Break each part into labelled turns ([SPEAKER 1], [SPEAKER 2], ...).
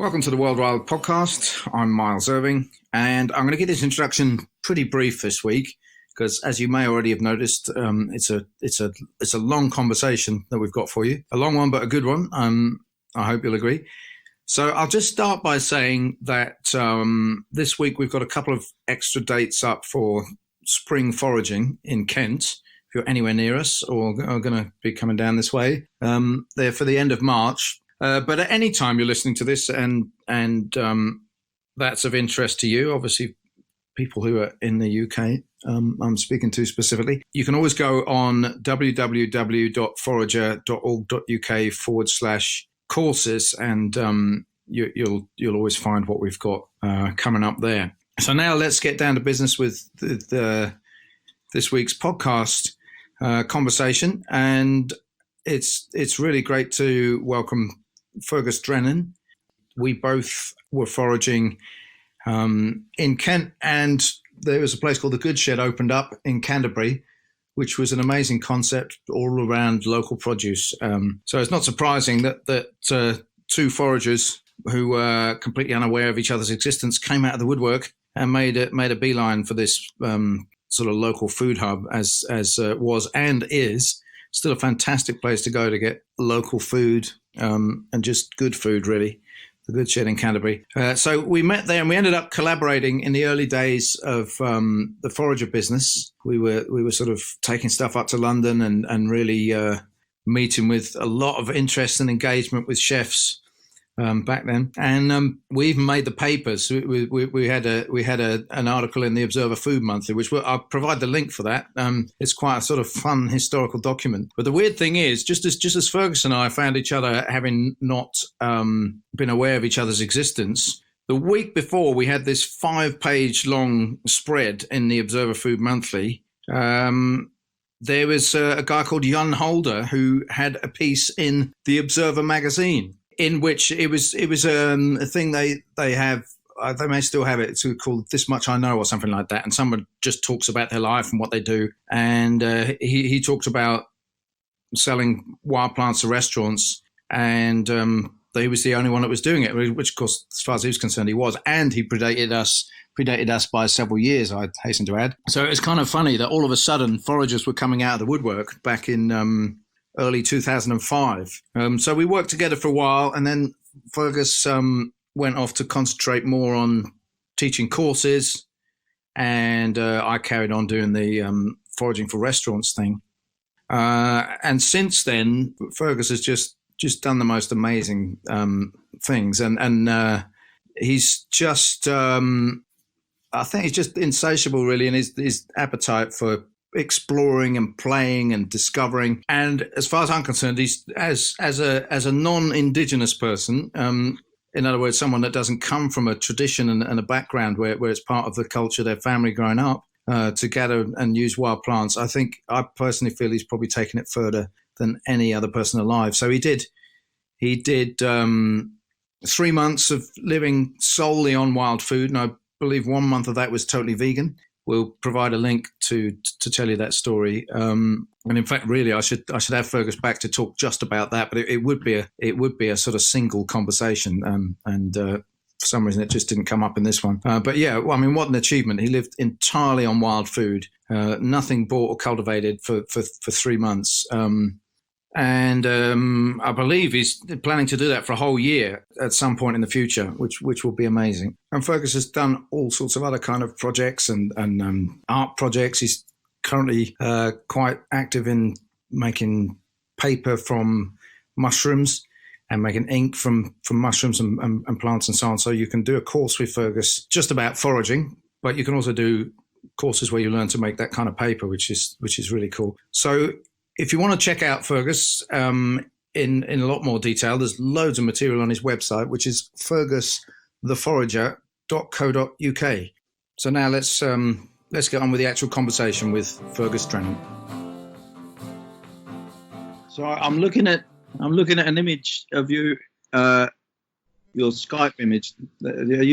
[SPEAKER 1] Welcome to the World Wild Podcast. I'm Miles Irving, and I'm going to get this introduction pretty brief this week because, as you may already have noticed, it's a long conversation that we've got for you. A long one, but a good one. I hope you'll agree. So I'll just start by saying that this week we've got a couple of extra dates up for spring foraging in Kent. If you're anywhere near us or are going to be coming down this way, they're for the end of March. But at any time you're listening to this and that's of interest to you, obviously people who are in the UK, I'm speaking to specifically, you can always go on www.forager.org.uk/courses and you'll always find what we've got coming up there. So now let's get down to business with this week's podcast conversation, and it's really great to welcome Fergus Drennan. We both were foraging in Kent, and there was a place called the Good Shed opened up in Canterbury, which was an amazing concept all around local produce. So it's not surprising that two foragers who were completely unaware of each other's existence came out of the woodwork and made a beeline for this sort of local food hub, as was and is still a fantastic place to go to get local food and just good food, really. The Good Shed in Canterbury. So we met there and we ended up collaborating in the early days of the forager business. We were sort of taking stuff up to London and really meeting with a lot of interest and engagement with chefs back then. And we even made the papers. We had an article in the Observer Food Monthly, which I'll provide the link for that. It's quite a sort of fun historical document. But the weird thing is, just as Fergus and I found each other having not been aware of each other's existence, the week before we had this 5-page long spread in the Observer Food Monthly. There was a guy called Jan Holder who had a piece in the Observer magazine, in which it was a thing they have. They may still have it. It's called This Much I Know or something like that. And someone just talks about their life and what they do. And he talked about selling wild plants to restaurants. And he was the only one that was doing it, which, of course, as far as he was concerned, he was. And he predated us by several years, I'd hasten to add. So it's kind of funny that all of a sudden foragers were coming out of the woodwork back in early 2005. So we worked together for a while, and then Fergus went off to concentrate more on teaching courses, and I carried on doing the foraging for restaurants thing. And since then, Fergus has just done the most amazing things, and he's just, I think he's just insatiable, really, in his appetite for exploring and playing and discovering. And as far as I'm concerned, he's as a non-Indigenous person, in other words, someone that doesn't come from a tradition and a background where it's part of the culture, their family growing up, to gather and use wild plants. I personally feel he's probably taken it further than any other person alive. So he did 3 months of living solely on wild food, and I believe 1 month of that was totally vegan. We'll provide a link to tell you that story. And in fact, really, I should have Fergus back to talk just about that. But it would be a sort of single conversation. And for some reason, it just didn't come up in this one. But yeah, well, I mean, what an achievement! He lived entirely on wild food, nothing bought or cultivated for 3 months. And I believe he's planning to do that for a whole year at some point in the future, which will be amazing. And Fergus has done all sorts of other kind of projects and art projects. He's currently quite active in making paper from mushrooms and making ink from mushrooms and plants and so on. So you can do a course with Fergus just about foraging, but you can also do courses where you learn to make that kind of paper, which is really cool. So if you want to check out Fergus in a lot more detail, there's loads of material on his website, which is fergustheforager.co.uk. So now let's get on with the actual conversation with Fergus Drennan. So I'm looking at an image of you, your Skype image. Are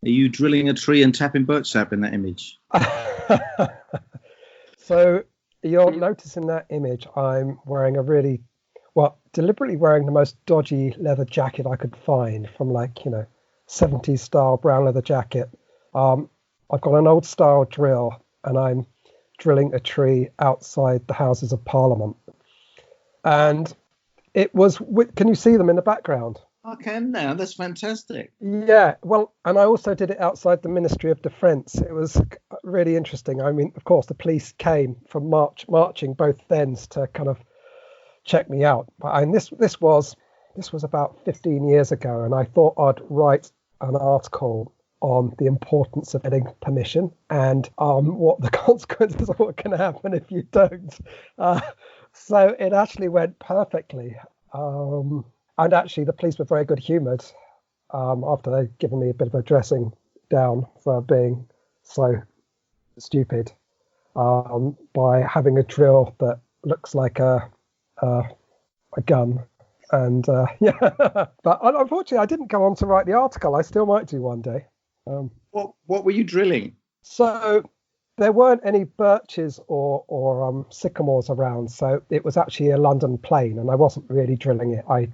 [SPEAKER 1] you drilling a tree and tapping birch sap in that image?
[SPEAKER 2] So you'll notice in that image I'm wearing a really well, deliberately wearing the most dodgy leather jacket I could find from 70s style brown leather jacket. I've got an old style drill and I'm drilling a tree outside the Houses of Parliament. And it was, can you see them in the background?
[SPEAKER 1] I can now. That's fantastic.
[SPEAKER 2] Yeah, well, and I also did it outside the Ministry of Defence. It was really interesting. I mean, of course, the police came from marching both ends to kind of check me out. And this was about 15 years ago, and I thought I'd write an article on the importance of getting permission and what the consequences of what can happen if you don't. So it actually went perfectly. And actually, the police were very good humoured after they'd given me a bit of a dressing down for being so stupid by having a drill that looks like a gun. And yeah, but unfortunately, I didn't go on to write the article. I still might do one day.
[SPEAKER 1] What were you drilling?
[SPEAKER 2] So there weren't any birches or sycamores around, so it was actually a London plain, and I wasn't really drilling it. I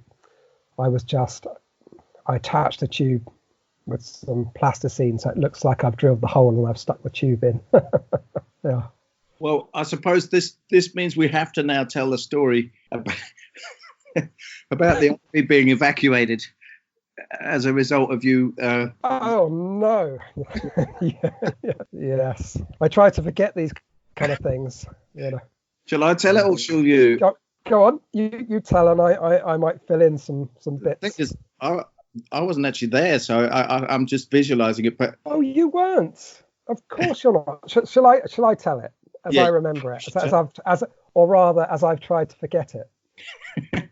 [SPEAKER 2] attached a tube with some plasticine, so it looks like I've drilled the hole and I've stuck the tube in. Yeah.
[SPEAKER 1] Well, I suppose this means we have to now tell the story about the army being evacuated as a result of you.
[SPEAKER 2] Oh no! Yes, I try to forget these kind of things.
[SPEAKER 1] Shall I tell it or shall you?
[SPEAKER 2] Go on, you tell, and I might fill in some bits.
[SPEAKER 1] The thing is, I wasn't actually there, so I'm just visualising it. But
[SPEAKER 2] you weren't. Of course you're not. Shall I tell it as I remember it, as I've tried to forget it?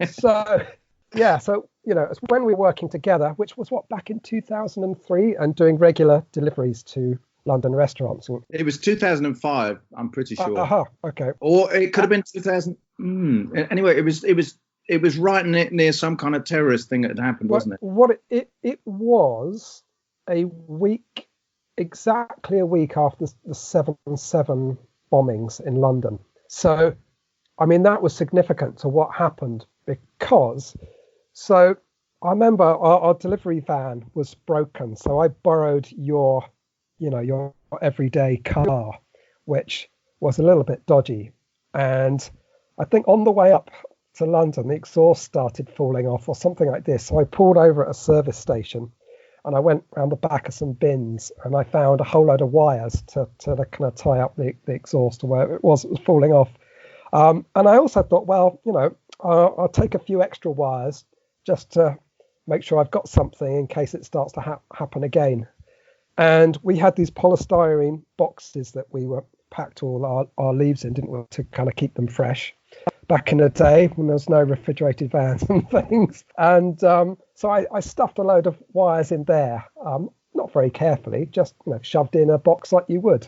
[SPEAKER 2] So it's when we were working together, which was back in 2003, and doing regular deliveries to London restaurants.
[SPEAKER 1] It was 2005, I'm pretty sure.
[SPEAKER 2] Okay.
[SPEAKER 1] Or it could have been 2000. Anyway, it was right near some kind of terrorist thing that had happened, wasn't it?
[SPEAKER 2] It was exactly a week after the 7/7 bombings in London. So, I mean, that was significant to what happened because, so I remember our delivery van was broken. So I borrowed your everyday car, which was a little bit dodgy. And I think on the way up to London, the exhaust started falling off or something like this. So I pulled over at a service station and I went around the back of some bins and I found a whole load of wires to kind of tie up the exhaust to where it was falling off. And I also thought, well, I'll take a few extra wires just to make sure I've got something in case it starts to happen again. And we had these polystyrene boxes that we were packed all our leaves in, didn't we, to kind of keep them fresh. Back in the day when there was no refrigerated vans and things. And so I stuffed a load of wires in there, not very carefully, just shoved in a box like you would.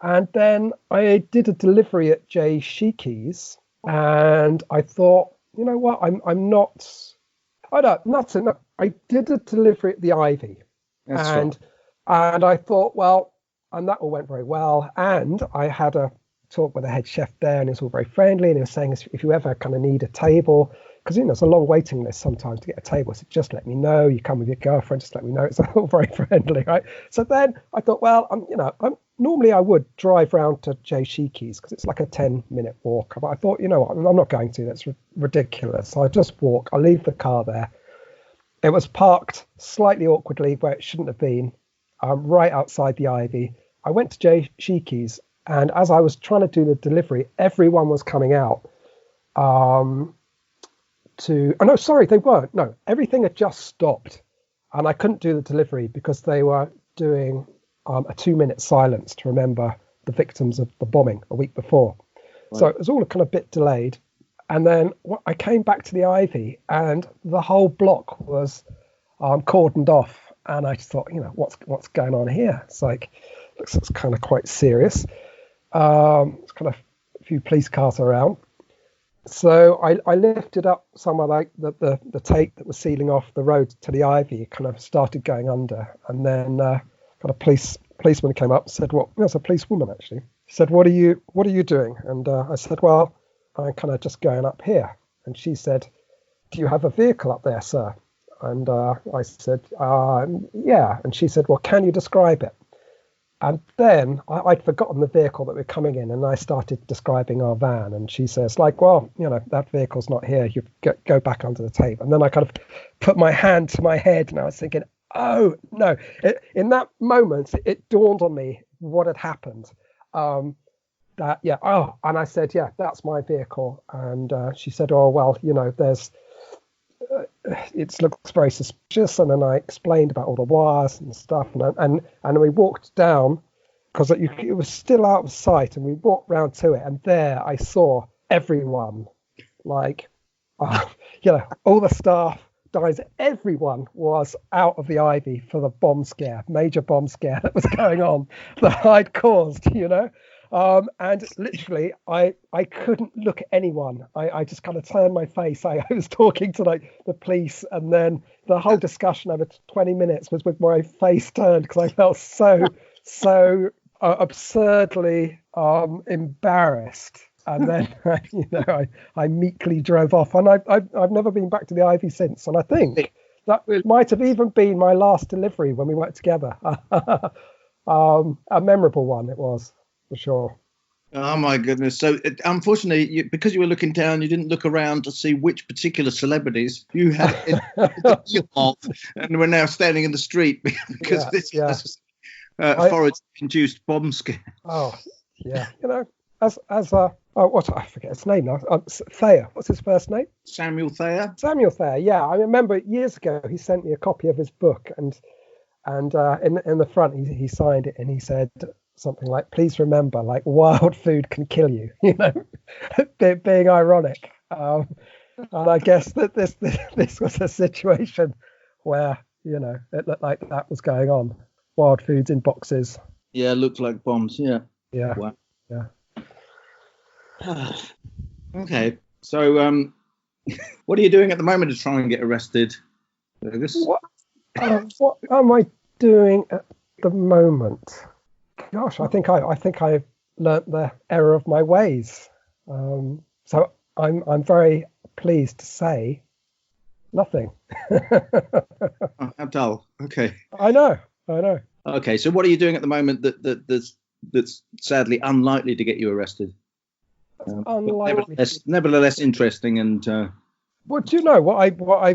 [SPEAKER 2] And then I did a delivery at J. Sheekey's, and I thought, you know what, I did a delivery at the Ivy.
[SPEAKER 1] That's
[SPEAKER 2] right. And I thought, well, and that all went very well. And I had a talk with the head chef there, and it's all very friendly. And he was saying, if you ever kind of need a table, because it's a long waiting list sometimes to get a table, so just let me know. You come with your girlfriend, just let me know. It's all very friendly, right? So then I thought, well, normally I would drive round to J. Sheekey's because it's like a 10-minute walk. But I thought, you know what, I'm not going to. That's ridiculous. So I just walk. I'll leave the car there. It was parked slightly awkwardly where it shouldn't have been, right outside the Ivy. I went to J. Sheekey's, and as I was trying to do the delivery, everyone was coming out no, sorry, they weren't. No, everything had just stopped, and I couldn't do the delivery because they were doing a 2-minute silence to remember the victims of the bombing a week before. Right. So it was all a kind of bit delayed. And then I came back to the Ivy, and the whole block was cordoned off. And I just thought, what's going on here? It's like, looks kind of quite serious. It's kind of a few police cars around. So I lifted up some of the tape that was sealing off the road to the Ivy, kind of started going under. And then kind of policeman came up and said, well, it was a policewoman actually. She said, what are you doing? And I said, well, I'm kind of just going up here. And she said, "Do you have a vehicle up there, sir?" And I said, "Yeah." And she said, "Well, can you describe it?" And then I'd forgotten the vehicle that we're coming in, and I started describing our van. And she says, like, "Well, that vehicle's not here. You go back under the table." And then I kind of put my hand to my head, and I was thinking, oh, no. In that moment, it dawned on me what had happened. And I said, "Yeah, that's my vehicle." And she said, "Oh, well, there's... it looks very suspicious." And then I explained about all the wires and stuff, and we walked down because it was still out of sight, and we walked round to it, and there I saw everyone, like all the staff, guys, everyone was out of the ivy for the major bomb scare that was going on that I'd caused, and literally I couldn't look at anyone. I just kind of turned my face. I was talking to the police, and then the whole discussion over 20 minutes was with my face turned because I felt so absurdly embarrassed. And then I meekly drove off, and I've never been back to the ivy since. And I think that might have even been my last delivery when we worked together. A memorable one it was, for sure.
[SPEAKER 3] Oh my goodness! So unfortunately, because you were looking down, you didn't look around to see which particular celebrities you had of, and we're now standing in the street because this was forage-induced bomb scare.
[SPEAKER 2] Oh yeah, I forget his name now. Thayer. What's his first name?
[SPEAKER 3] Samuel Thayer.
[SPEAKER 2] Samuel Thayer. Yeah, I remember years ago he sent me a copy of his book, and in the front he signed it, and he said something like, "Please remember, like, wild food can kill you," being ironic. And I guess that this was a situation where it looked like that was going on. Wild foods in boxes.
[SPEAKER 3] Yeah, looked like bombs. Yeah.
[SPEAKER 2] Yeah.
[SPEAKER 3] Wow.
[SPEAKER 2] Yeah.
[SPEAKER 3] Okay, so what are you doing at the moment to try and get arrested, Fergus?
[SPEAKER 2] What am I doing at the moment? Gosh, I think I've learnt the error of my ways. So I'm very pleased to say nothing.
[SPEAKER 3] Oh, how dull. Okay.
[SPEAKER 2] I know.
[SPEAKER 3] Okay, so what are you doing at the moment that's sadly unlikely to get you arrested? Nevertheless interesting and.
[SPEAKER 2] Well, do you know what I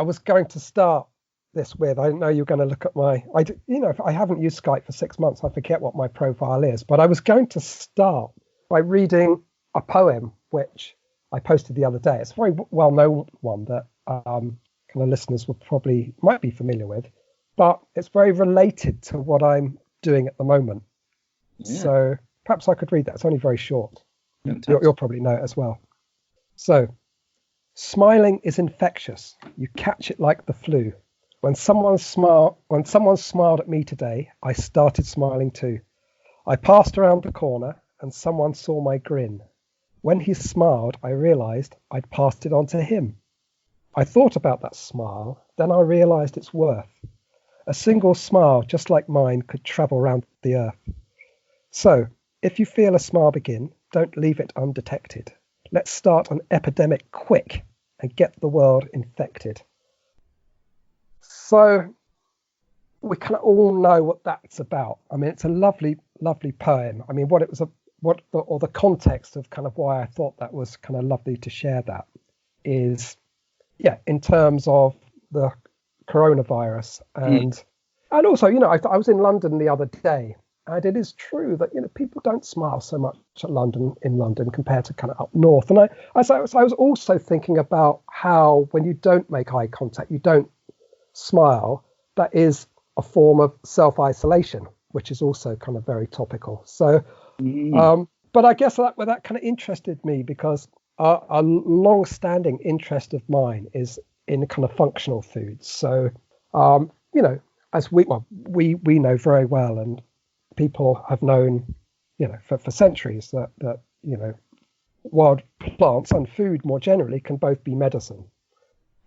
[SPEAKER 2] was going to start this with? I know you're going to look at I haven't used Skype for 6 months. I forget what my profile is, but I was going to start by reading a poem which I posted the other day. It's a very well-known one that kind of listeners might be familiar with, but it's very related to what I'm doing at the moment. Yeah. So perhaps I could read that. It's only very short. You'll probably know it as well. So, smiling is infectious. You catch it like the flu. When someone smiled at me today, I started smiling too. I passed around the corner and someone saw my grin. When he smiled, I realized I'd passed it on to him. I thought about that smile, then I realized its worth. A single smile just like mine could travel around the earth. So, if you feel a smile begin, don't leave it undetected. Let's start an epidemic quick and get the world infected. So we can all know what that's about. I mean, it's a lovely, lovely poem. I mean, the context of kind of why I thought that was kind of lovely to share that is, in terms of the coronavirus and also, I was in London the other day. And it is true that people don't smile so much in London compared to kind of up north. And I was also thinking about how when you don't make eye contact, you don't smile. That is a form of self-isolation, which is also kind of very topical. So, but I guess that kind of interested me because a long-standing interest of mine is in kind of functional foods. So, as we know very well, and people have known, for centuries that wild plants and food more generally can both be medicine.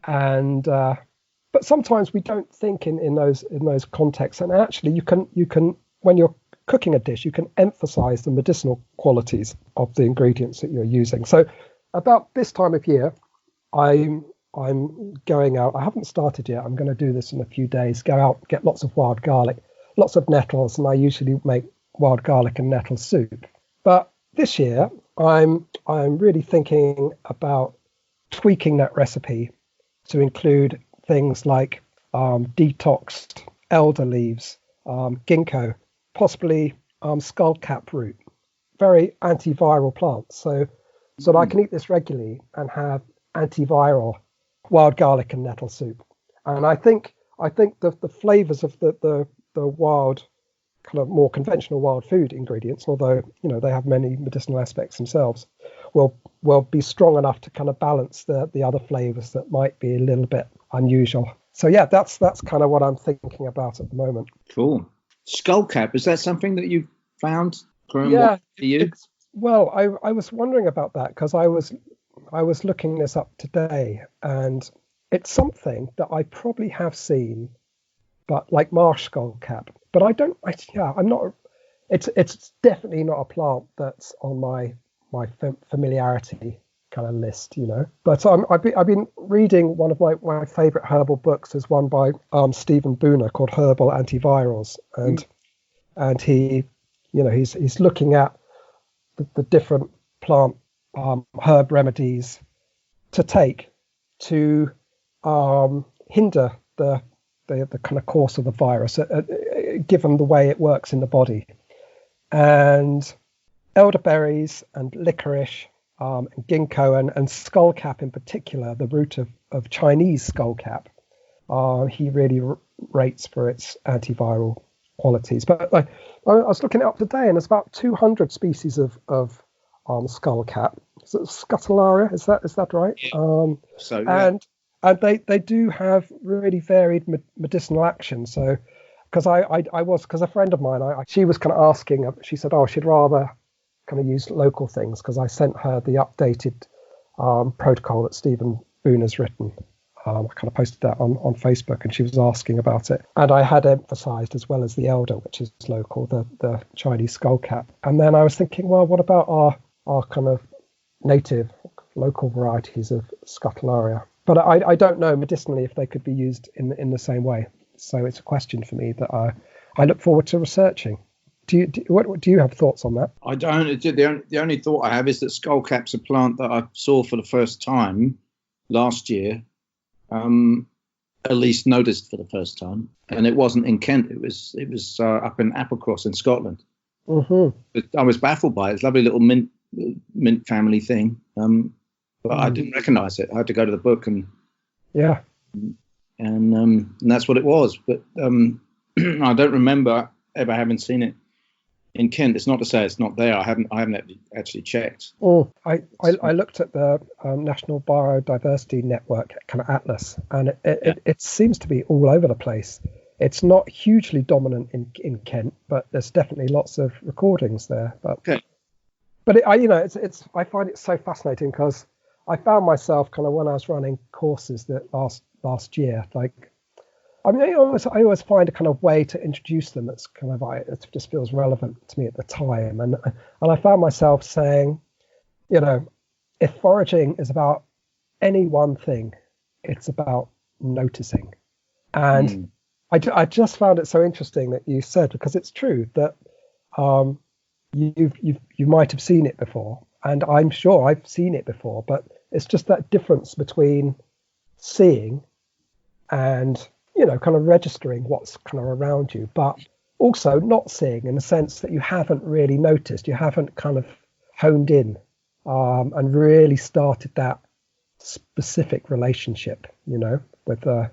[SPEAKER 2] And but sometimes we don't think in those contexts. And actually, you can when you're cooking a dish, you can emphasize the medicinal qualities of the ingredients that you're using. So about this time of year, I'm going out. I haven't started yet. I'm going to do this in a few days. Go out, get lots of wild garlic, lots of nettles, and I usually make wild garlic and nettle soup. But this year, I'm really thinking about tweaking that recipe to include things like detoxed elder leaves, ginkgo, possibly skullcap root, very antiviral plants. So that I can eat this regularly and have antiviral wild garlic and nettle soup. And I think the flavors of the wild, kind of more conventional wild food ingredients, although they have many medicinal aspects themselves, will be strong enough to kind of balance the other flavors that might be a little bit unusual. So yeah, that's kind of what I'm thinking about at the moment.
[SPEAKER 3] Cool. Skullcap, is that something that you found?
[SPEAKER 2] Yeah. Well, I was wondering about that because I was looking this up today, and it's something that I probably have seen, but like marsh skullcap. But I'm not. It's definitely not a plant that's on my familiarity kind of list, But I've been reading one of my favorite herbal books, is one by Stephen Booner called Herbal Antivirals, and he, he's looking at the different plant herb remedies to take to hinder the kind of course of the virus, given the way it works in the body. And elderberries and licorice, and ginkgo and skullcap in particular, the root of Chinese skullcap, he really rates for its antiviral qualities. But I was looking it up today, and there's about 200 species of skullcap. Is it Scutellaria? Is that right?
[SPEAKER 3] Yeah.
[SPEAKER 2] And they do have really varied medicinal action. So, because a friend of mine, she was kind of asking, she said, she'd rather kind of use local things, because I sent her the updated protocol that Stephen Boone has written. I kind of posted that on Facebook, and she was asking about it. And I had emphasized, as well as the elder, which is local, the Chinese skullcap. And then I was thinking, well, what about our kind of native local varieties of Scutellaria? But I don't know medicinally if they could be used in the same way. So it's a question for me that I look forward to researching. Do you have thoughts on that?
[SPEAKER 3] I don't. The only thought I have is that skullcap's a plant that I saw for the first time last year, at least noticed for the first time, and it wasn't in Kent. It was up in Applecross in Scotland.
[SPEAKER 2] Mm-hmm.
[SPEAKER 3] I was baffled by it. It's a lovely little mint family thing, but I didn't recognise it. I had to go to the book and that's what it was. But I don't remember ever having seen it in Kent. It's not to say it's not there. I haven't actually checked.
[SPEAKER 2] I looked at the National Biodiversity Network kind of atlas, and it seems to be all over the place. It's not hugely dominant in Kent, but there's definitely lots of recordings there. But I find it so fascinating, because I found myself kind of, when I was running courses that last year, I always find a kind of way to introduce them that's kind of, it just feels relevant to me at the time. And I found myself saying, if foraging is about any one thing, it's about noticing. And I just found it so interesting that you said, because it's true that you might have seen it before, and I'm sure I've seen it before, but it's just that difference between seeing and kind of registering what's kind of around you, but also not seeing, in the sense that you haven't really noticed, you haven't kind of honed in and really started that specific relationship, with the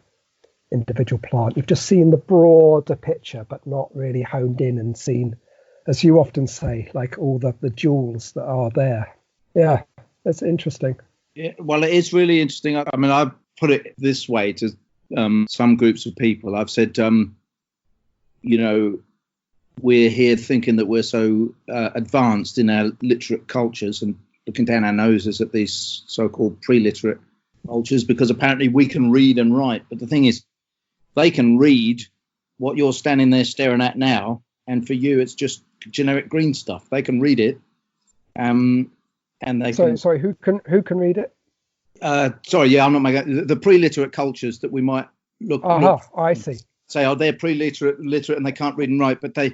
[SPEAKER 2] individual plant. You've just seen the broader picture, but not really honed in and seen, as you often say, like all the jewels that are there. Yeah, that's interesting.
[SPEAKER 3] Yeah, well, it is really interesting. I mean, I put it this way to some groups of people. I've said, we're here thinking that we're so advanced in our literate cultures and looking down our noses at these so-called pre-literate cultures, because apparently we can read and write. But the thing is, they can read what you're standing there staring at now, and for you, it's just generic green stuff. They can read it, and and they
[SPEAKER 2] sorry, who can read it?
[SPEAKER 3] Sorry, yeah, I'm not making the pre-literate cultures that we might look.
[SPEAKER 2] I see.
[SPEAKER 3] Say, they're pre-literate, literate, and they can't read and write, but they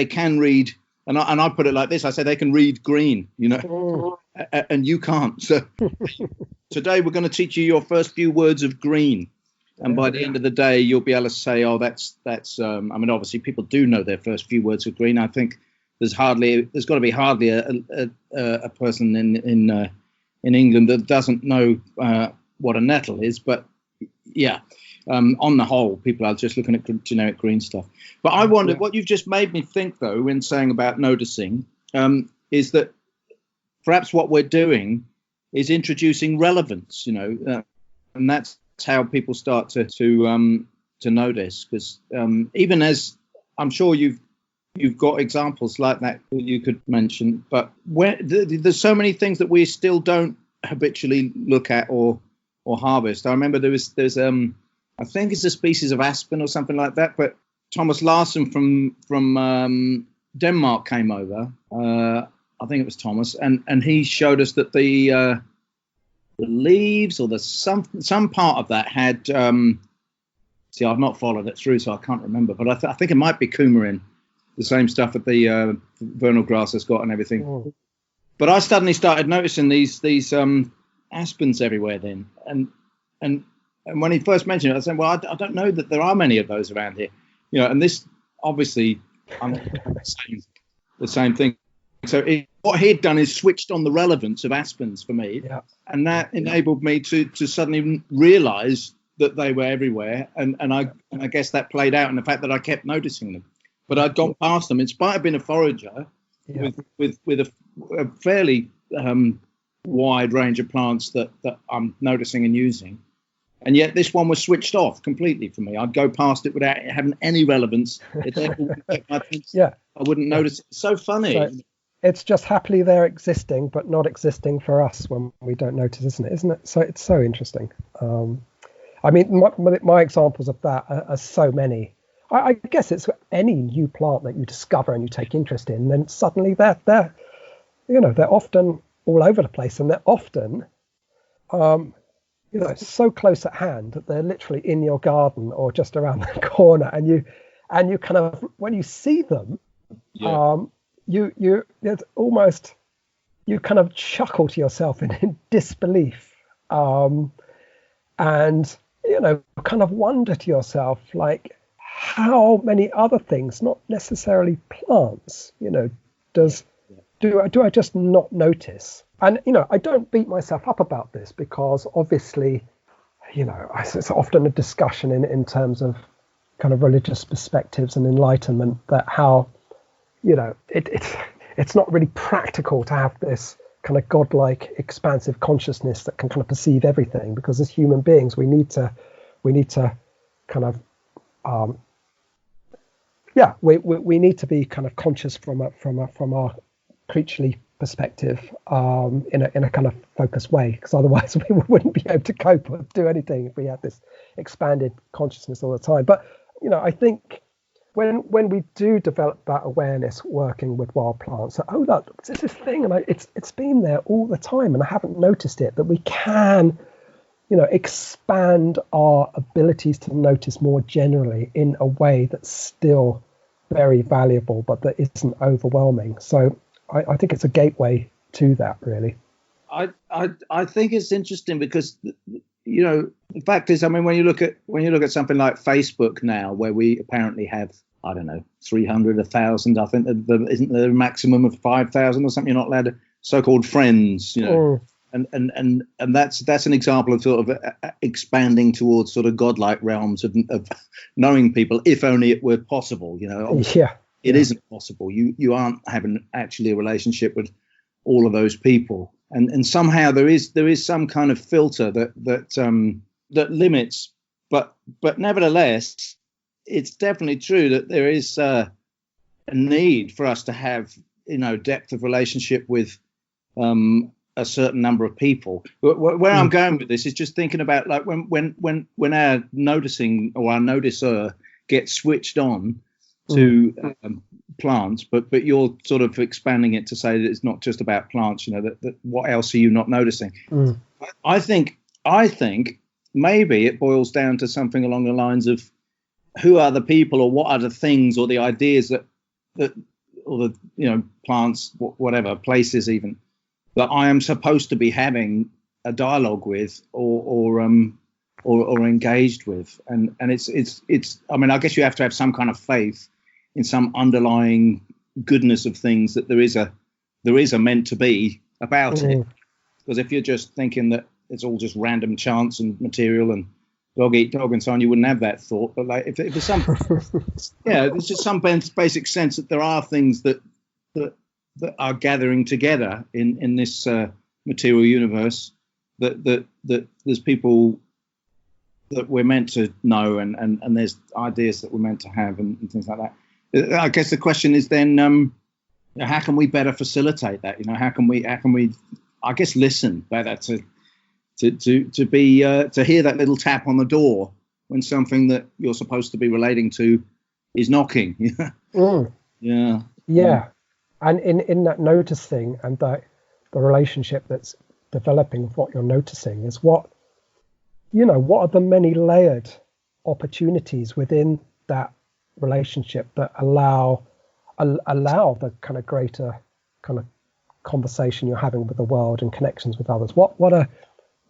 [SPEAKER 3] can read. And I put it like this: I say they can read green, and you can't. So today we're going to teach you your first few words of green, and by the end of the day, you'll be able to say, "Oh, that's." I mean, obviously, people do know their first few words of green. I think there's got to be hardly a person in England that doesn't know what a nettle is, but yeah. On the whole, people are just looking at generic green stuff. But I wondered, what you've just made me think, though, when saying about noticing, is that perhaps what we're doing is introducing relevance, and that's how people start to notice. Because even as I'm sure you've got examples like that you could mention, but there's so many things that we still don't habitually look at or harvest. I remember there's I think it's a species of aspen or something like that. But Thomas Larsen from Denmark came over. I think it was Thomas, and he showed us that the leaves or some part of that had. See, I've not followed it through, so I can't remember. But I think it might be coumarin, the same stuff that the vernal grass has got and everything. Oh. But I suddenly started noticing these aspens everywhere then, and when he first mentioned it, I said, well, I don't know that there are many of those around here, and this obviously I'm the same thing. So what he'd done is switched on the relevance of aspens for me, and that enabled me to suddenly realise that they were everywhere, and I guess that played out in the fact that I kept noticing them, but I'd gone past them in spite of being a forager with a fairly wide range of plants that I'm noticing and using. And yet this one was switched off completely for me. I'd go past it without having any relevance. I wouldn't notice it. It's so funny. So
[SPEAKER 2] it's just happily there existing, but not existing for us when we don't notice, isn't it? So it's so interesting. I mean, my examples of that are so many. I guess it's any new plant that you discover and you take interest in, then suddenly they're often all over the place, and they're often so close at hand that they're literally in your garden or just around the corner, and you kind of, when you see them, it's almost, you kind of chuckle to yourself in disbelief, and kind of wonder to yourself, like, how many other things, not necessarily plants, do I just not notice? And, I don't beat myself up about this, because obviously, it's often a discussion in terms of kind of religious perspectives and enlightenment, that how, it's not really practical to have this kind of godlike, expansive consciousness that can kind of perceive everything, because as human beings, we need to kind of, we need to be kind of conscious from our creaturely perspective, in a kind of focused way, because otherwise we wouldn't be able to cope or do anything if we had this expanded consciousness all the time. But I think when we do develop that awareness working with wild plants, so, oh look, it's this thing, and it's been there all the time and I haven't noticed it, that we can expand our abilities to notice more generally in a way that's still very valuable, but that isn't overwhelming. So I think it's a gateway to that, really.
[SPEAKER 3] I think it's interesting because, the fact is, I mean, when you look at something like Facebook now, where we apparently have, I don't know, 300, 1,000, I think isn't there a maximum of 5,000 or something? You're not allowed to, so-called friends, and that's an example of sort of expanding towards sort of godlike realms of knowing people, if only it were possible, It isn't possible. You aren't having actually a relationship with all of those people, and somehow there is some kind of filter that limits. But nevertheless, it's definitely true that there is a need for us to have depth of relationship with a certain number of people. Where I'm going with this is just thinking about, like, when our noticing or our noticer gets switched on to plants, but you're sort of expanding it to say that it's not just about plants. That what else are you not noticing? I think maybe it boils down to something along the lines of who are the people, or what are the things, or the ideas that or the plants, whatever, places even, that I am supposed to be having a dialogue with or engaged with. And it's I mean, I guess you have to have some kind of faith in some underlying goodness of things, that there is a meant to be about it. Because if you're just thinking that it's all just random chance and material and dog eat dog and so on, you wouldn't have that thought. But like if there's some there's just some basic sense that there are things that are gathering together in this material universe, that there's people that we're meant to know, and there's ideas that we're meant to have, and things like that. I guess the question is then, how can we better facilitate that? How can we I guess listen better to hear that little tap on the door when something that you're supposed to be relating to is knocking.
[SPEAKER 2] Yeah. And in that noticing, and the relationship that's developing with what you're noticing, is what are the many layered opportunities within that relationship that allow the kind of greater kind of conversation you're having with the world and connections with others. What are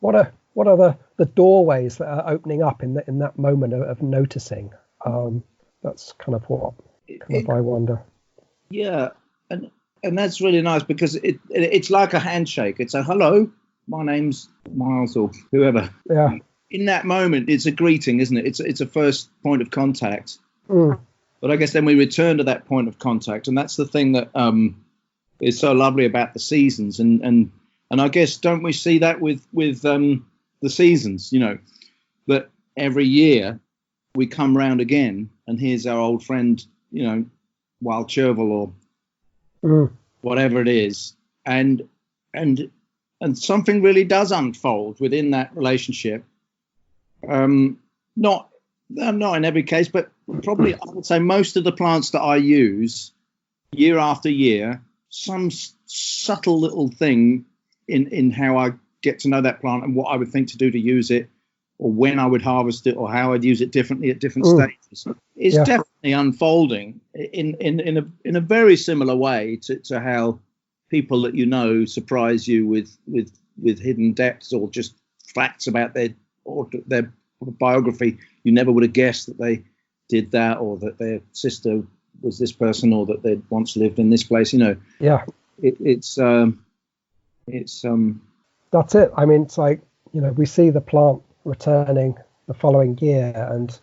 [SPEAKER 2] the doorways that are opening up in that moment of noticing? That's kind of what I wonder.
[SPEAKER 3] Yeah, and that's really nice, because it's like a handshake. It's a hello, my name's Miles, or whoever.
[SPEAKER 2] Yeah.
[SPEAKER 3] In that moment, it's a greeting, isn't it? It's a first point of contact. But I guess then we return to that point of contact, and that's the thing that is so lovely about the seasons. And I guess, don't we see that with the seasons? That every year we come round again, and here's our old friend, Wild Chervil or whatever it is, and something really does unfold within that relationship. Not in every case, but probably I would say most of the plants that I use year after year, some subtle little thing in how I get to know that plant and what I would think to do to use it, or when I would harvest it, or how I'd use it differently at different stages, is definitely unfolding in a very similar way to how people that surprise you with hidden depths, or just facts about their biography. You never would have guessed that they did that, or that their sister was this person, or that they'd once lived in this place. It's
[SPEAKER 2] that's it. I mean, it's like, we see the plant returning the following year, and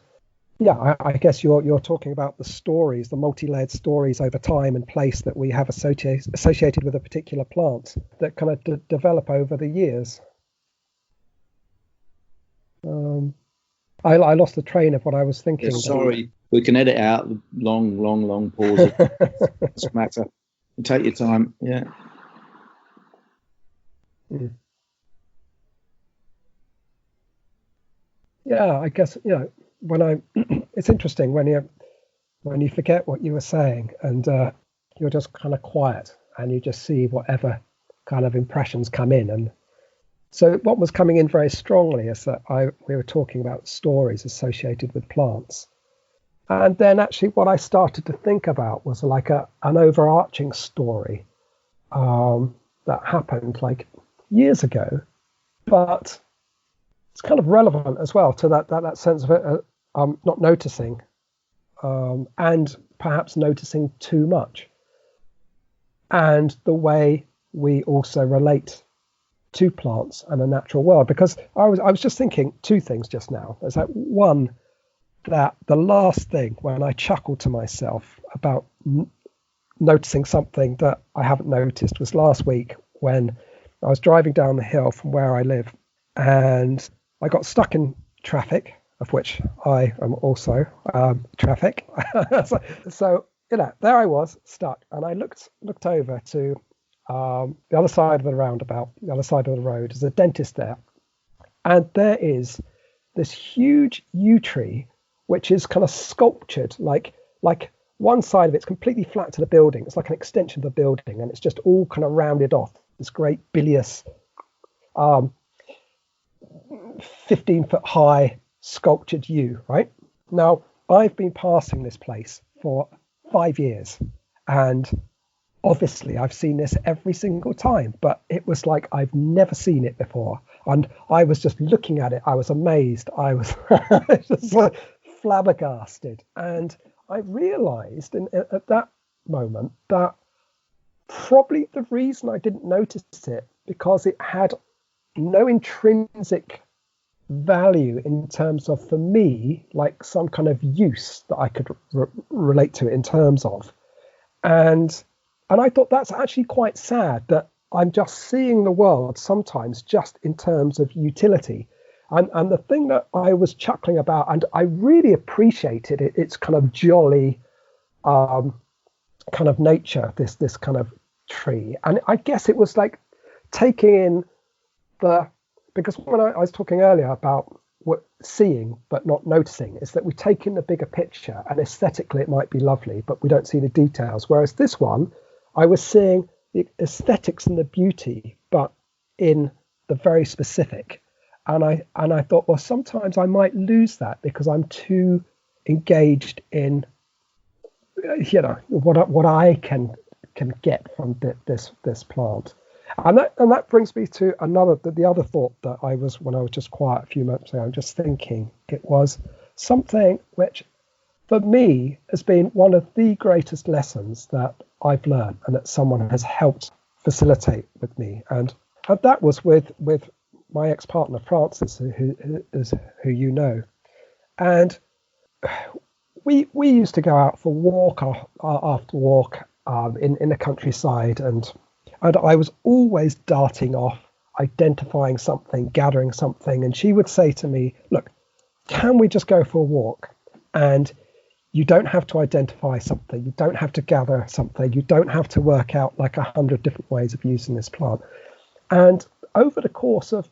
[SPEAKER 2] I guess you're talking about the stories, the multi-layered stories over time and place that we have associated with a particular plant that kind of develop over the years. I lost the train of what I was thinking.
[SPEAKER 3] Sorry, we can edit out the long pause. Doesn't matter. Take your time. Yeah.
[SPEAKER 2] Yeah, I guess it's interesting when you forget what you were saying, and you're just kind of quiet, and you just see whatever kind of impressions come in. And so what was coming in very strongly is that we were talking about stories associated with plants, and then actually what I started to think about was like an overarching story that happened like years ago, but it's kind of relevant as well to that sense of it, not noticing, and perhaps noticing too much, and the way we also relate to plants and the natural world. Because I was just thinking two things just now. There's like one, that the last thing when I chuckled to myself about noticing something that I haven't noticed was last week when I was driving down the hill from where I live, and I got stuck in traffic, of which I am also traffic. so there I was stuck, and I looked over to the other side of the roundabout, the other side of the road. There's a dentist there, and there is this huge yew tree, which is kind of sculptured like one side of it's completely flat to the building. It's like an extension of the building, and it's just all kind of rounded off. This great bilious, 15-foot high sculptured U, right? Now, I've been passing this place for 5 years, and obviously I've seen this every single time, but it was like I've never seen it before. And I was just looking at it. I was amazed. I was just like flabbergasted. And I realized at that moment that probably the reason I didn't notice it, because it had no intrinsic value in terms of, for me, like some kind of use that I could relate to it in terms of. And I thought that's actually quite sad, that I'm just seeing the world sometimes just in terms of utility. And the thing that I was chuckling about, and I really appreciated it, it's kind of jolly kind of nature, this kind of tree. And I guess it was like taking in because when I was talking earlier about what seeing but not noticing, is that we take in the bigger picture, and aesthetically it might be lovely, but we don't see the details. Whereas this one, I was seeing the aesthetics and the beauty, but in the very specific. And I thought, well, sometimes I might lose that because I'm too engaged in, what I can get from this plant. And that brings me to the other thought that I was, when I was just quiet a few moments ago, I'm just thinking, it was something which for me has been one of the greatest lessons that I've learned, and that someone has helped facilitate with me. And that was with my ex-partner, Francis, who you know. And we used to go out for walk after walk in the countryside, and I was always darting off, identifying something, gathering something. And she would say to me, look, can we just go for a walk? And you don't have to identify something. You don't have to gather something. You don't have to work out like 100 different ways of using this plant. And over the course of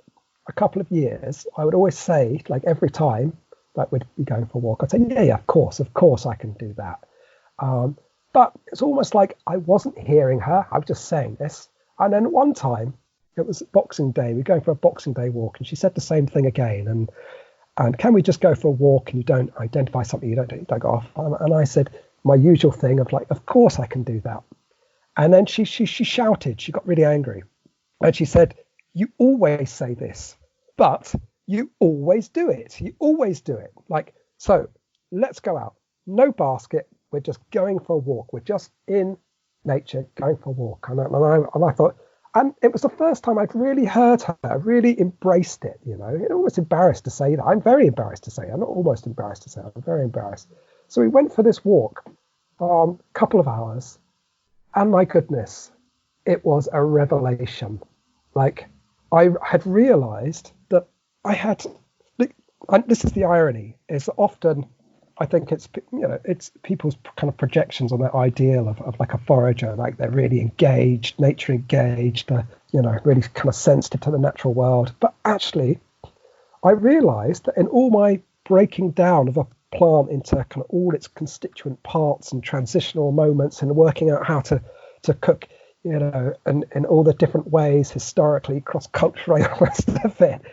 [SPEAKER 2] a couple of years, I would always say, like every time that we'd be going for a walk, I'd say, yeah, of course I can do that. But it's almost like I wasn't hearing her. I was just saying this. And then one time, it was Boxing Day. We were going for a Boxing Day walk, and she said the same thing again. And can we just go for a walk, and you don't identify something, you don't go off? And I said my usual thing of like, of course I can do that. And then she shouted. She got really angry. And she said, you always say this, but you always do it. You always do it. Like, so let's go out. No basket. We're just going for a walk. We're just in nature, going for a walk. And I thought, and it was the first time I'd really heard her, really embraced it, almost embarrassed to say that. I'm very embarrassed to say it. I'm not almost embarrassed to say it. I'm very embarrassed. So we went for this walk, couple of hours, and my goodness, it was a revelation. Like, I had realized that I had, and this is the irony, is often I think it's people's kind of projections on that ideal of like a forager, like they're really engaged, nature engaged, really kind of sensitive to the natural world. But actually, I realized that in all my breaking down of a plant into kind of all its constituent parts and transitional moments, and working out how to cook, and in all the different ways, historically, cross-culturally, all the rest of it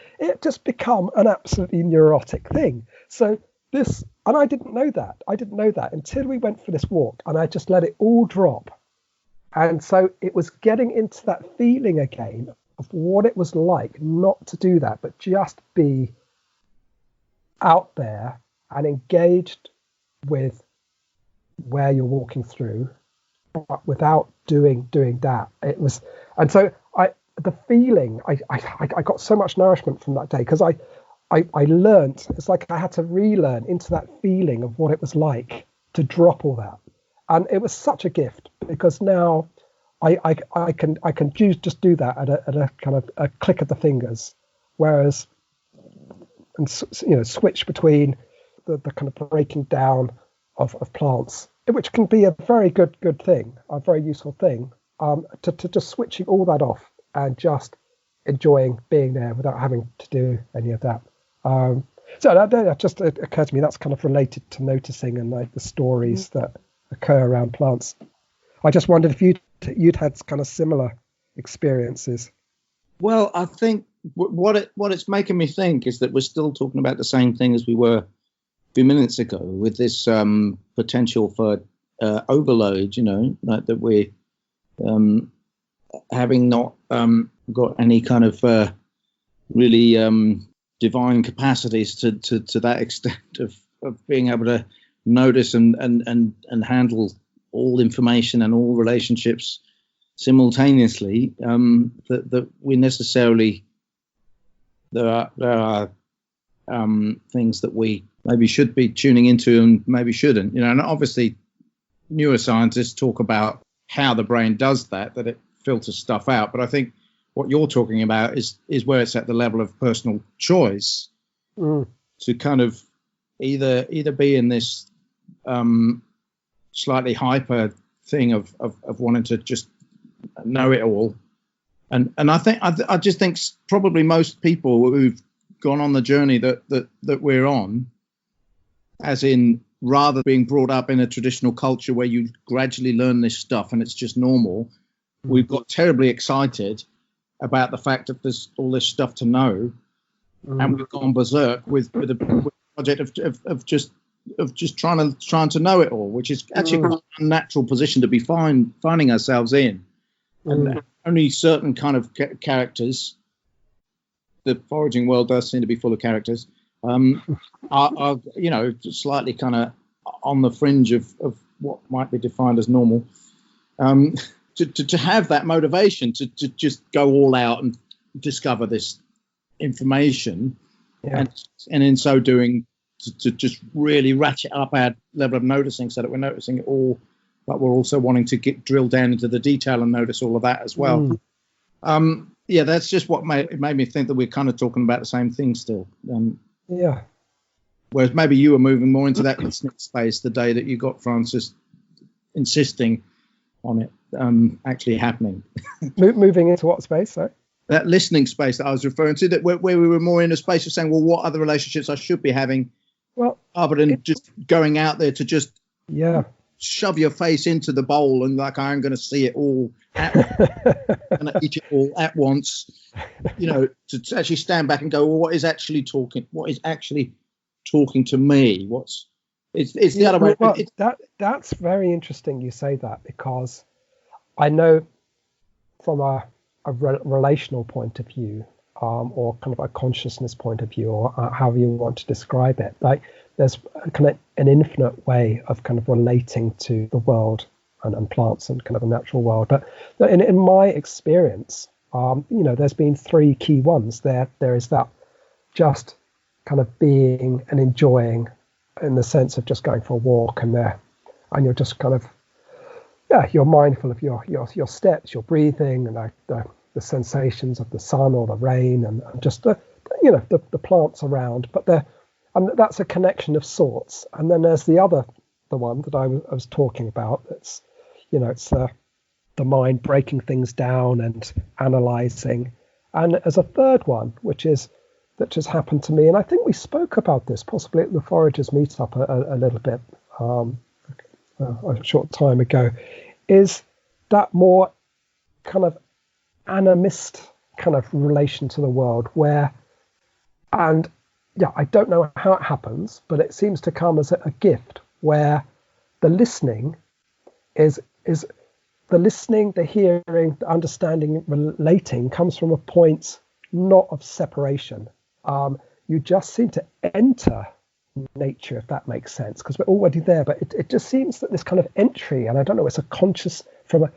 [SPEAKER 2] just become an absolutely neurotic thing. So and I didn't know that. I didn't know that until we went for this walk, and I just let it all drop. And so it was getting into that feeling again of what it was like not to do that, but just be out there and engaged with where you're walking through, but without doing that. It was, and so the feeling, I got so much nourishment from that day, because I learned, it's like I had to relearn into that feeling of what it was like to drop all that. And it was such a gift, because now I can just do that at a kind of a click of the fingers, whereas, and switch between the kind of breaking down of plants, which can be a very good thing, a very useful thing, to just switching all that off and just enjoying being there without having to do any of that. So that just occurred to me, that's kind of related to noticing and like the stories that occur around plants. I just wondered if you'd had kind of similar experiences.
[SPEAKER 3] Well, I think what it's making me think is that we're still talking about the same thing as we were a few minutes ago, with this potential for overload. Like that we're having not got any kind of really divine capacities to that extent of being able to notice and handle all information and all relationships simultaneously, that we necessarily there are things that we maybe should be tuning into and maybe shouldn't. And obviously neuroscientists talk about how the brain does that it filters stuff out, but I think what you're talking about is where it's at the level of personal choice to kind of either be in this slightly hyper thing of wanting to just know it all, and I just think probably most people who've gone on the journey that we're on, as in rather being brought up in a traditional culture where you gradually learn this stuff and it's just normal, we've got terribly excited about the fact that there's all this stuff to know, and we've gone berserk with the project of just trying to know it all, which is actually quite a natural position to be finding ourselves in. And only certain kind of characters, the foraging world does seem to be full of characters, are slightly kind of on the fringe of what might be defined as normal. To have that motivation to just go all out and discover this information, and in so doing to just really ratchet up our level of noticing, so that we're noticing it all, but we're also wanting to drill down into the detail and notice all of that as well. That's just what made me think that we're kind of talking about the same thing still. Whereas maybe you were moving more into that listening space the day that you got Francis insisting on it actually happening.
[SPEAKER 2] Moving into what space, sorry?
[SPEAKER 3] That listening space that I was referring to, that where we were more in a space of saying, well, what other relationships I should be having, other than just going out there to just shove your face into the bowl and like I'm going to see it all and eat it all at once, to actually stand back and go, well, what is actually talking to me? It's the other way.
[SPEAKER 2] Well, that's very interesting you say that, because I know from a relational point of view, or kind of a consciousness point of view, or however you want to describe it, like there's kind of an infinite way of kind of relating to the world and plants and kind of the natural world. But in my experience, there's been three key ones. There is that just kind of being and enjoying, in the sense of just going for a walk and you're just kind of you're mindful of your steps, your breathing, and the sensations of the sun or the rain, and just the plants around. But and that's a connection of sorts. And then there's the one that I was talking about. It's it's the mind breaking things down and analysing. And as a third one, that just happened to me, and I think we spoke about this possibly at the Foragers meetup a little bit a short time ago, is that more kind of animist kind of relation to the world, I don't know how it happens, but it seems to come as a gift, where the listening is the listening, the hearing, the understanding, relating comes from a point not of separation. You just seem to enter nature, if that makes sense, because we're already there. But it just seems that this kind of entry, and I don't know, it's a conscious from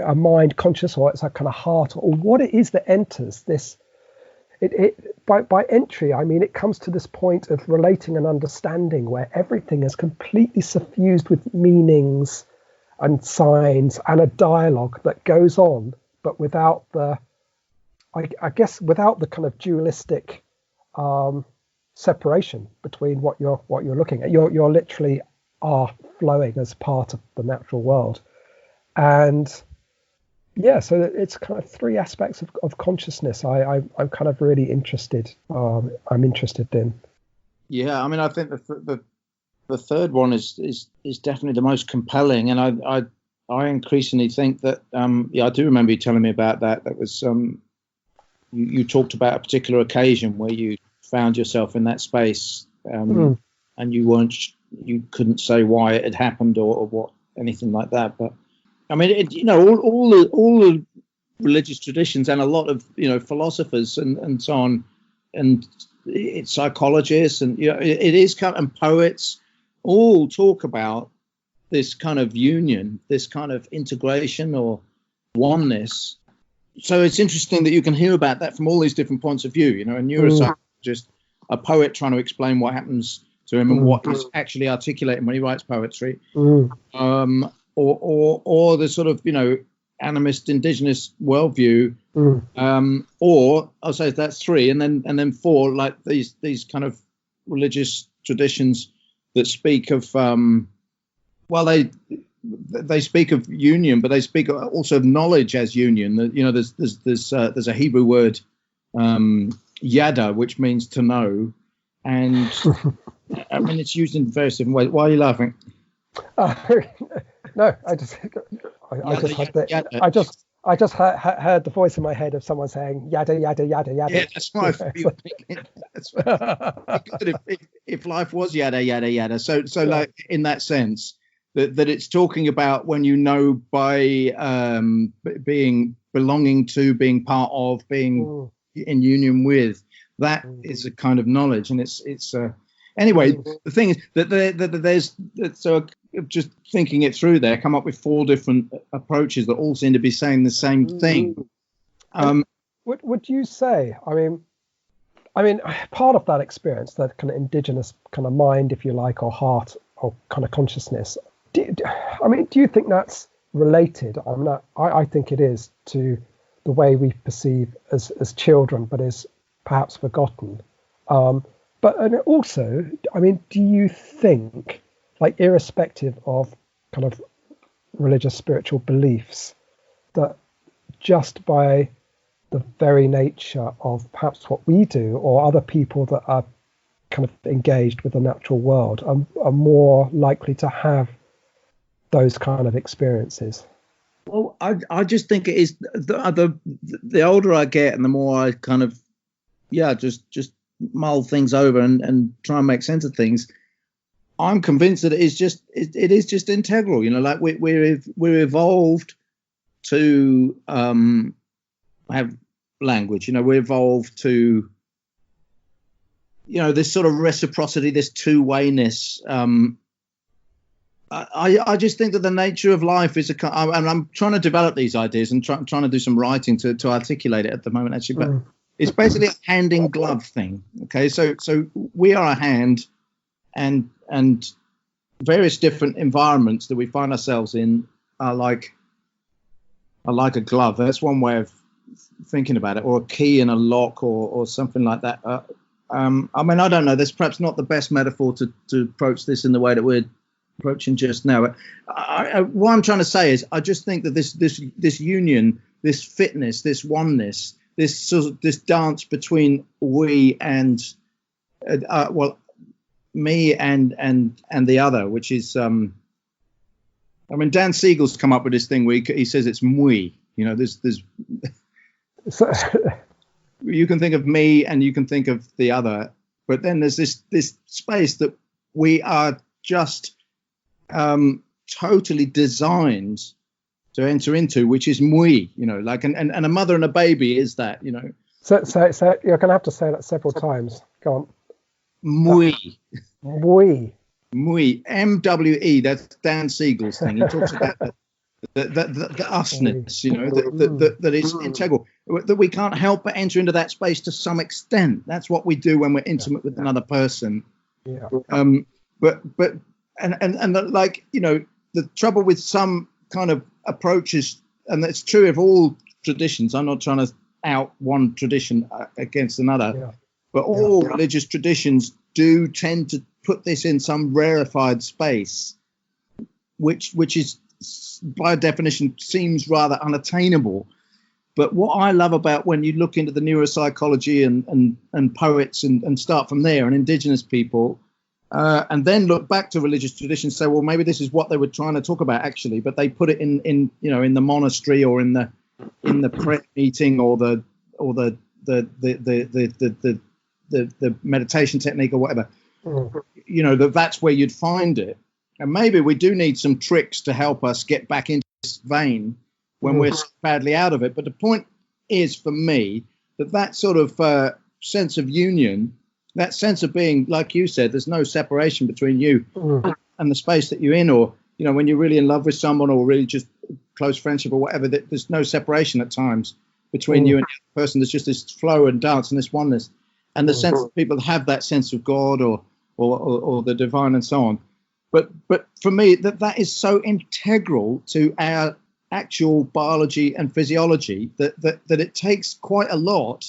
[SPEAKER 2] a mind conscious, or it's a kind of heart, or what it is that enters this. By entry, I mean it comes to this point of relating and understanding, where everything is completely suffused with meanings and signs and a dialogue that goes on, but without I guess without the kind of dualistic separation between what you're looking at. You're literally are flowing as part of the natural world, and so it's kind of three aspects of consciousness. I'm kind of really interested. I'm interested in.
[SPEAKER 3] Yeah, I mean, I think the the third one is definitely the most compelling, and I increasingly think that I do remember you telling me about that. That was you talked about a particular occasion where you found yourself in that space, and you couldn't say why it had happened or what anything like that. But I mean, all the religious traditions and a lot of philosophers and so on, and it's psychologists and it is kind of, and poets all talk about this kind of union, this kind of integration or oneness. So it's interesting that you can hear about that from all these different points of view. A neuropsychologist, a poet trying to explain what happens to him and what he's actually articulating when he writes poetry, or the sort of animist indigenous worldview, or I'll say that's three, and then four, like these kind of religious traditions that speak of they speak of union, but they speak also of knowledge as union. There's a Hebrew word, yada, which means to know, and I mean it's used in various different ways. Why are you laughing?
[SPEAKER 2] No, I just heard the voice in my head of someone saying yada yada yada yada.
[SPEAKER 3] Yeah, that's why I feel that's if life was yada yada yada. So like in that sense that it's talking about when by belonging to, being part of, being in union with. That is a kind of knowledge, and it's anyway. The thing is that there's so just thinking it through there, come up with four different approaches that all seem to be saying the same thing.
[SPEAKER 2] Would you say? I mean, part of that experience, that kind of indigenous kind of mind, if you like, or heart, or kind of consciousness. Do you think that's related? I think it is, to the way we perceive as children, but is perhaps forgotten. But also, do you think, like, irrespective of kind of religious spiritual beliefs, that just by the very nature of perhaps what we do, or other people that are kind of engaged with the natural world, are more likely to have those kind of experiences?
[SPEAKER 3] Well, I just think it is the older I get and the more I kind of just mull things over and try and make sense of things, I'm convinced that it is just integral. Like we're evolved to have language. We're evolved to this sort of reciprocity, this two-wayness. I just think that the nature of life is and I'm trying to develop these ideas and trying to do some writing to articulate it at the moment, actually, but it's basically a hand in glove thing. Okay, so we are a hand, and various different environments that we find ourselves in are like a glove. That's one way of thinking about it, or a key in a lock, or something like that. I don't know. That's perhaps not the best metaphor to approach this in the way that we're approaching just now. But what I'm trying to say is, I just think that this union, this fitness, this oneness, this dance between we and me and the other, which is Dan Siegel's come up with this thing where he says it's mui. There's you can think of me and you can think of the other, but then there's this space that we are just totally designed to enter into, which is mui, like and a mother and a baby is that,
[SPEAKER 2] So you're going to have to say that several times. Go on.
[SPEAKER 3] Mui.
[SPEAKER 2] Mui.
[SPEAKER 3] Mui. MWE. That's Dan Siegel's thing. He talks about the usness, that is integral, that we can't help but enter into that space to some extent. That's what we do when we're intimate with another person.
[SPEAKER 2] Yeah.
[SPEAKER 3] But the trouble with some kind of approaches, and that's true of all traditions. I'm not trying to out one tradition against another, but all religious traditions do tend to put this in some rarefied space, which is by definition seems rather unattainable. But what I love about when you look into the neuropsychology and poets and start from there, and indigenous people, and then look back to religious traditions, say, well, maybe this is what they were trying to talk about actually, but they put it in the monastery or in the prayer meeting or the meditation technique or whatever. That's where you'd find it. And maybe we do need some tricks to help us get back into this vein when we're so badly out of it. But the point is, for me, that sort of sense of union, that sense of being, like you said, there's no separation between you and the space that you're in, or, when you're really in love with someone or really just close friendship or whatever, there's no separation at times between you and the other person. There's just this flow and dance and this oneness. And the sense that people have that sense of God or the divine and so on. But for me, that is so integral to our actual biology and physiology that it takes quite a lot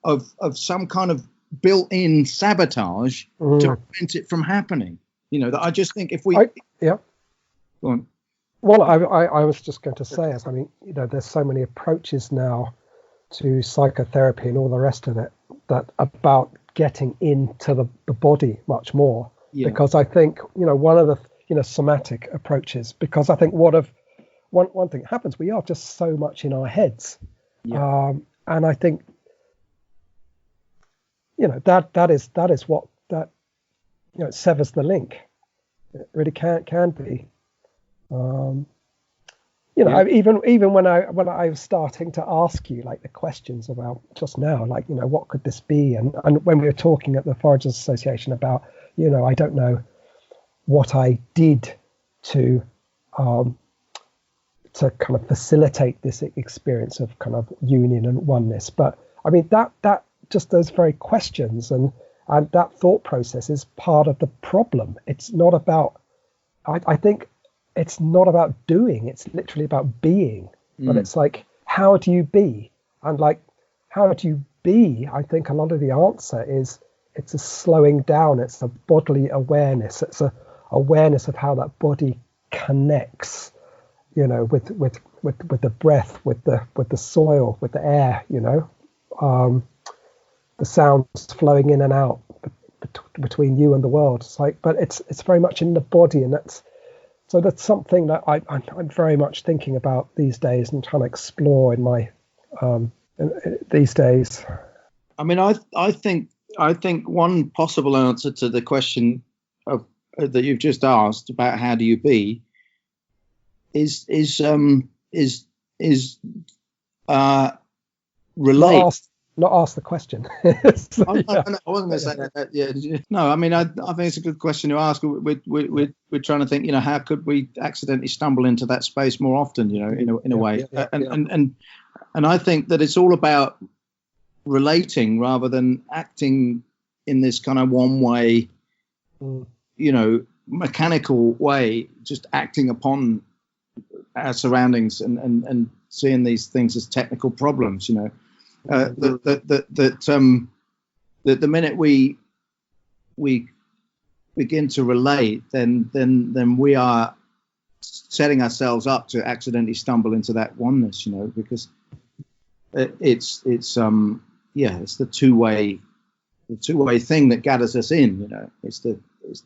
[SPEAKER 3] of some kind of built-in sabotage to prevent it from happening. That I just think if we...
[SPEAKER 2] Go on. Well, I was just going to say, there's so many approaches now to psychotherapy and all the rest of it that about getting into the body much more. Because I think, one of the, somatic approaches, because I think one thing that happens, we are just so much in our heads. And I think, that is what that, it severs the link. It really can be. Even when I was starting to ask you like the questions about just now, like, what could this be? And when we were talking at the Foragers Association about, I don't know what I did to kind of facilitate this experience of kind of union and oneness. But I mean, that just those very questions and that thought process is part of the problem. It's not about, I think it's not about doing, it's literally about being. But it's like, how do you be? And like, how do you be? I think a lot of the answer is, it's a slowing down, it's a bodily awareness, it's a awareness of how that body connects, with the breath, with the soil, with the air, the sounds flowing in and out between you and the world. It's like, but it's very much in the body, and that's something that I'm very much thinking about these days and trying to explore in my these days.
[SPEAKER 3] I mean, I think one possible answer to the question of that you've just asked about how do you be is relate.
[SPEAKER 2] Not ask the question.
[SPEAKER 3] So, I wasn't going to say that. Yeah. No, I mean, I think it's a good question to ask. We're trying to think, how could we accidentally stumble into that space more often, in a way. And I think that it's all about relating rather than acting in this kind of one way, mechanical way, just acting upon our surroundings and seeing these things as technical problems, that the minute we begin to relate, then we are setting ourselves up to accidentally stumble into that oneness, because it's the two-way thing that gathers us in, it's the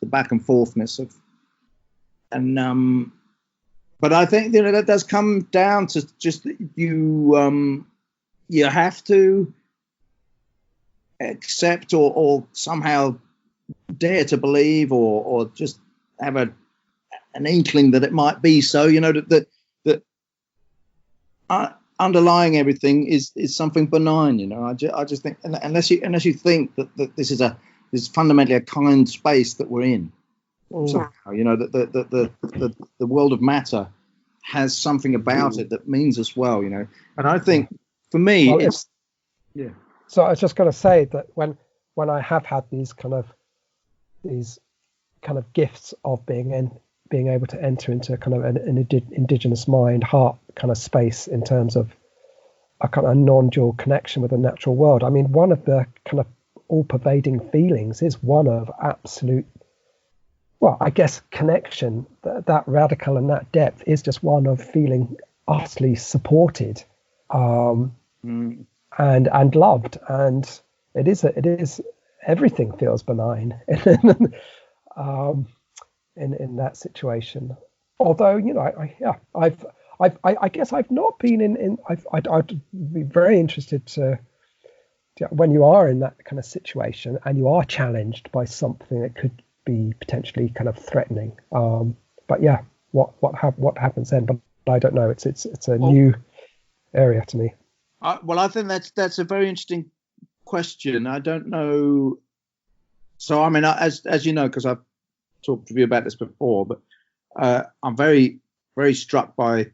[SPEAKER 3] back and forthness of, and but I think that does come down to just you have to accept or somehow dare to believe or just have an inkling that it might be so, that underlying everything is something benign, I just think, unless you think that this is fundamentally a kind space that we're in. Somehow, that the world of matter has something about it that means us well, and I think for me, it's yeah.
[SPEAKER 2] So I was just going to say that when I have had these kind of gifts of being able to enter into kind of an indigenous mind, heart kind of space in terms of a kind of non-dual connection with the natural world. I mean, one of the kind of all-pervading feelings is one of absolute, well, I guess connection, that radical and that depth is just one of feeling utterly supported and loved. And it is everything feels benign. in that situation. Although, I guess I've not been in. I'd be very interested to when you are in that kind of situation and you are challenged by something that could be potentially kind of threatening. But yeah, what happens then? But I don't know. It's a new area to me.
[SPEAKER 3] Well, I think that's a very interesting question. I don't know. So I mean, as you know, because I've talked to you about this before, but I'm very, very struck by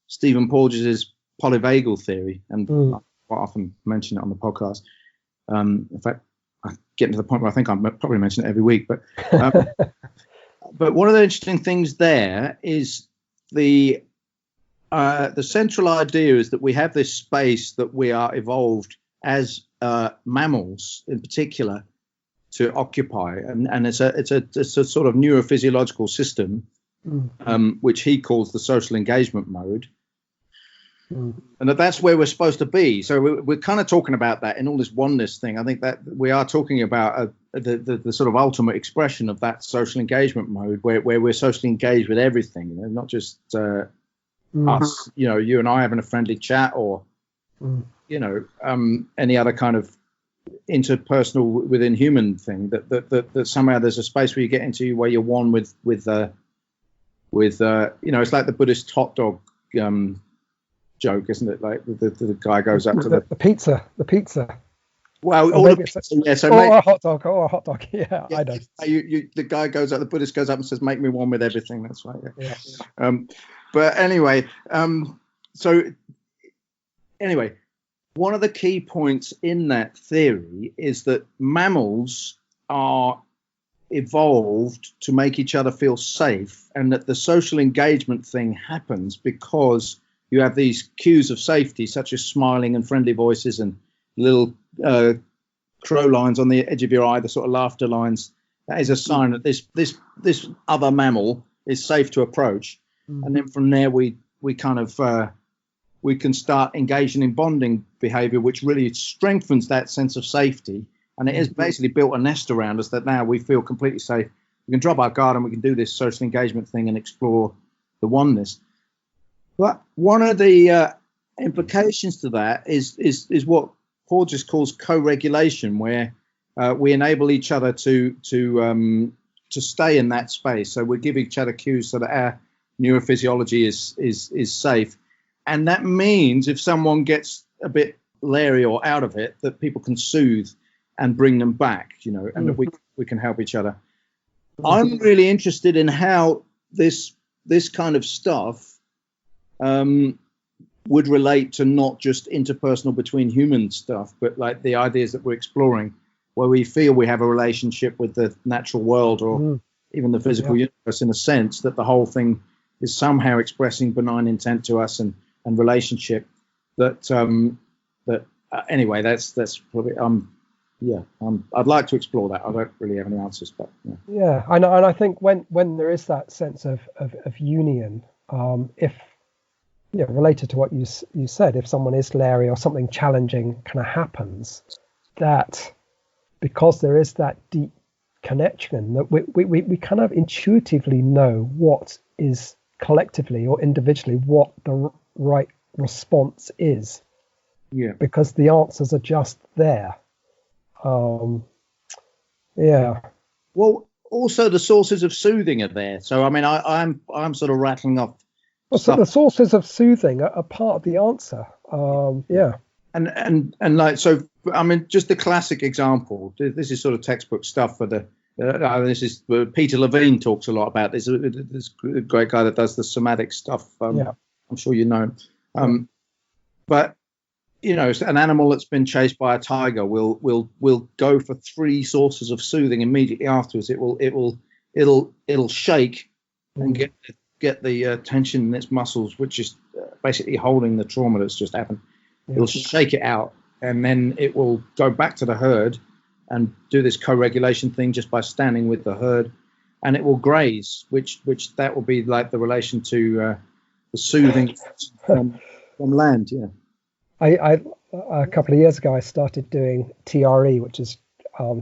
[SPEAKER 3] Stephen Porges' polyvagal theory, and I quite often mention it on the podcast. In fact, I'm getting to the point where I think I probably mention it every week. But but one of the interesting things there is the central idea is that we have this space that we are evolved as mammals, in particular, to occupy, and it's a sort of neurophysiological system, which he calls the social engagement mode, and that's where we're supposed to be. So we're kind of talking about that in all this oneness thing. I think that we are talking about the sort of ultimate expression of that social engagement mode, where we're socially engaged with everything, not just us, you and I having a friendly chat, or any other kind of interpersonal within human thing, that somehow there's a space where you get into where you're one with it's like the Buddhist hot dog joke, isn't it? Like the guy goes up to the pizza. Well, or the pizza, yeah. So
[SPEAKER 2] or a hot dog. Yeah, I know.
[SPEAKER 3] The guy goes up. The Buddhist goes up and says, "Make me one with everything." That's right. Yeah. But anyway, so anyway. One of the key points in that theory is that mammals are evolved to make each other feel safe, and that the social engagement thing happens because you have these cues of safety, such as smiling and friendly voices and little crow lines on the edge of your eye, the sort of laughter lines. That is a sign that this other mammal is safe to approach. And then from there we kind of we can start engaging in bonding behavior, which really strengthens that sense of safety. And it has basically built a nest around us that now we feel completely safe. We can drop our guard and we can do this social engagement thing and explore the oneness. But one of the implications to that is what Porges calls co-regulation, where we enable each other to stay in that space. So we give each other cues so that our neurophysiology is safe. And that means if someone gets a bit leery or out of it, that people can soothe and bring them back, and that we can help each other. I'm really interested in how this kind of stuff would relate to not just interpersonal between human stuff, but like the ideas that we're exploring, where we feel we have a relationship with the natural world or even the physical universe, in a sense that the whole thing is somehow expressing benign intent to us and relationship. Anyway, that's probably I'd like to explore that. I don't really have any answers, but
[SPEAKER 2] I know, and I think when there is that sense of union, if related to what you said, if someone is leery or something challenging kind of happens, that because there is that deep connection, that we kind of intuitively know what is collectively or individually what the right response is, because the answers are just there. Well,
[SPEAKER 3] also the sources of soothing are there. So I mean, I'm sort of rattling off.
[SPEAKER 2] Well, so the sources of soothing are part of the answer.
[SPEAKER 3] And like, so I mean, just the classic example. This is sort of textbook stuff for the. This is Peter Levine talks a lot about this. This great guy that does the somatic stuff. I'm sure you know him. But an animal that's been chased by a tiger will go for three sources of soothing immediately afterwards. It'll shake and get the tension in its muscles, which is basically holding the trauma that's just happened. It'll shake it out, and then it will go back to the herd and do this co-regulation thing just by standing with the herd, and it will graze, which that will be like the relation to the soothing from land.
[SPEAKER 2] I a couple of years ago I started doing TRE, which is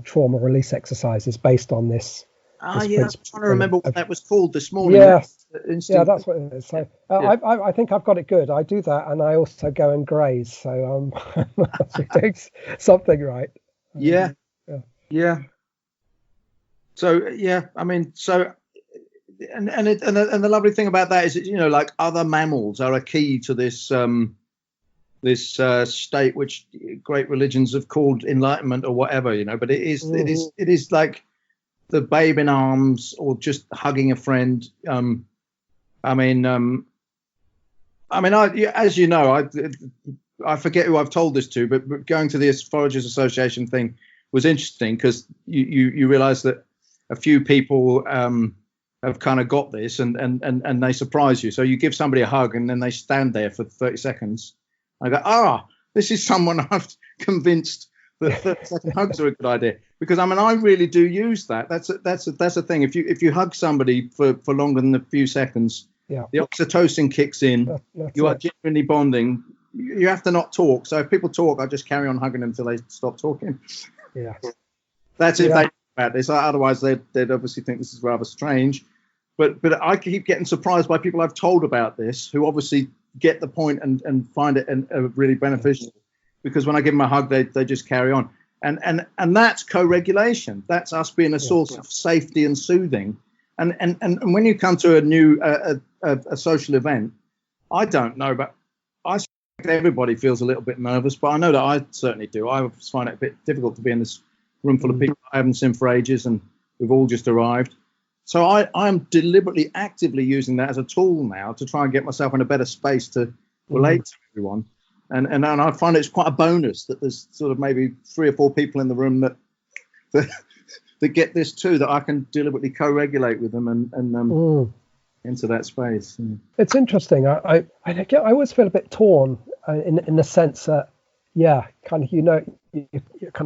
[SPEAKER 2] trauma release exercises based on this.
[SPEAKER 3] I'm trying to remember what that was called this morning.
[SPEAKER 2] Yes. Yeah, that's what it is. So I think I've got it good. I do that, and I also go and graze. So doing something right.
[SPEAKER 3] Yeah. So I mean, and the lovely thing about that is that, like other mammals are a key to this this state which great religions have called enlightenment or whatever, But it is like the babe in arms or just hugging a friend. I as you know, I forget who I've told this to, but going to this Foragers Association thing was interesting because you realise that a few people have kind of got this and they surprise you. So you give somebody a hug and then they stand there for 30 seconds. I go, this is someone I've convinced that 30-second hugs are a good idea, because I really do use that. That's a thing. If you hug somebody for longer than a few seconds, the oxytocin kicks in. You are genuinely bonding. You have to not talk. So if people talk, I just carry on hugging them until they stop talking.
[SPEAKER 2] Yeah,
[SPEAKER 3] that's if they think about this. Otherwise, they'd obviously think this is rather strange. But I keep getting surprised by people I've told about this who obviously get the point and find it really beneficial. Because when I give them a hug, they just carry on. And that's co-regulation. That's us being a source of safety and soothing. And when you come to a new a social event, I don't know, but I suspect everybody feels a little bit nervous. But I know that I certainly do. I find it a bit difficult to be in this room full of people I haven't seen for ages, and we've all just arrived. So I am deliberately, actively using that as a tool now to try and get myself in a better space to relate to everyone. And I find it's quite a bonus that there's sort of maybe 3 or 4 people in the room that get this too, that I can deliberately co-regulate with them and into that space.
[SPEAKER 2] It's interesting. I always feel a bit torn in the sense that, kind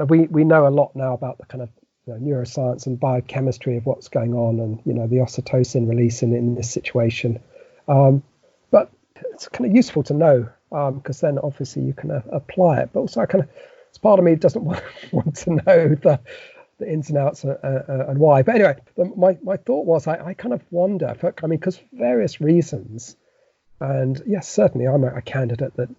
[SPEAKER 2] of, we know a lot now about the kind of neuroscience and biochemistry of what's going on, and the oxytocin release in this situation. But it's kind of useful to know, because then obviously you can apply it. But also, it's part of me doesn't want to know the ins and outs and why. But anyway, my thought was I kind of wonder, because various reasons, and yes, certainly I'm a candidate that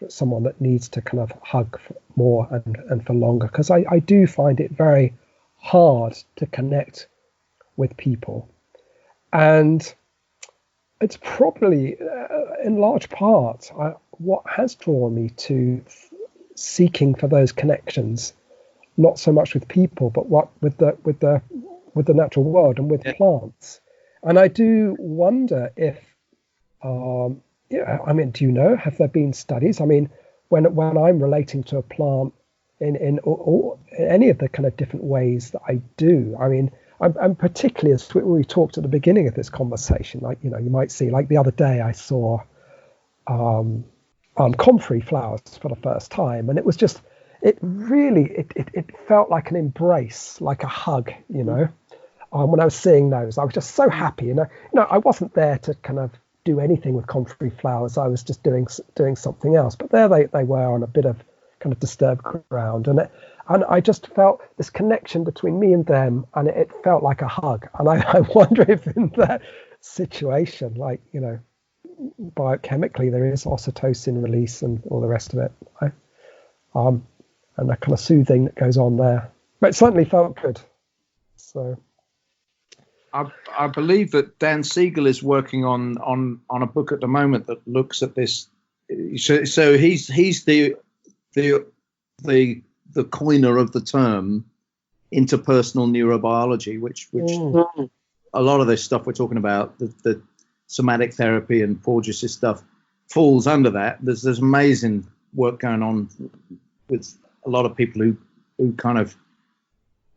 [SPEAKER 2] someone that needs to kind of hug more and for longer, because I do find it very hard to connect with people, and it's probably in large part what has drawn me to seeking for those connections, not so much with people, but with the natural world and with plants. And I do wonder if do you know, have there been studies? When I'm relating to a plant in any of the kind of different ways that I do, I'm particularly, as we talked at the beginning of this conversation, you might see, like the other day I saw comfrey flowers for the first time, and it was just, it felt like an embrace, like a hug, when I was seeing those. I was just so happy, I wasn't there to kind of do anything with comfrey flowers. I was just doing something else. But there they were on a bit of kind of disturbed ground, and I just felt this connection between me and them, and it felt like a hug. And I wonder if in that situation, biochemically there is oxytocin release and all the rest of it, and that kind of soothing that goes on there. But it certainly felt good. So.
[SPEAKER 1] I believe that Dan Siegel is working on a book at the moment that looks at this. So he's the coiner of the term interpersonal neurobiology, which a lot of this stuff we're talking about, the somatic therapy and Porges' stuff, falls under that. There's amazing work going on with a lot of people who kind of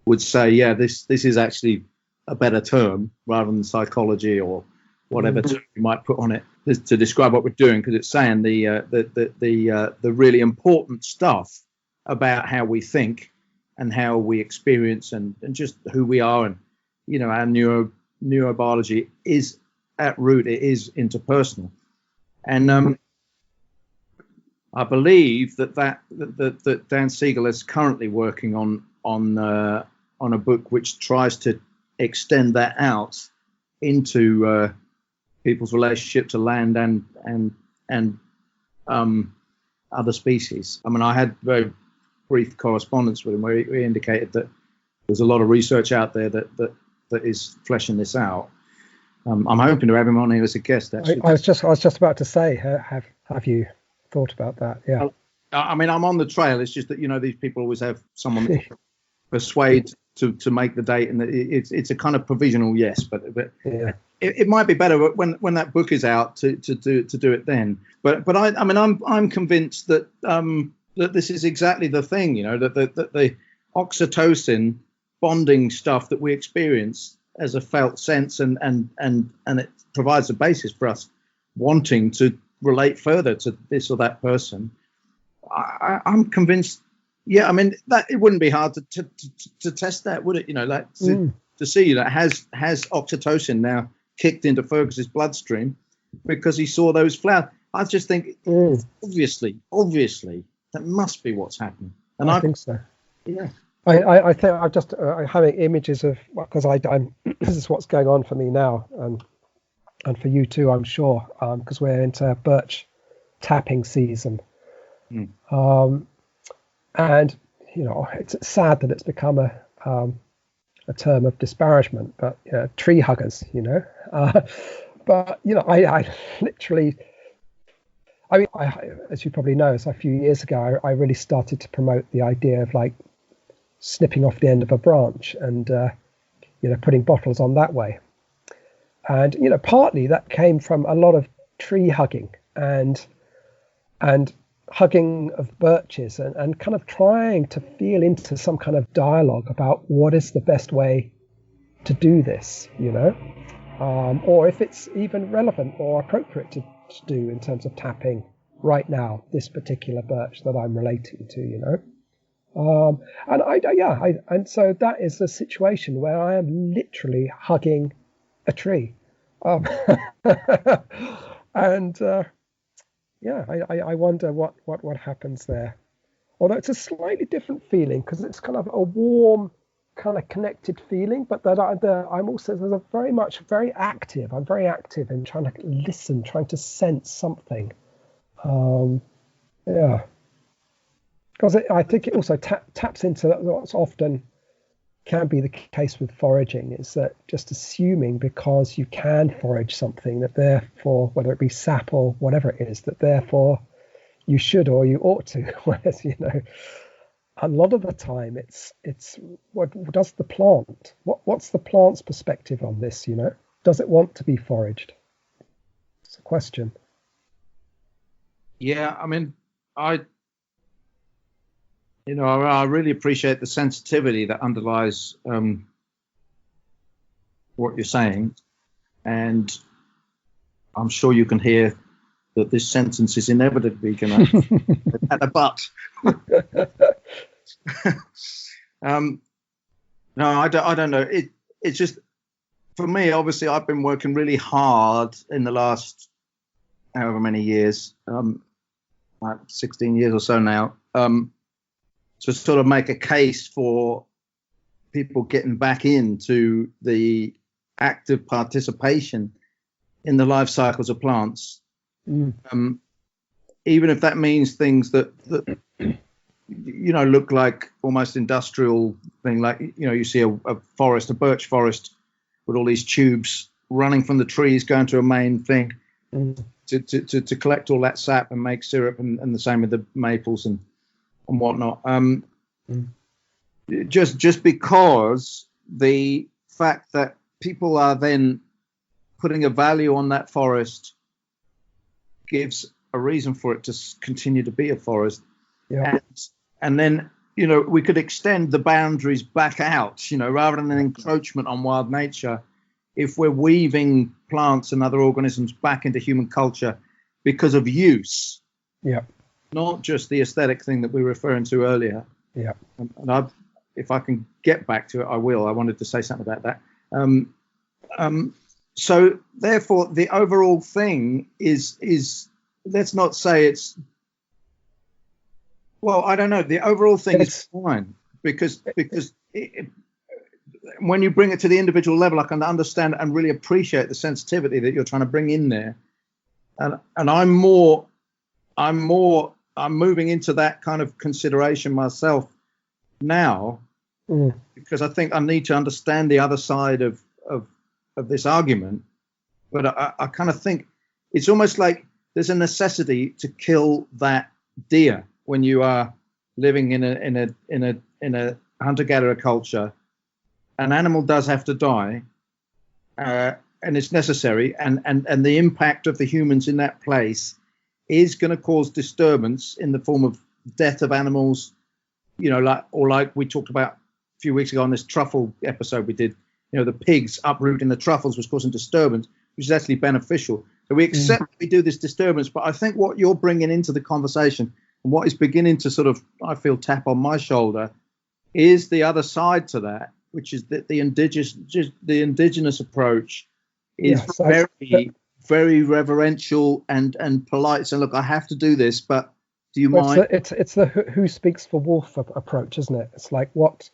[SPEAKER 1] would say, this is actually a better term rather than psychology or whatever term you might put on it to describe what we're doing, because it's saying the really important stuff about how we think and how we experience and just who we are, and our neurobiology is at root, it is interpersonal, and I believe that Dan Siegel is currently working on
[SPEAKER 3] on a book which tries to extend that out into people's relationship to land and other species. I mean, I had very brief correspondence with him where he indicated that there's a lot of research out there that is fleshing this out. I'm hoping to have him on here as a guest. Actually,
[SPEAKER 2] I was just about to say, have you thought about that? Yeah.
[SPEAKER 3] I mean, I'm on the trail. It's just that these people always have someone that persuade to make the date, and it's a kind of provisional yes, but
[SPEAKER 2] yeah.
[SPEAKER 3] It might be better when that book is out to do it then. But I mean I'm convinced that that this is exactly the thing, that the oxytocin bonding stuff that we experience as a felt sense, and it provides a basis for us wanting to relate further to this or that person. I'm convinced. Yeah, I mean that it wouldn't be hard to test that, would it? To see that has oxytocin now kicked into Fergus's bloodstream because he saw those flowers. I just think obviously that must be what's happening. And
[SPEAKER 2] I think so.
[SPEAKER 3] Yeah.
[SPEAKER 2] I think I'm just having images of, because I'm this is what's going on for me now, and for you too, I'm sure, because we're into birch tapping season. And it's sad that it's become a term of disparagement, but tree huggers, but I literally, I mean, as you probably know, so a few years ago, I really started to promote the idea of like snipping off the end of a branch and putting bottles on that way, and partly that came from a lot of tree hugging and hugging of birches and kind of trying to feel into some kind of dialogue about what is the best way to do this, or if it's even relevant or appropriate to do in terms of tapping right now, this particular birch that I'm relating to, and so that is a situation where I am literally hugging a tree, and I wonder what happens there. Although it's a slightly different feeling because it's kind of a warm, kind of connected feeling, but that I'm also very active. I'm very active in trying to listen, trying to sense something. Because I think it also taps into what's often can be the case with foraging, is that just assuming because you can forage something that therefore, whether it be sap or whatever it is, that therefore you should or you ought to. Whereas, a lot of the time it's what does the plant, what's the plant's perspective on this, Does it want to be foraged? It's a question.
[SPEAKER 3] Yeah, I mean, I really appreciate the sensitivity that underlies what you're saying, and I'm sure you can hear that this sentence is inevitably going to add a but. No, I don't know. It's just, for me, obviously, I've been working really hard in the last however many years, like 16 years or so now, to sort of make a case for people getting back into the active participation in the life cycles of plants, even if that means things that look like almost industrial thing, like you see a birch forest with all these tubes running from the trees going to a main thing to collect all that sap and make syrup, and the same with the maples and whatnot. Just because the fact that people are then putting a value on that forest gives a reason for it to continue to be a forest.
[SPEAKER 2] Yeah.
[SPEAKER 3] And then we could extend the boundaries back out, rather than an encroachment on wild nature, if we're weaving plants and other organisms back into human culture because of use.
[SPEAKER 2] Yeah.
[SPEAKER 3] Not just the aesthetic thing that we were referring to earlier.
[SPEAKER 2] Yeah.
[SPEAKER 3] And if I can get back to it, I will. I wanted to say something about that. So therefore, the overall thing is let's not say it's, well, I don't know. The overall thing is fine because when you bring it to the individual level, I can understand and really appreciate the sensitivity that you're trying to bring in there. And I'm moving into that kind of consideration myself now, because I think I need to understand the other side of this argument. But I kind of think it's almost like there's a necessity to kill that deer when you are living in a hunter-gatherer culture. An animal does have to die, and it's necessary, and the impact of the humans in that place is going to cause disturbance in the form of death of animals, like we talked about a few weeks ago on this truffle episode we did. The pigs uprooting the truffles was causing disturbance, which is actually beneficial. So we accept that we do this disturbance, but I think what you're bringing into the conversation and what is beginning to sort of, I feel, tap on my shoulder is the other side to that, which is that the indigenous approach is very reverential and polite. So look, I have to do this, but do you mind?
[SPEAKER 2] It's the who speaks for wolf approach, isn't it? It's like what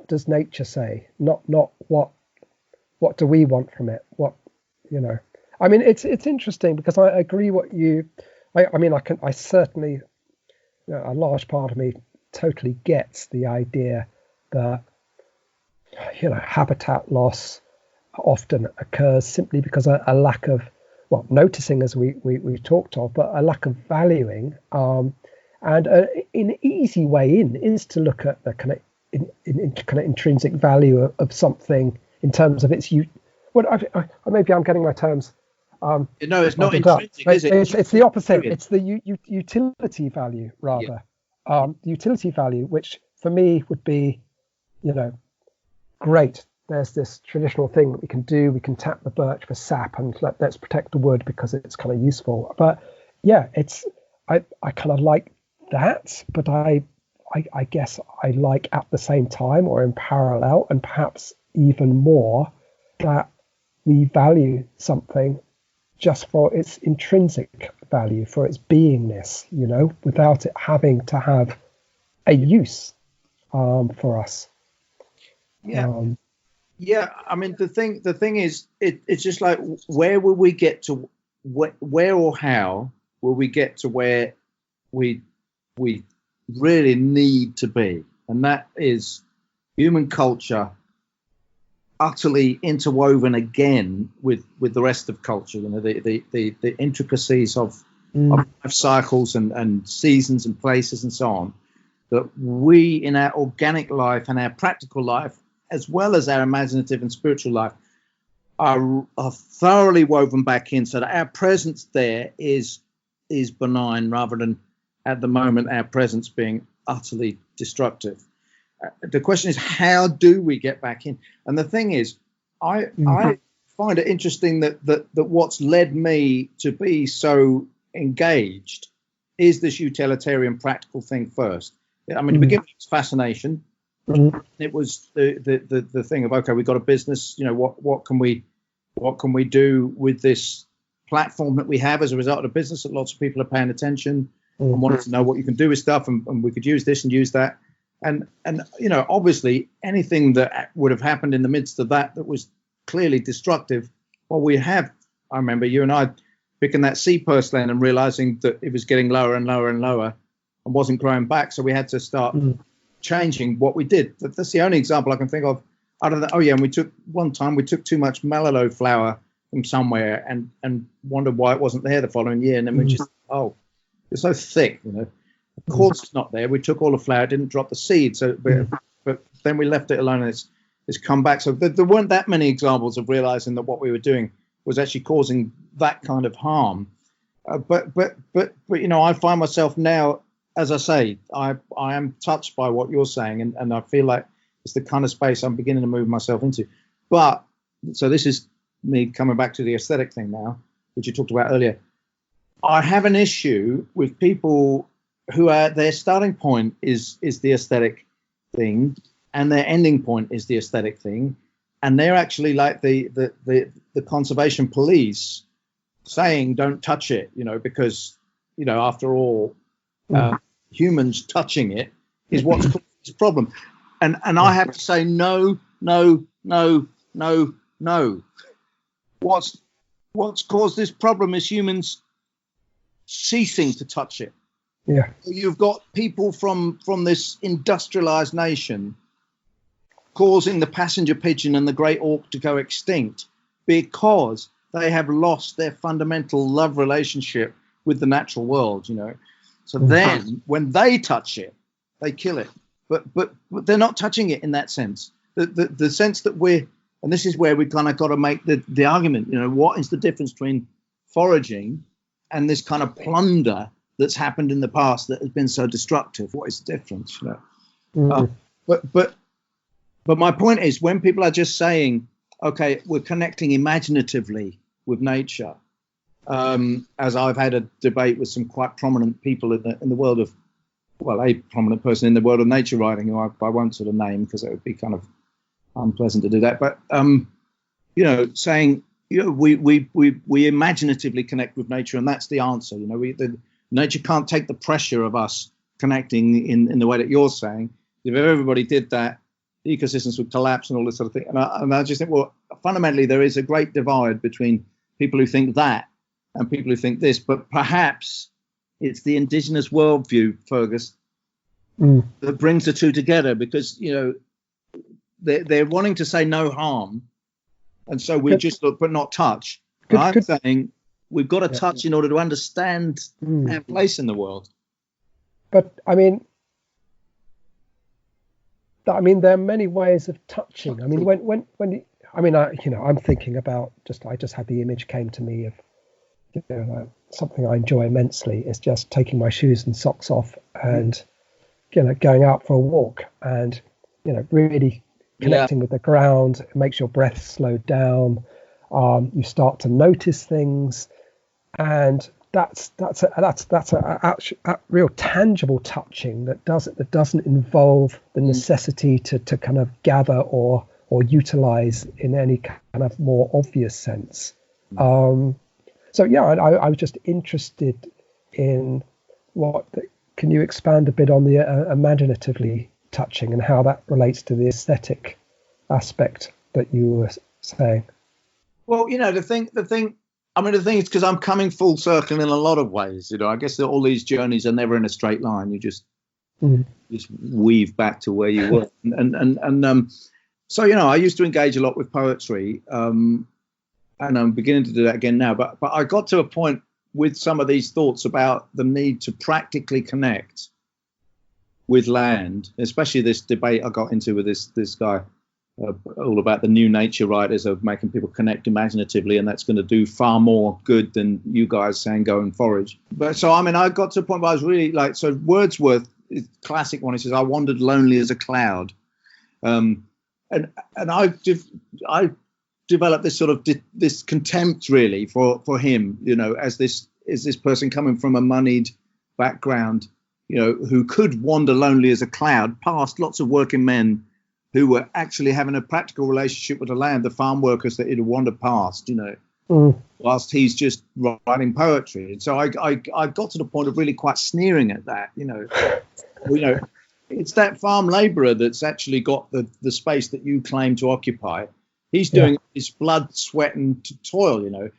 [SPEAKER 2] does nature say? Not what do we want from it? I mean, it's interesting because I agree I certainly, a large part of me totally gets the idea that habitat loss often occurs simply because a lack of noticing, as we talked of, but a lack of valuing, and an easy way in is to look at the kind of intrinsic value of something in terms of its use. Maybe I'm getting my terms.
[SPEAKER 3] No, it's not intrinsic, is it?
[SPEAKER 2] It's the opposite. It's the utility value, rather. The utility value, which for me would be, great. There's this traditional thing that we can do. We can tap the birch for sap and let's protect the wood because it's kind of useful. But yeah, I kind of like that, but I guess I like at the same time or in parallel, and perhaps even more, that we value something just for its intrinsic value, for its beingness, without it having to have a use for us.
[SPEAKER 3] Yeah, I mean, the thing is, it's just like, where will we get to, where or how will we get to where we really need to be? And that is human culture utterly interwoven again with the rest of culture. The intricacies of life cycles and seasons and places and so on, that we in our organic life and our practical life, as well as our imaginative and spiritual life, are thoroughly woven back in, so that our presence there is benign, rather than at the moment our presence being utterly destructive. The question is, how do we get back in? And the thing is, I find it interesting that what's led me to be so engaged is this utilitarian practical thing first. I mean, to begin with, it's fascination. It was the thing of, okay, we've got a business, what can we do with this platform that we have as a result of the business, that lots of people are paying attention and wanting to know what you can do with stuff, and we could use this and use that. And obviously anything that would have happened in the midst of that was clearly destructive. Well, I remember you and I picking that sea purslane and realizing that it was getting lower and lower and lower and wasn't growing back. So we had to start changing what we did. That's the only example I can think of. Other than, and we took too much mallow flour from somewhere and wondered why it wasn't there the following year. And then we just, it's so thick, Of course it's not there. We took all the flour, didn't drop the seed. So, but then we left it alone, and it's come back. So there weren't that many examples of realizing that what we were doing was actually causing that kind of harm. But I find myself now, as I say, I am touched by what you're saying, and I feel like it's the kind of space I'm beginning to move myself into. But so this is me coming back to the aesthetic thing now, which you talked about earlier. I have an issue with people who are, their starting point is the aesthetic thing, and their ending point is the aesthetic thing, and they're actually like the conservation police saying don't touch it, because after all, humans touching it is what's caused this problem. And I have to say no. What's caused this problem is humans ceasing to touch it.
[SPEAKER 2] Yeah.
[SPEAKER 3] You've got people from this industrialized nation causing the passenger pigeon and the great auk to go extinct because they have lost their fundamental love relationship with the natural world, So then when they touch it, they kill it. But they're not touching it in that sense. The sense that and this is where we kind of got to make the argument, what is the difference between foraging and this kind of plunder that's happened in the past that has been so destructive? What is the difference? But my point is, when people are just saying, okay, we're connecting imaginatively with nature, as I've had a debate with some quite prominent people in the world of, a prominent person in the world of nature writing, who I won't sort of name because it would be kind of unpleasant to do that, but saying we imaginatively connect with nature, and that's the answer. Nature can't take the pressure of us connecting in the way that you're saying. If everybody did that, ecosystems would collapse and all this sort of thing. And I just think, fundamentally there is a great divide between people who think that and people who think this, but perhaps it's the indigenous worldview, Fergus, that brings the two together, because they're wanting to say no harm, and so we just look but not touch. I'm saying we've got to touch in order to understand our place in the world.
[SPEAKER 2] But I mean, there are many ways of touching. I mean, I'm thinking about I just had the image came to me of something I enjoy immensely is just taking my shoes and socks off and going out for a walk and really connecting with the ground. It makes your breath slow down. You start to notice things, and that's a real tangible touching that doesn't involve the necessity to kind of gather or utilize in any kind of more obvious sense. I was just interested in can you expand a bit on the imaginatively touching and how that relates to the aesthetic aspect that you were saying?
[SPEAKER 3] Well, the thing is, because I'm coming full circle in a lot of ways, I guess that all these journeys are never in a straight line. You just weave back to where you were. So, I used to engage a lot with poetry, and I'm beginning to do that again now. But I got to a point with some of these thoughts about the need to practically connect with land, especially this debate I got into with this guy, all about the new nature writers of making people connect imaginatively, and that's going to do far more good than you guys saying go and forage. But so I got to a point where I was really Wordsworth, classic one. He says, "I wandered lonely as a cloud," and I developed this sort of this contempt really for him, as this person coming from a moneyed background, who could wander lonely as a cloud past lots of working men who were actually having a practical relationship with the land, the farm workers that he'd wandered past, whilst he's just writing poetry. And so I got to the point of really quite sneering at that, it's that farm labourer that's actually got the space that you claim to occupy. He's doing his blood, sweat, and toil,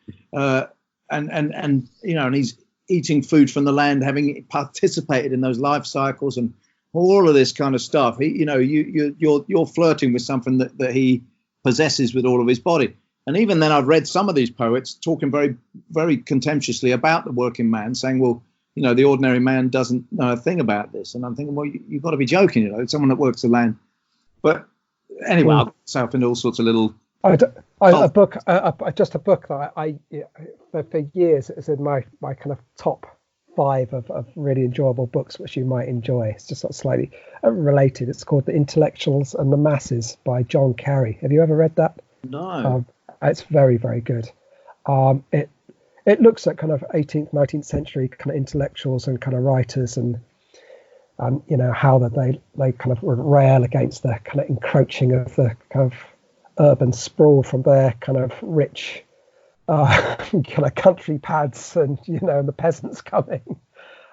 [SPEAKER 3] and he's eating food from the land, having participated in those life cycles and all of this kind of stuff. You're flirting with something that he possesses with all of his body. And even then, I've read some of these poets talking very, very contemptuously about the working man, saying, well, the ordinary man doesn't know a thing about this. And I'm thinking, well, you've got to be joking, someone that works the land. But anyway, I've got myself into all sorts of little...
[SPEAKER 2] a book that I for years it's in my kind of top 5 of really enjoyable books which you might enjoy. It's just slightly related. It's called The Intellectuals and the Masses by John Carey. Have you ever read that?
[SPEAKER 3] No.
[SPEAKER 2] It's very, very good. It looks at kind of 18th, 19th century kind of intellectuals and kind of writers and how that they kind of rail against the kind of encroaching of the kind of urban sprawl from their kind of rich kind of country pads and the peasants coming.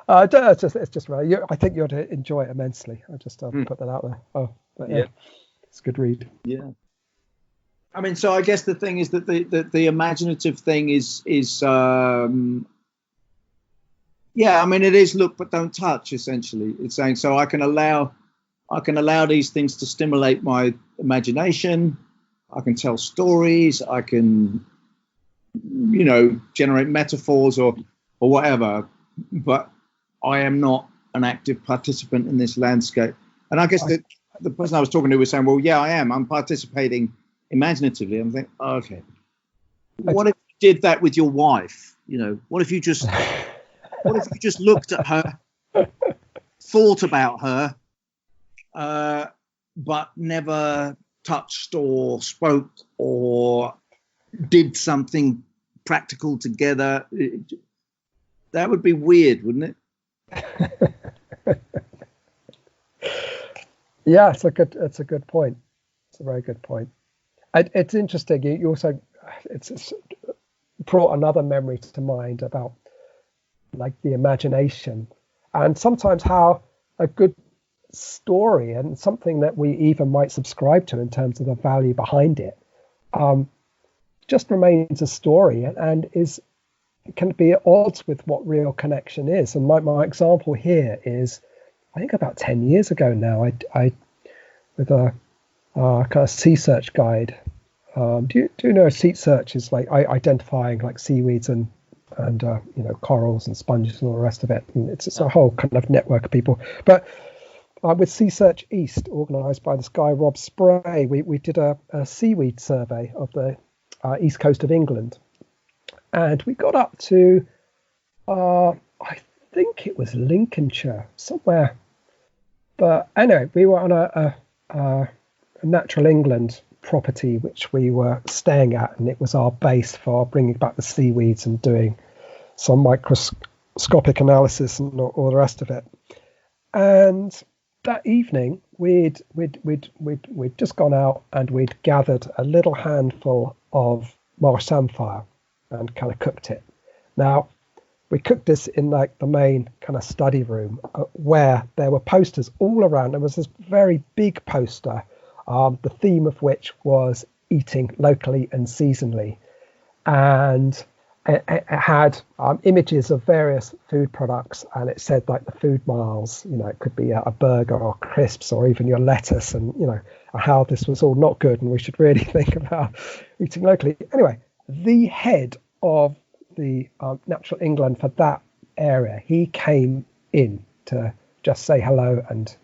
[SPEAKER 2] It's just right. I think you'd enjoy it immensely. I just put that out there. But yeah, it's a good read.
[SPEAKER 3] Yeah. I mean, so I guess the thing is that the imaginative thing is I mean, it is look but don't touch. Essentially, it's saying so I can allow these things to stimulate my imagination. I can tell stories. I can, generate metaphors or whatever. But I am not an active participant in this landscape. And I guess the person I was talking to was saying, well, yeah, I am. I'm participating imaginatively. I'm thinking, okay, what if you did that with your wife? What if you just looked at her, thought about her, but never touched or spoke or did something practical together? That would be weird, wouldn't it?
[SPEAKER 2] Yeah, it's a good point. It's a very good point. It's interesting. You also it's brought another memory to mind about like the imagination, and sometimes how a good story and something that we even might subscribe to in terms of the value behind it just remains a story and can be at odds with what real connection is. And my example here is, I think about 10 years ago now, I with a kind of sea search guide. Do you know sea search is like identifying like seaweeds and corals and sponges and all the rest of it. And it's a whole kind of network of people. But with Sea Search East, organised by this guy Rob Spray, we did a seaweed survey of the east coast of England, and we got up to I think it was Lincolnshire somewhere. But anyway, we were on a Natural England property which we were staying at, and it was our base for bringing back the seaweeds and doing some microscopic analysis and all the rest of it. And that evening we'd just gone out and we'd gathered a little handful of marsh samphire and kind of cooked it. Now we cooked this in like the main kind of study room where there were posters all around. There was this very big poster, the theme of which was eating locally and seasonally, and it had images of various food products, and it said like the food miles, it could be a burger or crisps or even your lettuce, and how this was all not good and we should really think about eating locally. Anyway, the head of the Natural England for that area, he came in to just say hello, and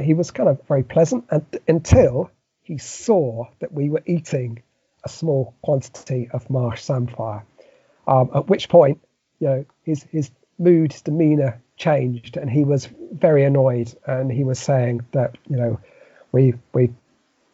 [SPEAKER 2] he was kind of very pleasant until he saw that we were eating a small quantity of marsh samphire, at which point his mood, his demeanor changed, and he was very annoyed, and he was saying that we're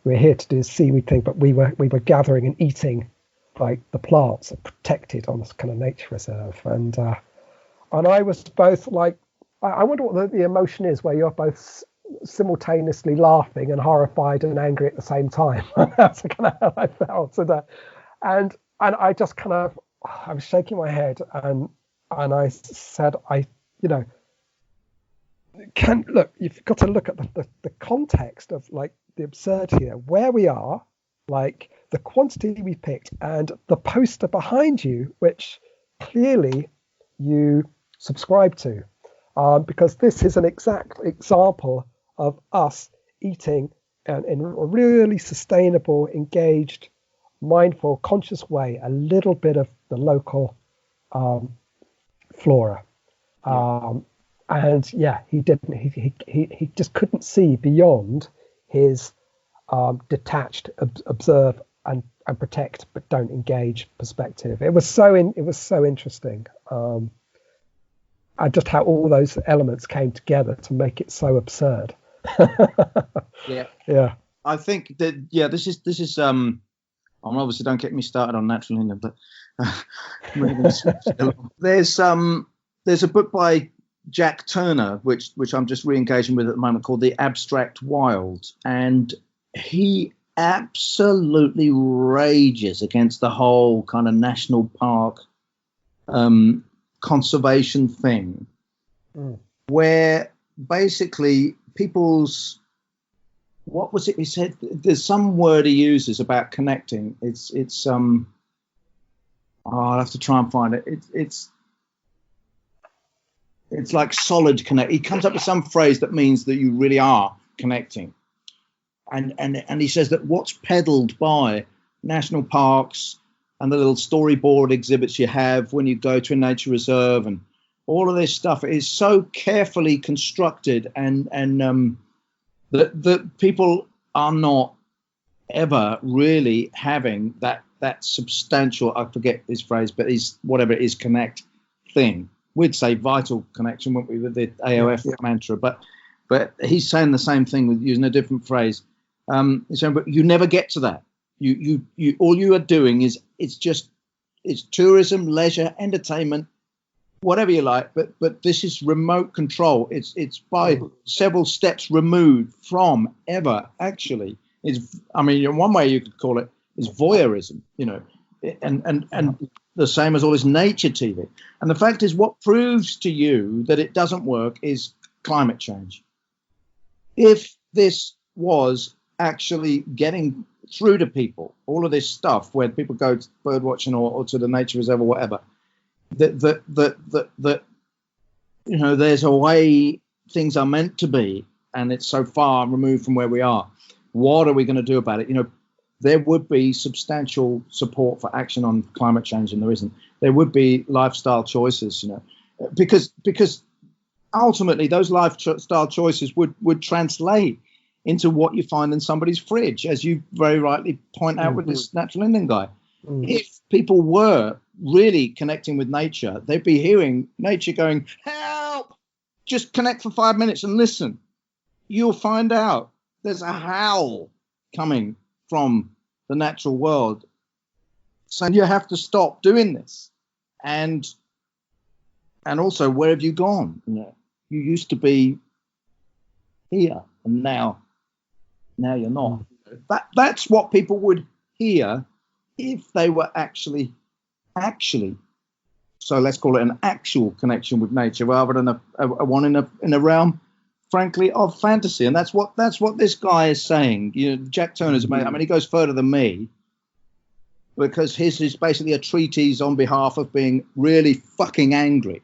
[SPEAKER 2] here to do the seaweed thing, but we were gathering and eating like the plants that protected on this kind of nature reserve. And I was both like, I wonder what the emotion is where you're both simultaneously laughing and horrified and angry at the same time. That's kind of how I felt. And I just kind of, I was shaking my head, and I said, you've got to look at the context of like the absurdity here, where we are, like the quantity we picked, and the poster behind you, which clearly you subscribe to, because this is an exact example of us eating in a really sustainable, engaged, mindful, conscious way, a little bit of the local flora. And yeah, he didn't. He just couldn't see beyond his detached, observe and protect, but don't engage perspective. It was so interesting. And just how all those elements came together to make it so absurd. Yeah.
[SPEAKER 3] I think that this is obviously don't get me started on Natural England, but there's a book by Jack Turner which I'm just re-engaging with at the moment called The Abstract Wild, and he absolutely rages against the whole kind of national park conservation thing. where basically people's, what was it he said? There's some word he uses about connecting. I'll have to try and find it. It's like solid connect. He comes up with some phrase that means that you really are connecting. And he says that what's peddled by national parks and the little storyboard exhibits you have when you go to a nature reserve and all of this stuff is so carefully constructed and that people are not ever really having that substantial, I forget his phrase, but is whatever it is, connect thing. We'd say vital connection, wouldn't we, with the AOF mantra, but he's saying the same thing with using a different phrase. He's saying, but you never get to that. You all you are doing is it's tourism, leisure, entertainment, whatever you like, but this is remote control. It's by several steps removed from ever actually. One way you could call it is voyeurism, and the same as all this nature TV. And the fact is, what proves to you that it doesn't work is climate change. If this was actually getting through to people, all of this stuff where people go bird watching or to the nature reserve or whatever, that there's a way things are meant to be, and it's so far removed from where we are. What are we going to do about it? There would be substantial support for action on climate change, and there isn't. There would be lifestyle choices, because ultimately those lifestyle choices would translate into what you find in somebody's fridge, as you very rightly point out with this natural Indian guy. If people were really connecting with nature, they'd be hearing nature going, help, just connect for 5 minutes and listen. You'll find out there's a howl coming from the natural world. So you have to stop doing this. And also, where have you gone? You used to be here, and now you're not. That's what people would hear if they were actually. So let's call it an actual connection with nature rather than a one in a realm, frankly, of fantasy. And that's what this guy is saying. Jack Turner's amazing. He goes further than me, because his is basically a treatise on behalf of being really fucking angry.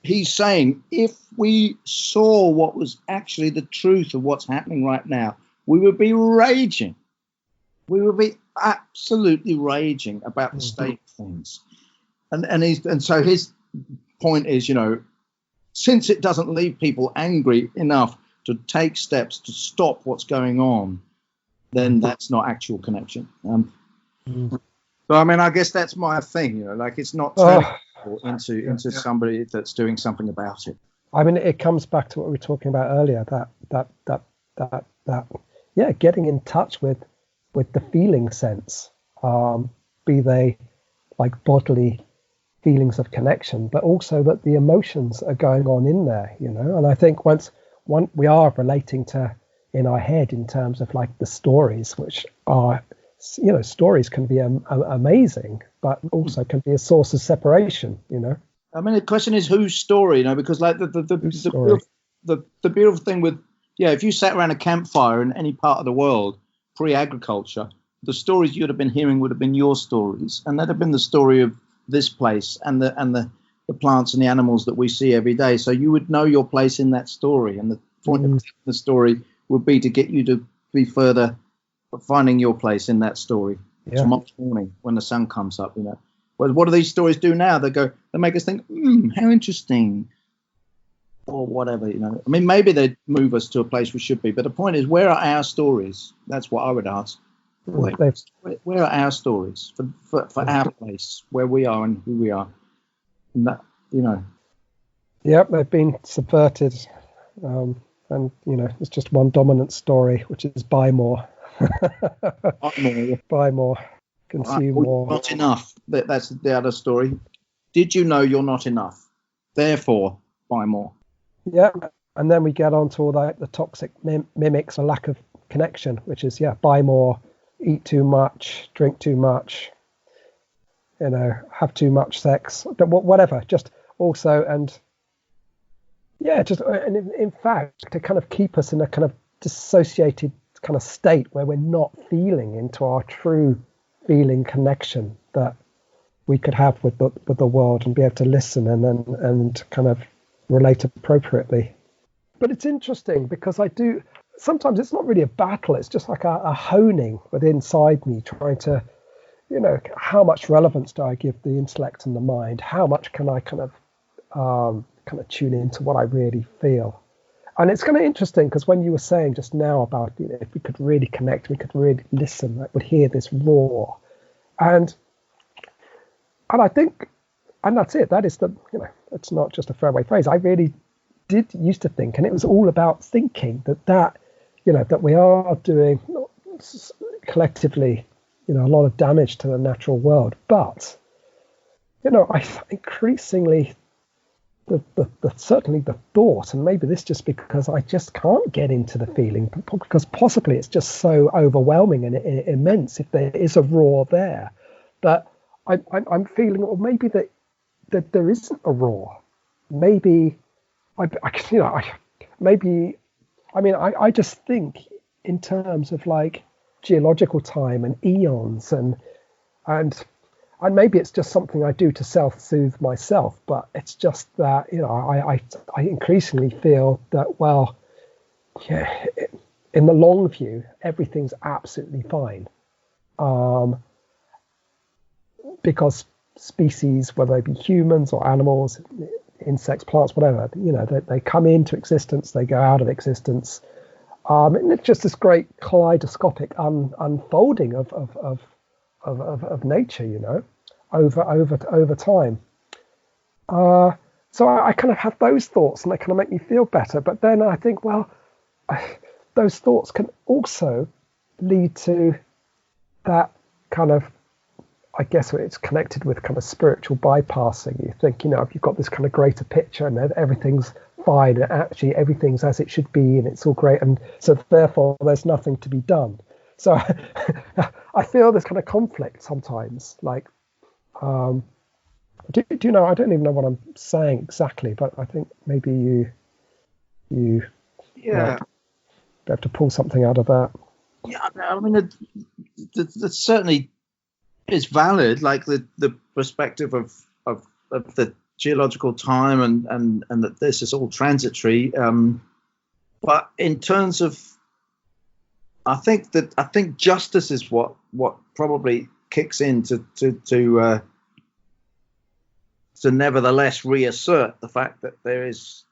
[SPEAKER 3] He's saying if we saw what was actually the truth of what's happening right now, we would be raging. We would be absolutely raging about the state of things. And so his point is, since it doesn't leave people angry enough to take steps to stop what's going on, then that's not actual connection. So I guess that's my thing. It's not turning into somebody that's doing something about it.
[SPEAKER 2] It comes back to what we were talking about earlier. That getting in touch with the feeling sense, be they like bodily feelings of connection, but also that the emotions are going on in there, And I think once we are relating to in our head in terms of like the stories, which are, stories can be amazing, but also can be a source of separation,
[SPEAKER 3] The question is whose story, because like the beautiful thing with, if you sat around a campfire in any part of the world pre-agriculture, the stories you'd have been hearing would have been your stories, and that'd have been the story of this place and the plants and the animals that we see every day. So you would know your place in that story, and the point of the story would be to get you to be further finding your place in that story tomorrow morning when the sun comes up. Well, what do these stories do now? They make us think, how interesting, or whatever. Maybe they'd move us to a place we should be, but the point is, where are our stories? That's what I would ask. Where are our stories for our place, where we are and who we are? And that,
[SPEAKER 2] Yep, they've been subverted, and it's just one dominant story, which is buy more. Buy more, consume more.
[SPEAKER 3] Not enough. That's the other story. Did you know you're not enough? Therefore, buy more.
[SPEAKER 2] Yeah, and then we get on to all the toxic mimics, a lack of connection, which is buy more, eat too much, drink too much, have too much sex, whatever. Just also, and Yeah, just and in fact, to kind of keep us in a kind of dissociated kind of state where we're not feeling into our true feeling connection that we could have with the world, and be able to listen and kind of relate appropriately. But it's interesting because I do sometimes, it's not really a battle, it's just like a honing within inside me, trying to, how much relevance do I give the intellect and the mind? How much can I kind of tune into what I really feel? And it's kind of interesting because when you were saying just now about, if we could really connect, we could really listen, like we'd hear this roar. And I think, and that's it, that is it's not just a throwaway phrase. I really used to think, and it was all about thinking that we are doing collectively, a lot of damage to the natural world. But, I increasingly, certainly the thought, and maybe this just because I just can't get into the feeling, because possibly it's just so overwhelming and immense if there is a roar there. But I'm feeling, or maybe that there isn't a roar. Maybe I just think in terms of like geological time and eons, and maybe it's just something I do to self-soothe myself, but it's just that, I increasingly feel that, well, yeah, in the long view, everything's absolutely fine. Because species, whether they be humans or animals, insects, plants, whatever, they come into existence, they go out of existence, and it's just this great kaleidoscopic unfolding of nature, over time. So I kind of have those thoughts, and they kind of make me feel better. But then I think, well, those thoughts can also lead to that kind of, I guess it's connected with kind of spiritual bypassing. You think, if you've got this kind of greater picture and everything's fine, and actually everything's as it should be, and it's all great, and so therefore there's nothing to be done. So I feel this kind of conflict sometimes. Like, do you know? I don't even know what I'm saying exactly, but I think maybe you have to pull something out of that.
[SPEAKER 3] Yeah, I mean, that's certainly. It's valid, like the perspective of the geological time and that this is all transitory. But in terms of, I think justice is what probably kicks in to nevertheless reassert the fact that there is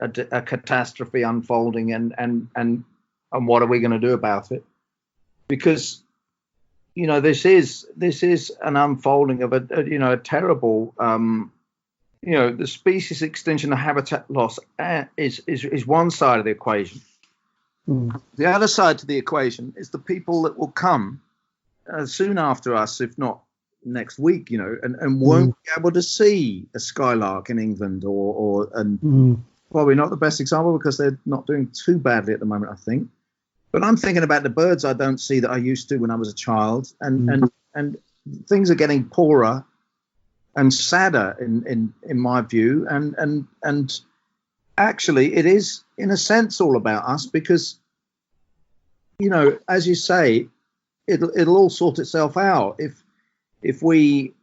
[SPEAKER 3] a catastrophe unfolding, and what are we going to do about it? Because this is an unfolding of a terrible, the species extinction, the habitat loss is one side of the equation.
[SPEAKER 2] Mm.
[SPEAKER 3] The other side to the equation is the people that will come soon after us, if not next week, and won't be able to see a skylark in England, or probably not the best example because they're not doing too badly at the moment, I think. But I'm thinking about the birds I don't see that I used to when I was a child, and things are getting poorer and sadder in my view, and actually it is in a sense all about us, because as you say, it'll all sort itself out if we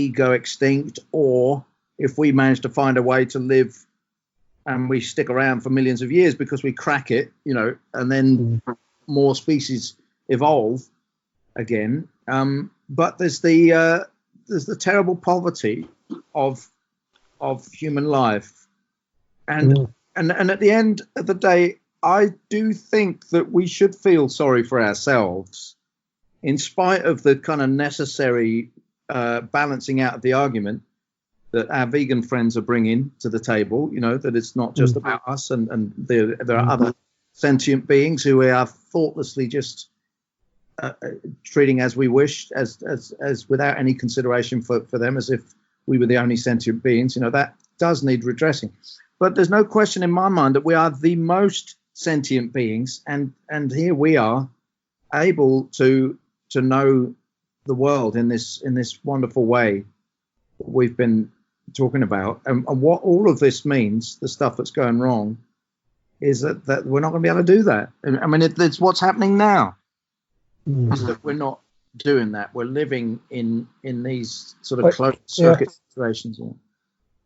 [SPEAKER 3] go extinct, or if we manage to find a way to live and we stick around for millions of years because we crack it, and then more species evolve again. But there's the terrible poverty of human life, and at the end of the day, I do think that we should feel sorry for ourselves, in spite of the kind of necessary balancing out of the argument that our vegan friends are bringing to the table, that it's not just about us, and there are other sentient beings who we are thoughtlessly just treating as we wish, as without any consideration for them, as if we were the only sentient beings. That does need redressing. But there's no question in my mind that we are the most sentient beings, and here we are able to know the world in this wonderful way we've been
[SPEAKER 1] talking about, and what all of this means, the stuff that's going wrong, is that we're not going to be able to do that. I mean, it's what's happening now. Is that we're not doing that. We're living in these sort of closed circuit situations. Yeah.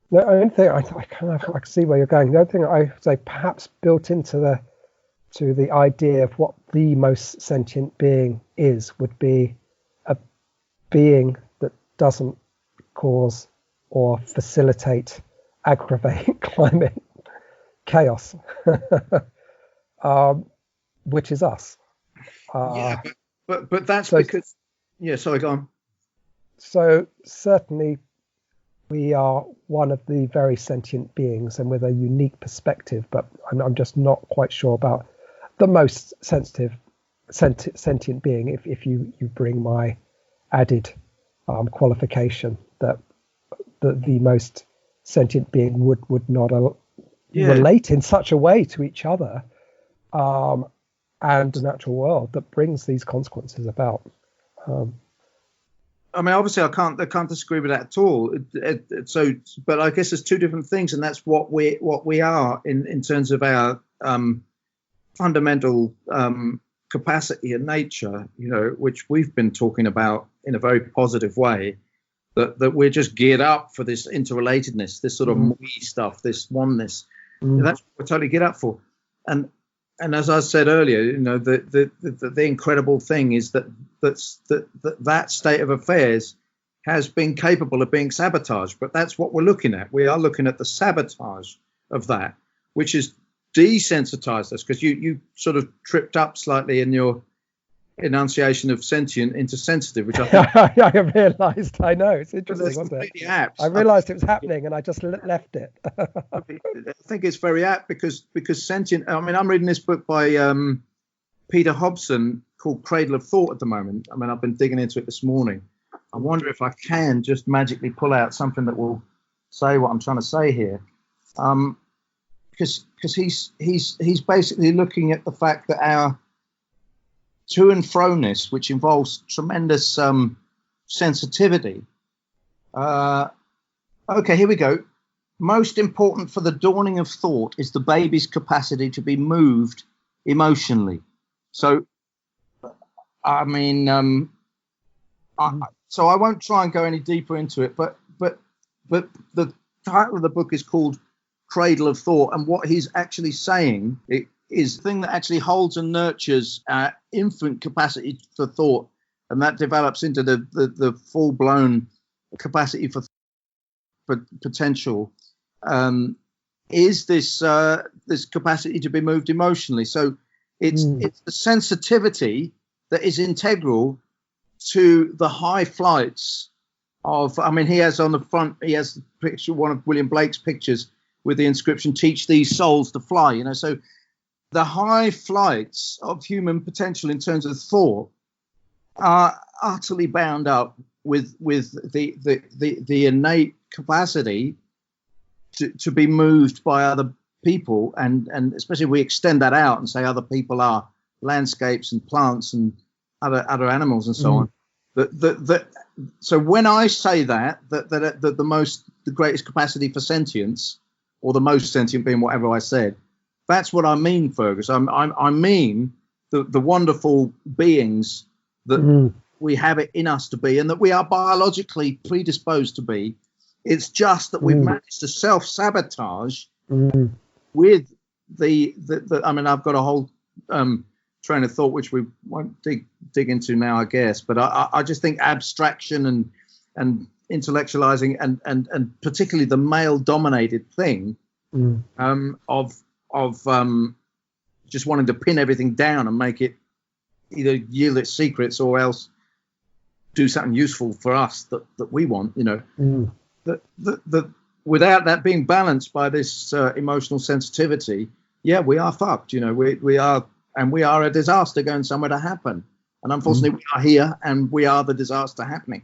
[SPEAKER 2] The only thing I can see where you're going. The only thing I say perhaps built into the idea of what the most sentient being is would be a being that doesn't cause or facilitate, aggravate climate chaos, which is us.
[SPEAKER 1] But that's because. Yeah, sorry, go on.
[SPEAKER 2] So certainly we are one of the very sentient beings and with a unique perspective, but I'm just not quite sure about the most sentient being if you bring my added qualification that the most sentient being would not relate in such a way to each other and the natural world that brings these consequences about.
[SPEAKER 1] I mean, obviously, I can't disagree with that at all. But I guess there's two different things, and that's what we are in terms of our fundamental capacity and nature, which we've been talking about in a very positive way. That we're just geared up for this interrelatedness, this sort of we stuff, this oneness. That's what we're totally geared up for. And as I said earlier, the incredible thing is that state of affairs has been capable of being sabotaged. But that's what we're looking at. We are looking at the sabotage of that, which is desensitized us, because you sort of tripped up slightly in your enunciation of sentient into sensitive, which I think
[SPEAKER 2] I realised. I know, it's interesting, wasn't it?
[SPEAKER 1] Apt.
[SPEAKER 2] I realised it was happening and I just left it.
[SPEAKER 1] I think it's very apt because sentient. I mean, I'm reading this book by Peter Hobson called Cradle of Thought at the moment. I mean, I've been digging into it this morning. I wonder if I can just magically pull out something that will say what I'm trying to say here, because he's basically looking at the fact that our to and fro-ness, which involves tremendous sensitivity. Okay, here we go. Most important for the dawning of thought is the baby's capacity to be moved emotionally. So, I mean, so I won't try and go any deeper into it, but the title of the book is called Cradle of Thought, and what he's actually saying is the thing that actually holds and nurtures our infant capacity for thought, and that develops into the full-blown capacity for potential, is this capacity to be moved emotionally. So it's the sensitivity that is integral to the high flights of. I mean, he has on the front, he has the picture, one of William Blake's pictures with the inscription "Teach these souls to fly." So the high flights of human potential in terms of thought are utterly bound up with the innate capacity to be moved by other people, and especially if we extend that out and say other people are landscapes and plants and other animals and so on. So when I say that the greatest capacity for sentience, or the most sentient being, whatever I said, that's what I mean, Fergus. I mean the wonderful beings that we have it in us to be, and that we are biologically predisposed to be. It's just that we've managed to self-sabotage with the. I mean, I've got a whole train of thought which we won't dig into now, I guess. But I just think abstraction and intellectualizing and particularly the male-dominated thing of just wanting to pin everything down and make it either yield its secrets or else do something useful for us that we want, that without that being balanced by this emotional sensitivity, we are fucked. We are a disaster going somewhere to happen, and unfortunately we are here and we are the disaster happening.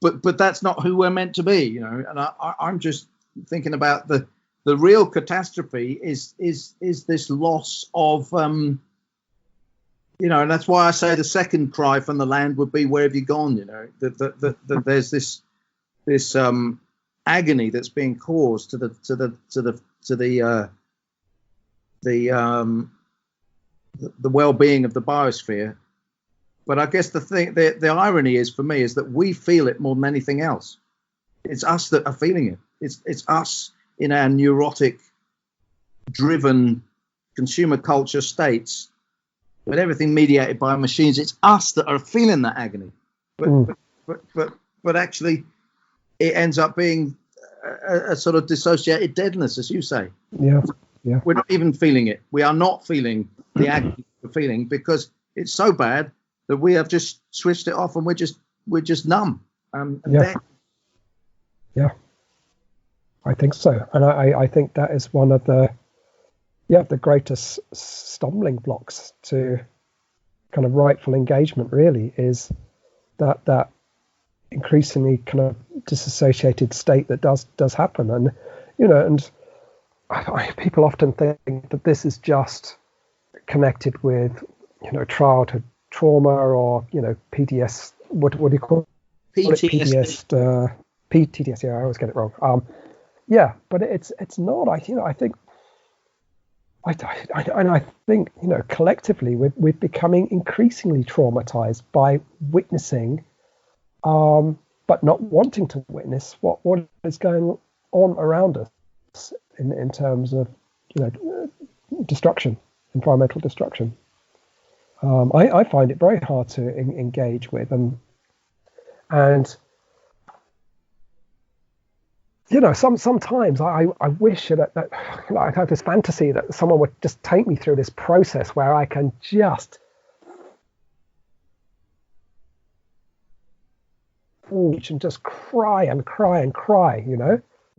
[SPEAKER 1] But that's not who we're meant to be, and I'm just thinking about the real catastrophe is this loss of and that's why I say the second cry from the land would be, where have you gone? That there's this
[SPEAKER 3] agony that's being caused to the well-being of the biosphere. But I guess the irony is, for me, is that we feel it more than anything else. It's us that are feeling it. It's us in our neurotic, driven consumer culture states, with everything mediated by machines. It's us that are feeling that agony. But actually, it ends up being a sort of dissociated deadness, as you say.
[SPEAKER 2] Yeah.
[SPEAKER 3] We're not even feeling it. We are not feeling the agony we're feeling, because it's so bad that we have just switched it off, and we're just numb.
[SPEAKER 2] Yeah, I think so, and I think that is one of the greatest stumbling blocks to kind of rightful engagement. Really, is that increasingly kind of disassociated state that does happen, and people often think that this is just connected with childhood trauma, or PTS. What do you call it? PTSD. PTSD. Yeah, I always get it wrong. But it's not. I think collectively we're becoming increasingly traumatized by witnessing, but not wanting to witness what is going on around us in terms of destruction, environmental destruction. I find it very hard to engage with, and sometimes I wish that I have this fantasy that someone would just take me through this process where I can just and just cry and cry and cry.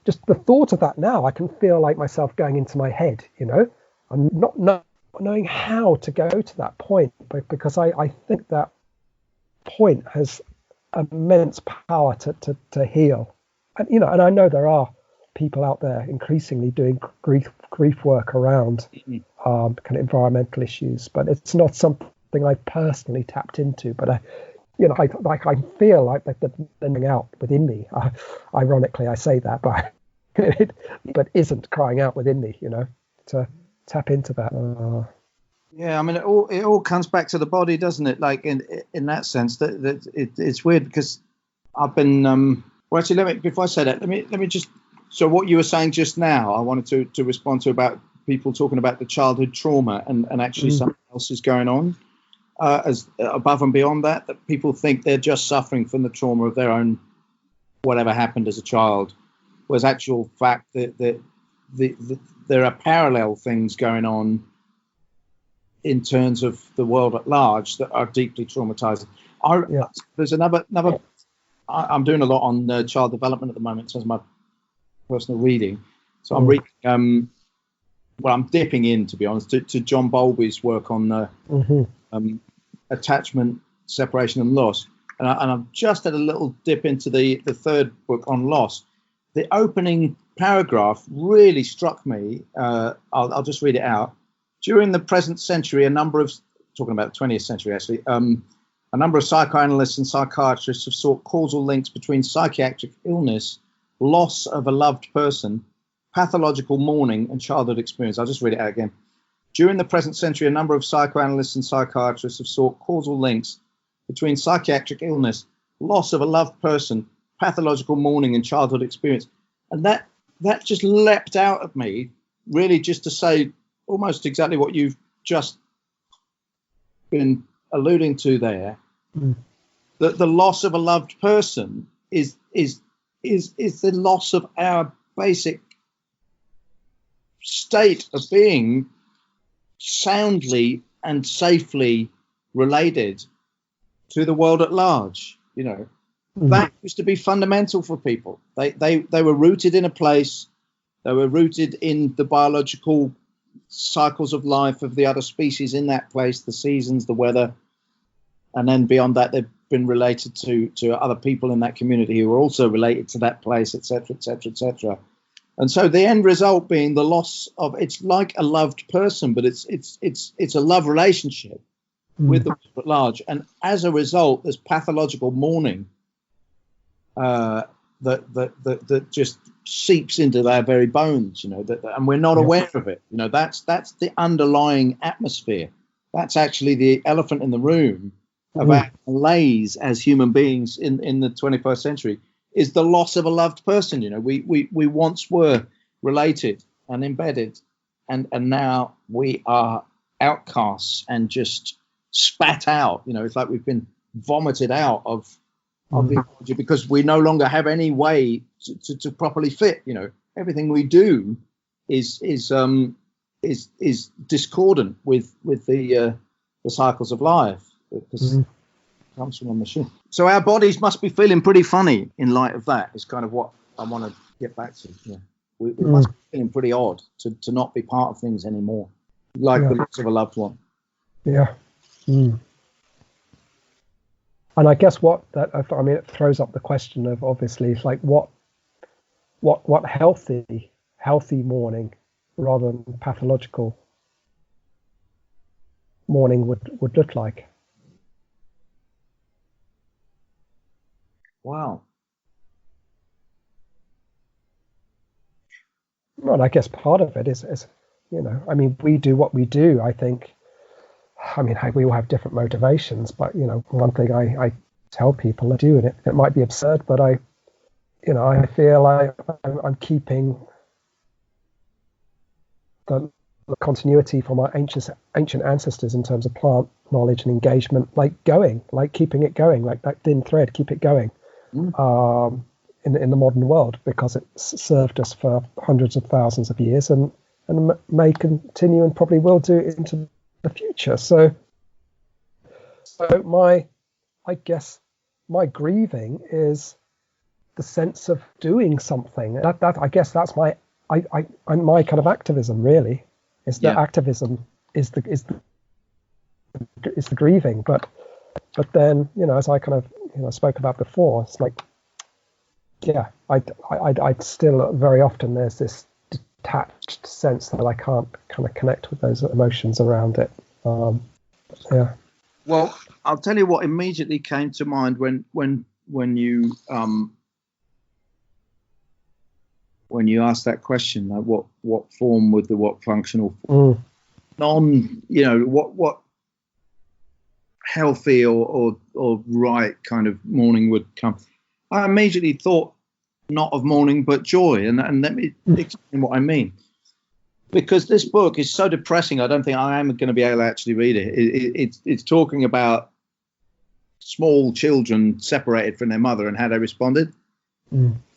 [SPEAKER 2] Just the thought of that now, I can feel like myself going into my head. I'm not knowing how to go to that point, because I think that point has immense power to heal. And I know there are people out there increasingly doing grief work around kind of environmental issues, but it's not something I personally tapped into. But I feel like they're bending out within me. Ironically, I say that, but but isn't crying out within me. To tap into that.
[SPEAKER 3] Yeah, I mean, it all comes back to the body, doesn't it? Like in that sense, that it's weird, because I've been. Well, actually, before I say that, let me just. So what you were saying just now, I wanted to respond to about people talking about the childhood trauma, and actually something else is going on as above and beyond that people think they're just suffering from the trauma of their own whatever happened as a child, whereas actual fact that there are parallel things going on in terms of the world at large that are deeply traumatizing. There's another. I'm doing a lot on child development at the moment in terms of my personal reading. So I'm reading. I'm dipping in, to be honest, to John Bowlby's work on attachment, separation, and loss. And I've just had a little dip into the third book on loss. The opening paragraph really struck me. I'll just read it out. During the present century, talking about the 20th century actually, a number of psychoanalysts and psychiatrists have sought causal links between psychiatric illness, loss of a loved person, pathological mourning, and childhood experience. I'll just read it out again. During the present century, a number of psychoanalysts and psychiatrists have sought causal links between psychiatric illness, loss of a loved person, pathological mourning, and childhood experience. And that just leapt out at me, really, just to say almost exactly what you've just been alluding to there. That the loss of a loved person is the loss of our basic state of being soundly and safely related to the world at large. That used to be fundamental for people. They were rooted in a place. They were rooted in the biological cycles of life of the other species in that place, the seasons, the weather. And then beyond that, they've been related to other people in that community who are also related to that place, etc., etc., etc. And so the end result being the loss of, it's like a loved person, but it's a love relationship with the world at large. And as a result, there's pathological mourning that that just seeps into our very bones, and we're not aware of it. That's the underlying atmosphere. That's actually the elephant in the room of our malaise as human beings in the 21st century, is the loss of a loved person. We once were related and embedded, and now we are outcasts and just spat out. It's like we've been vomited out of the ecology because we no longer have any way to properly fit. Everything we do is discordant with the cycles of life, because it comes from a machine. So our bodies must be feeling pretty funny in light of that. Is kind of what I want to get back to. Yeah, we must be feeling pretty odd to not be part of things anymore, like the loss of a loved one.
[SPEAKER 2] Yeah. And I guess it throws up the question of, obviously, like what healthy mourning rather than pathological mourning would look like.
[SPEAKER 3] Wow.
[SPEAKER 2] Well, I guess part of it is we do what we do. I think. We all have different motivations, but one thing I tell people to do, and it might be absurd, but I feel like I'm keeping the continuity from our ancient ancestors in terms of plant knowledge and engagement, keeping it going, like that thin thread, keep it going, in the modern world, because it's served us for hundreds of thousands of years and may continue and probably will do into the future. So I guess my grieving is the sense of doing something. That I guess that's my kind of activism, really, is that activism is the grieving. But then, as I kind of spoke about before, it's like, I still very often there's this detached sense that I can't kind of connect with those emotions around it.
[SPEAKER 3] Well, I'll tell you what immediately came to mind when you asked that question, like what form would what functional what healthy or right kind of mourning would come. I immediately thought not of mourning but joy, and let me explain what I mean. Because this book is so depressing, I don't think I am going to be able to actually read it. It's talking about small children separated from their mother and how they responded.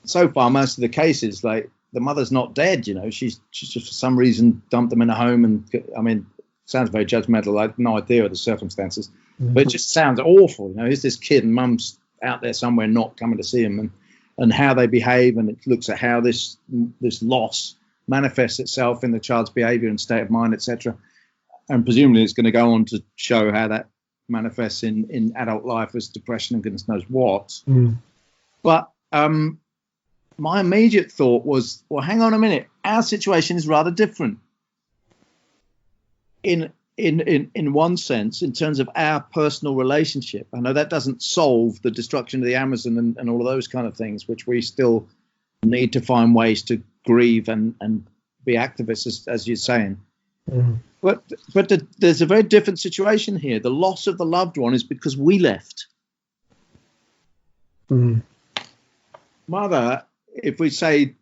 [SPEAKER 3] So far, most of the cases, like the mother's not dead. She's just for some reason dumped them in a home, and sounds very judgmental. I have no idea of the circumstances, but it just sounds awful. Here's this kid, and mum's out there somewhere not coming to see him, and how they behave, and it looks at how this loss manifests itself in the child's behavior and state of mind, etc. And presumably it's going to go on to show how that manifests in adult life as depression and goodness knows what. But my immediate thought was, well, hang on a minute, our situation is rather different in one sense, in terms of our personal relationship. I know that doesn't solve the destruction of the Amazon and all of those kind of things, which we still need to find ways to grieve and be activists, as you're saying. But there's a very different situation here. The loss of the loved one is because we left. Mother, if we say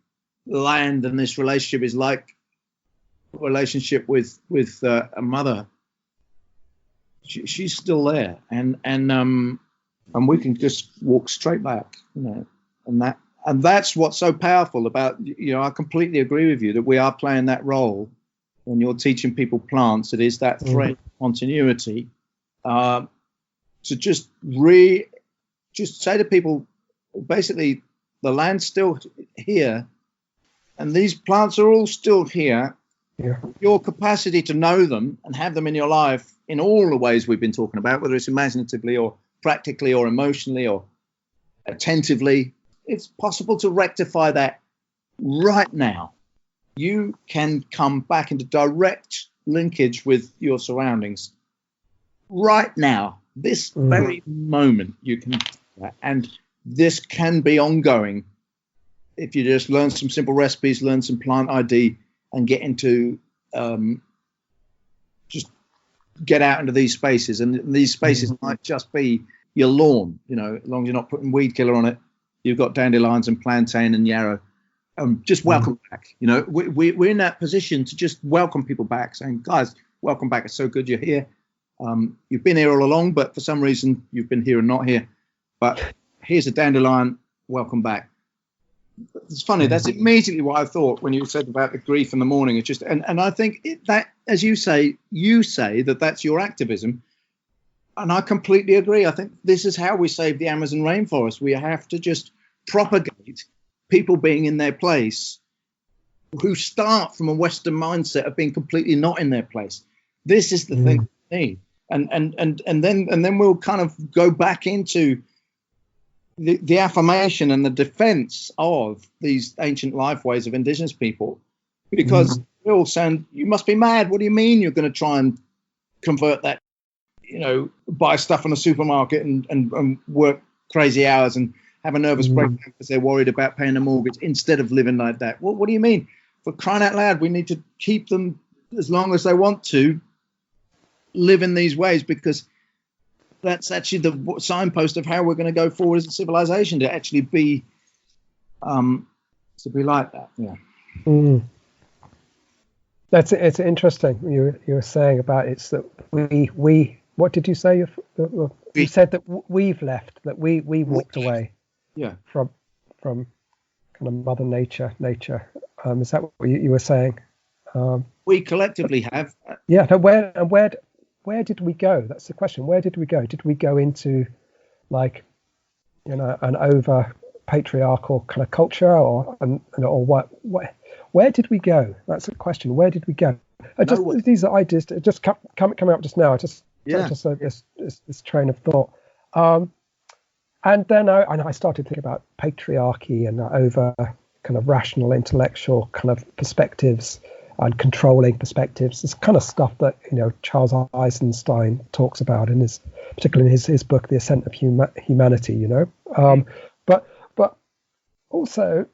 [SPEAKER 3] land and this relationship is like a relationship with a mother, she's still there, and we can just walk straight back, and that's what's so powerful about, I completely agree with you that we are playing that role when you're teaching people plants. It is that thread continuity, to just say to people, basically, the land's still here, and these plants are all still here. Your capacity to know them and have them in your life in all the ways we've been talking about, whether it's imaginatively or practically or emotionally or attentively, it's possible to rectify that right now. You can come back into direct linkage with your surroundings right now, this very moment. You can do that, and this can be ongoing if you just learn some simple recipes, learn some plant ID, and get into just get out into these spaces. And these spaces might just be your lawn, you know, as long as you're not putting weed killer on it. You've got dandelions and plantain and yarrow. Just welcome back. You know, we're in that position to just welcome people back, saying, guys, welcome back. It's so good you're here. You've been here all along, but for some reason you've been here and not here. But here's a dandelion. Welcome back. It's funny. That's immediately what I thought when you said about the grief in the morning. It's just, and I think that, as you say that that's your activism. And I completely agree. I think this is how we save the Amazon rainforest. We have to just propagate people being in their place who start from a Western mindset of being completely not in their place. This is the thing we need. And then we'll kind of go back into the affirmation and the defense of these ancient life ways of indigenous people, because they all sound, you must be mad. What do you mean you're going to try and convert that, you know, buy stuff in a supermarket and work crazy hours and have a nervous breakdown because they're worried about paying a mortgage instead of living like that? What do you mean? For crying out loud, we need to keep them as long as they want to live in these ways, because that's actually the signpost of how we're going to go forward as a civilization, to actually be like that. Yeah.
[SPEAKER 2] It's interesting. You were saying about it's that we what did you say? You said that we've left, that we walked away.
[SPEAKER 3] Yeah.
[SPEAKER 2] From kind of Mother Nature. Is that what you were saying?
[SPEAKER 3] We collectively have.
[SPEAKER 2] Yeah. No, where did we go? That's the question. Where did we go? Did we go into, like, you know, an over patriarchal kind of culture, or what? Where did we go? That's the question. Where did we go? These are ideas just coming up just now. Just this train of thought. And then I started thinking about patriarchy and over kind of rational intellectual kind of perspectives and controlling perspectives. This kind of stuff that, you know, Charles Eisenstein talks about in particularly in his book, The Ascent of Humanity, you know. But also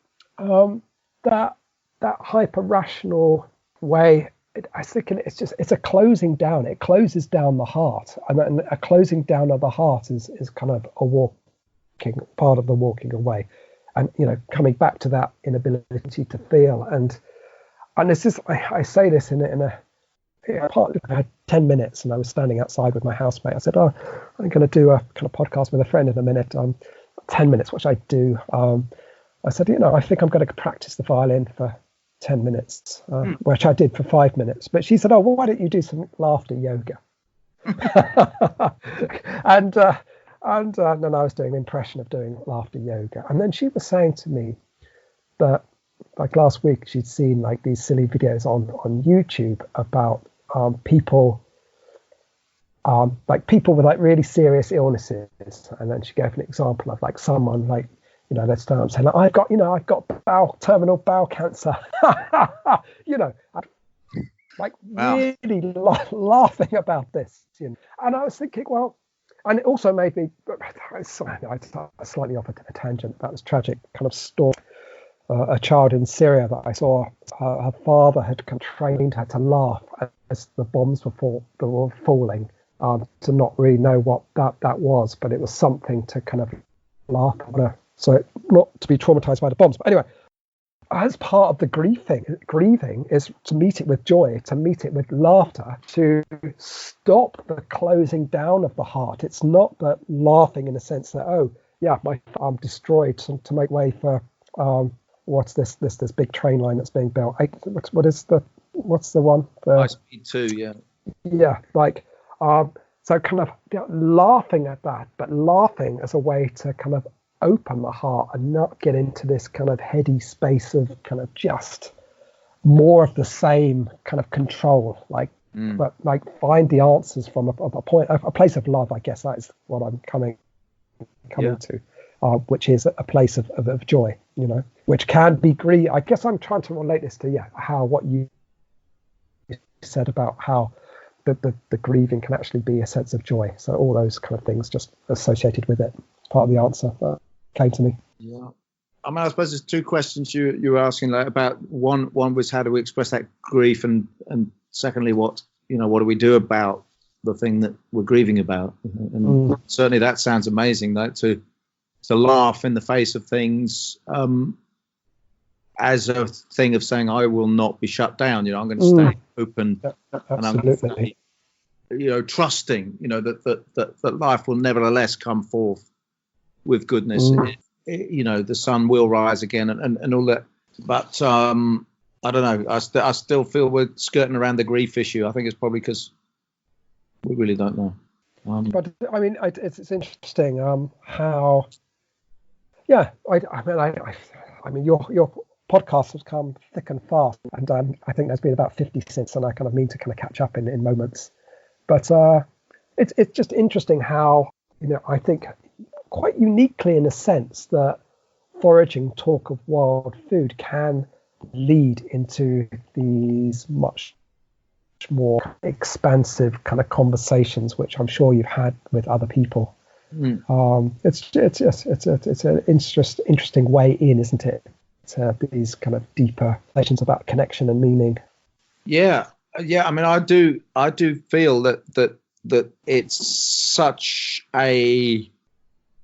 [SPEAKER 2] that hyper rational way, I think it's a closing down. It closes down the heart, and a closing down of the heart is kind of part of the walking away, and, you know, coming back to that inability to feel. And this is, I say this in a partly, I had 10 minutes and I was standing outside with my housemate. I said, I'm going to do a kind of podcast with a friend in a minute, 10 minutes, which I do. I said, you know, I think I'm going to practice the violin for 10 minutes, which I did for 5 minutes. But she said, why don't you do some laughter yoga? And then I was doing an impression of doing laughter yoga. And then she was saying to me that, like, last week she'd seen like these silly videos on YouTube about people with like really serious illnesses. And then she gave an example of like someone like, you know, let's start saying, I've got terminal bowel cancer, you know, like really laughing about this. You know? And I was thinking, well, and it also made me, I slightly off a tangent about this tragic kind of story. A child in Syria that I saw, her father had trained her to laugh as the bombs were falling, to not really know what that was, but it was something to kind of laugh at. So not to be traumatized by the bombs. But anyway, as part of the grieving is to meet it with joy, to meet it with laughter, to stop the closing down of the heart. It's not that laughing in the sense that, oh yeah, I'm destroyed, to make way for what's this big train line that's being built? What's the one?
[SPEAKER 3] High speed 2, yeah.
[SPEAKER 2] Yeah, like so kind of, you know, laughing at that, but laughing as a way to kind of open the heart and not get into this kind of heady space of kind of just more of the same kind of control, like but like find the answers from a place of love. I guess that is what I'm coming to. Which is a place of joy, you know, which can be grief. I guess I'm trying to relate this to how what you said about how the grieving can actually be a sense of joy. So all those kind of things just associated with it. It's part of the answer that came to me.
[SPEAKER 3] Yeah. I mean, I suppose there's two questions you were asking, like, about one was how do we express that grief, and secondly, what do we do about the thing that we're grieving about? And certainly that sounds amazing, like to laugh in the face of things, as a thing of saying, I will not be shut down. I'm going to stay open, and I'm going to be, trusting, that life will nevertheless come forth with goodness. The sun will rise again, and all that. But I don't know. I still feel we're skirting around the grief issue. I think it's probably because we really don't know.
[SPEAKER 2] But I mean, it's interesting how. Yeah, I mean, your podcast has come thick and fast, and I think there's been about 50 since, and I kind of mean to kind of catch up in moments. But it's just interesting how, I think quite uniquely in a sense that foraging talk of wild food can lead into these much more expansive kind of conversations, which I'm sure you've had with other people. It's an interesting way in, isn't it? To these kind of deeper relations about connection and meaning.
[SPEAKER 3] Yeah. I mean, I do feel that it's such a,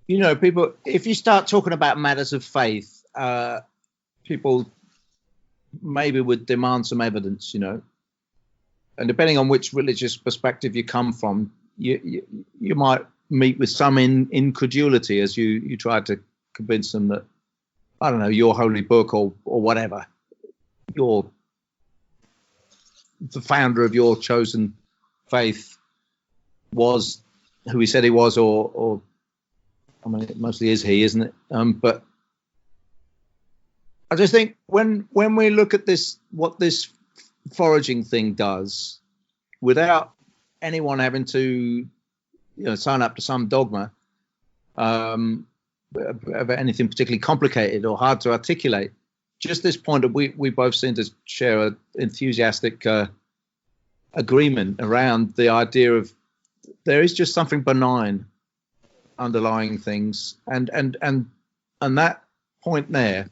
[SPEAKER 3] people. If you start talking about matters of faith, people maybe would demand some evidence, and depending on which religious perspective you come from, you might meet with some incredulity as you try to convince them that, I don't know, your holy book or whatever, you're the founder of your chosen faith was who he said he was, or I mean, it mostly is he, isn't it? But I just think when we look at this, what this foraging thing does, without anyone having to, sign up to some dogma, of anything particularly complicated or hard to articulate, just this point that we both seem to share an enthusiastic agreement around the idea of there is just something benign underlying things, and that point there,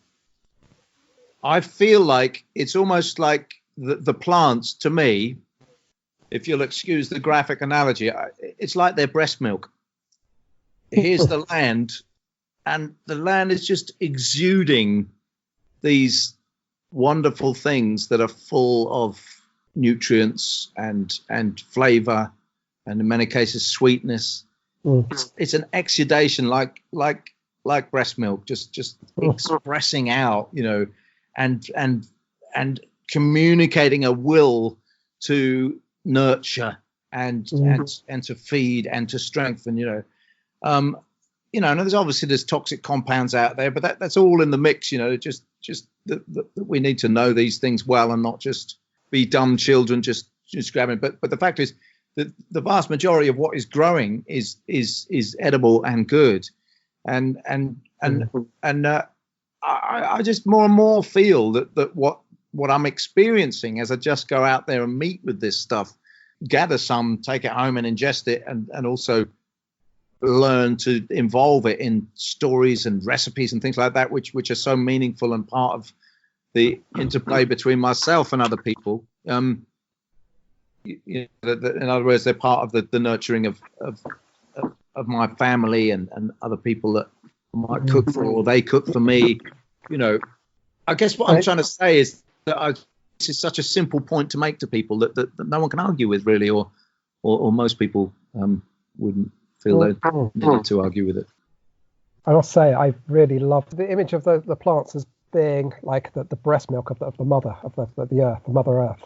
[SPEAKER 3] I feel like it's almost like the plants, to me, if you'll excuse the graphic analogy, it's like their breast milk. Here's the land, and the land is just exuding these wonderful things that are full of nutrients and flavor, and in many cases sweetness. It's an exudation like breast milk, just expressing out, and communicating a will to nurture and to feed and to strengthen. And there's toxic compounds out there, but that's all in the mix. Just that we need to know these things well and not just be dumb children just grabbing. But the fact is that the vast majority of what is growing is edible and good, and I just more and more feel that what I'm experiencing as I just go out there and meet with this stuff, gather some, take it home and ingest it, and also learn to involve it in stories and recipes and things like that, which are so meaningful and part of the interplay between myself and other people. In other words, they're part of the nurturing of my family and other people that I might cook for, or they cook for me. I guess what I'm trying to say is that this is such a simple point to make to people that no one can argue with, really, or most people wouldn't feel they needed to argue with it.
[SPEAKER 2] I must say, I really love the image of the plants as being like the breast milk of the mother of the earth, the Mother Earth,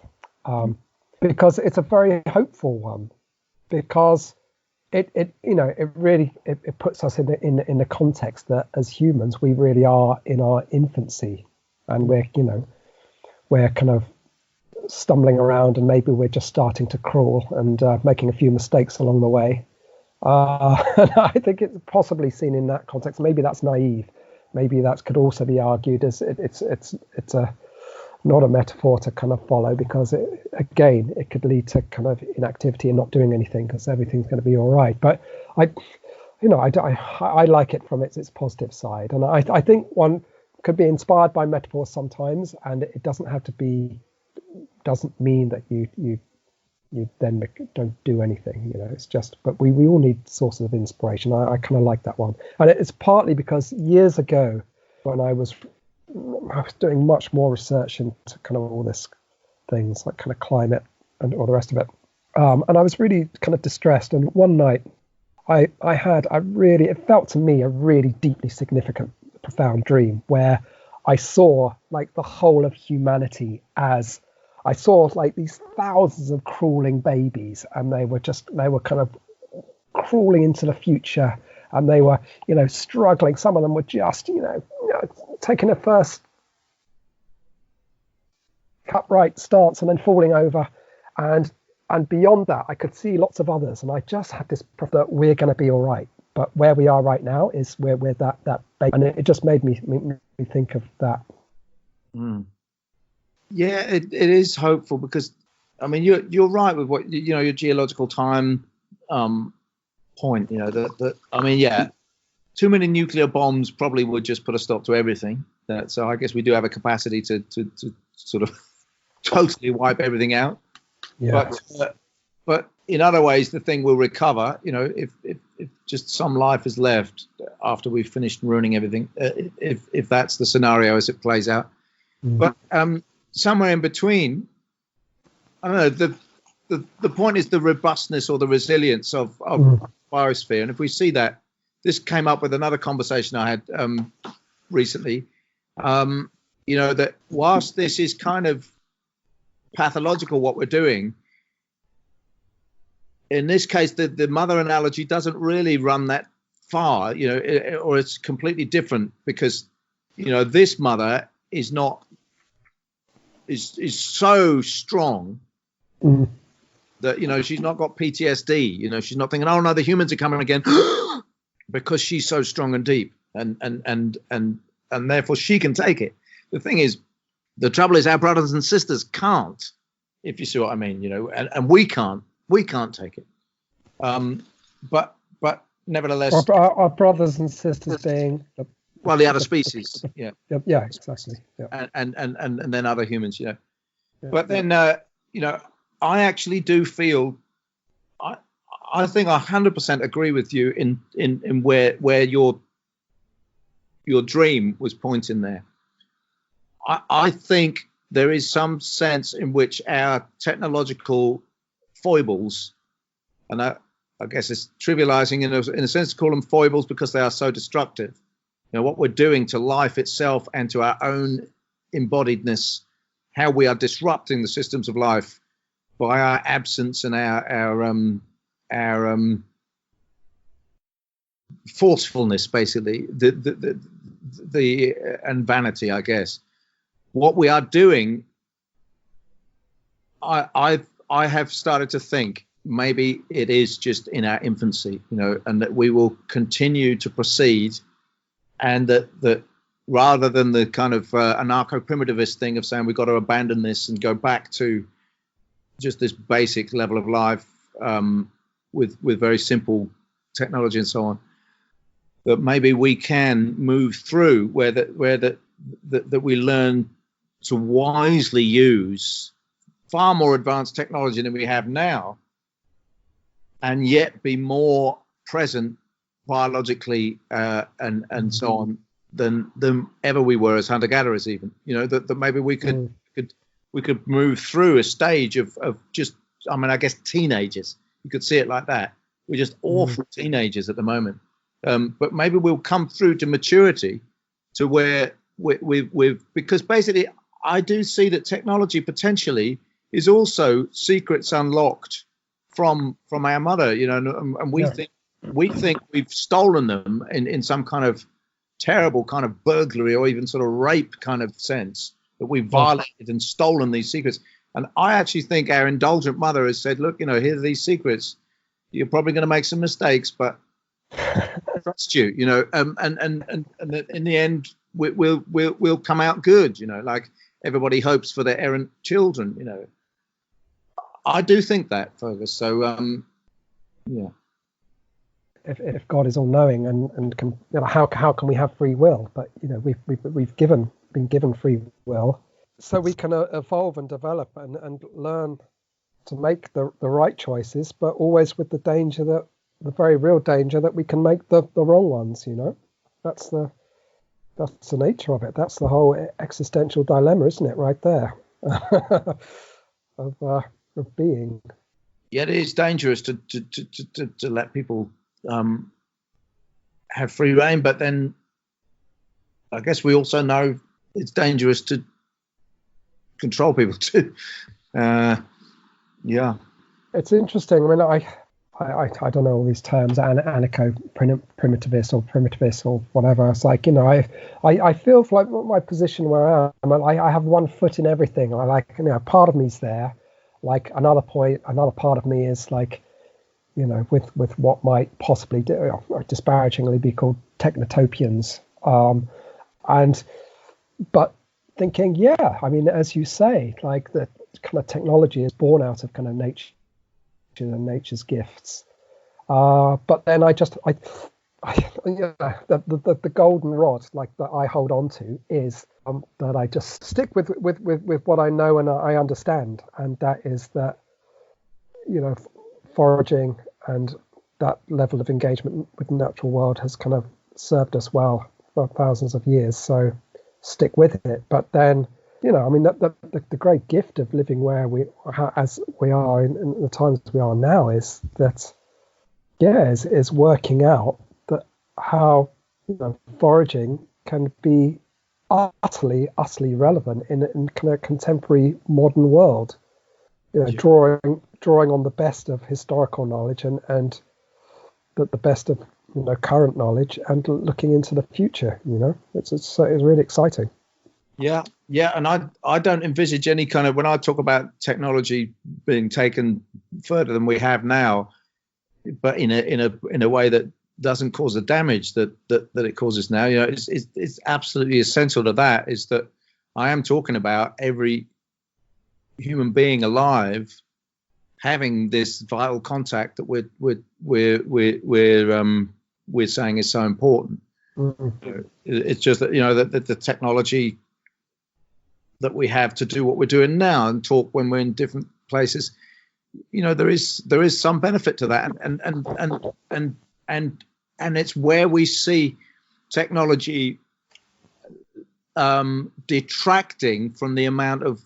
[SPEAKER 2] because it's a very hopeful one, because it really puts us in the context that as humans we really are in our infancy, and we're kind of stumbling around, and maybe we're just starting to crawl and making a few mistakes along the way. And I think it's possibly seen in that context. Maybe that's naive. Maybe that could also be argued as it's not a metaphor to kind of follow, because it could lead to kind of inactivity and not doing anything because everything's going to be all right. But I like it from its positive side, and I think one could be inspired by metaphors sometimes, and it doesn't have to be, doesn't mean that you then don't do anything, you know. It's just, but we all need sources of inspiration. I kind of like that one, and it's partly because years ago when I was doing much more research into kind of all this things like kind of climate and all the rest of it, and I was really kind of distressed. And one night I really, it felt to me a really deeply significant, profound dream where I saw like the whole of humanity as, I saw like these thousands of crawling babies, and they were kind of crawling into the future, and they were, you know, struggling. Some of them were just, you know, taking a first upright stance and then falling over, and beyond that, I could see lots of others, and I just had this proof that we're going to be all right. But where we are right now is where we're that baby, and it just made me think of that.
[SPEAKER 3] Mm. Yeah, it is hopeful, because I mean you're right with what, you know, your geological time point. You know that I mean, yeah, too many nuclear bombs probably would just put a stop to everything. So I guess we do have a capacity to sort of totally wipe everything out. Yeah. But in other ways, the thing will recover. You know, if just some life is left after we've finished ruining everything, if that's the scenario as it plays out. Mm. But somewhere in between, I don't know, the point is the robustness or the resilience of biosphere. And if we see that, this came up with another conversation I had recently, you know, that whilst this is kind of pathological what we're doing, in this case the mother analogy doesn't really run that far, you know, or it's completely different, because, you know, this mother is so strong that, you know, she's not got PTSD, you know, she's not thinking, oh no, the humans are coming again, because she's so strong and deep, and therefore she can take it. The thing is, the trouble is our brothers and sisters can't, if you see what I mean, you know, and we can't take it. But nevertheless,
[SPEAKER 2] our brothers and sisters being
[SPEAKER 3] the other species, yeah,
[SPEAKER 2] exactly, yeah,
[SPEAKER 3] and then other humans, you know. Yeah, but then, you know, I actually do feel, I think I 100% agree with you in where your dream was pointing there. I think there is some sense in which our technological foibles, and I guess it's trivializing in a sense to call them foibles because they are so destructive. You know, what we're doing to life itself and to our own embodiedness, how we are disrupting the systems of life by our absence and our forcefulness, basically, the and vanity, I guess. What we are doing, I have started to think maybe it is just in our infancy, you know, and that we will continue to proceed, and that rather than the kind of anarcho-primitivist thing of saying we've got to abandon this and go back to just this basic level of life with very simple technology and so on, that maybe we can move through where that we learn to wisely use far more advanced technology than we have now, and yet be more present biologically and so on than ever we were as hunter-gatherers, even, you know, that maybe we could move through a stage of just, I mean, I guess teenagers, you could see it like that. We're just awful teenagers at the moment, but maybe we'll come through to maturity to where we've because basically I do see that technology potentially is also secrets unlocked from our mother, you know, and we think we've stolen them in some kind of terrible kind of burglary or even sort of rape kind of sense, that we've violated and stolen these secrets. And I actually think our indulgent mother has said, look, you know, here are these secrets. You're probably going to make some mistakes, but I trust you, you know, and in the end we'll come out good, you know, like everybody hopes for their errant children, you know. I do think that, Fergus. So yeah.
[SPEAKER 2] if God is all knowing and can, how can we have free will? But we've been given free will, so we can evolve and develop and learn to make the right choices, but always with the very real danger that we can make the wrong ones. That's the nature of it. That's the whole existential dilemma, isn't it? Right there, of being.
[SPEAKER 3] Yeah, it is dangerous to let people have free reign, but then I guess we also know it's dangerous to control people too. Yeah,
[SPEAKER 2] it's interesting. I mean, I don't know all these terms, anarcho-primitivist or primitivist or whatever. It's like, I feel like my position where I am, I have one foot in everything. I like, part of me's there. Like another part of me is like, with what might possibly disparagingly be called technotopians. But thinking, yeah, I mean, as you say, like the kind of technology is born out of kind of nature and nature's gifts. But then the golden rod, like, that I hold on to is that I just stick with what I know and I understand, and that is that foraging and that level of engagement with the natural world has kind of served us well for thousands of years. So stick with it. But then, I mean, the great gift of living as we are in the times we are now is that, is working out that how foraging can be utterly relevant in kind of contemporary modern world. Drawing on the best of historical knowledge and the best of current knowledge and looking into the future. It's really exciting.
[SPEAKER 3] Yeah, and I don't envisage any kind of, when I talk about technology being taken further than we have now, but in a way that doesn't cause the damage that it causes now. It's absolutely essential to that is that I am talking about every human being alive having this vital contact that we're saying is so important. Mm-hmm. It's just that that the technology that we have to do what we're doing now and talk when we're in different places, there is some benefit to that, and it's where we see technology detracting from the amount of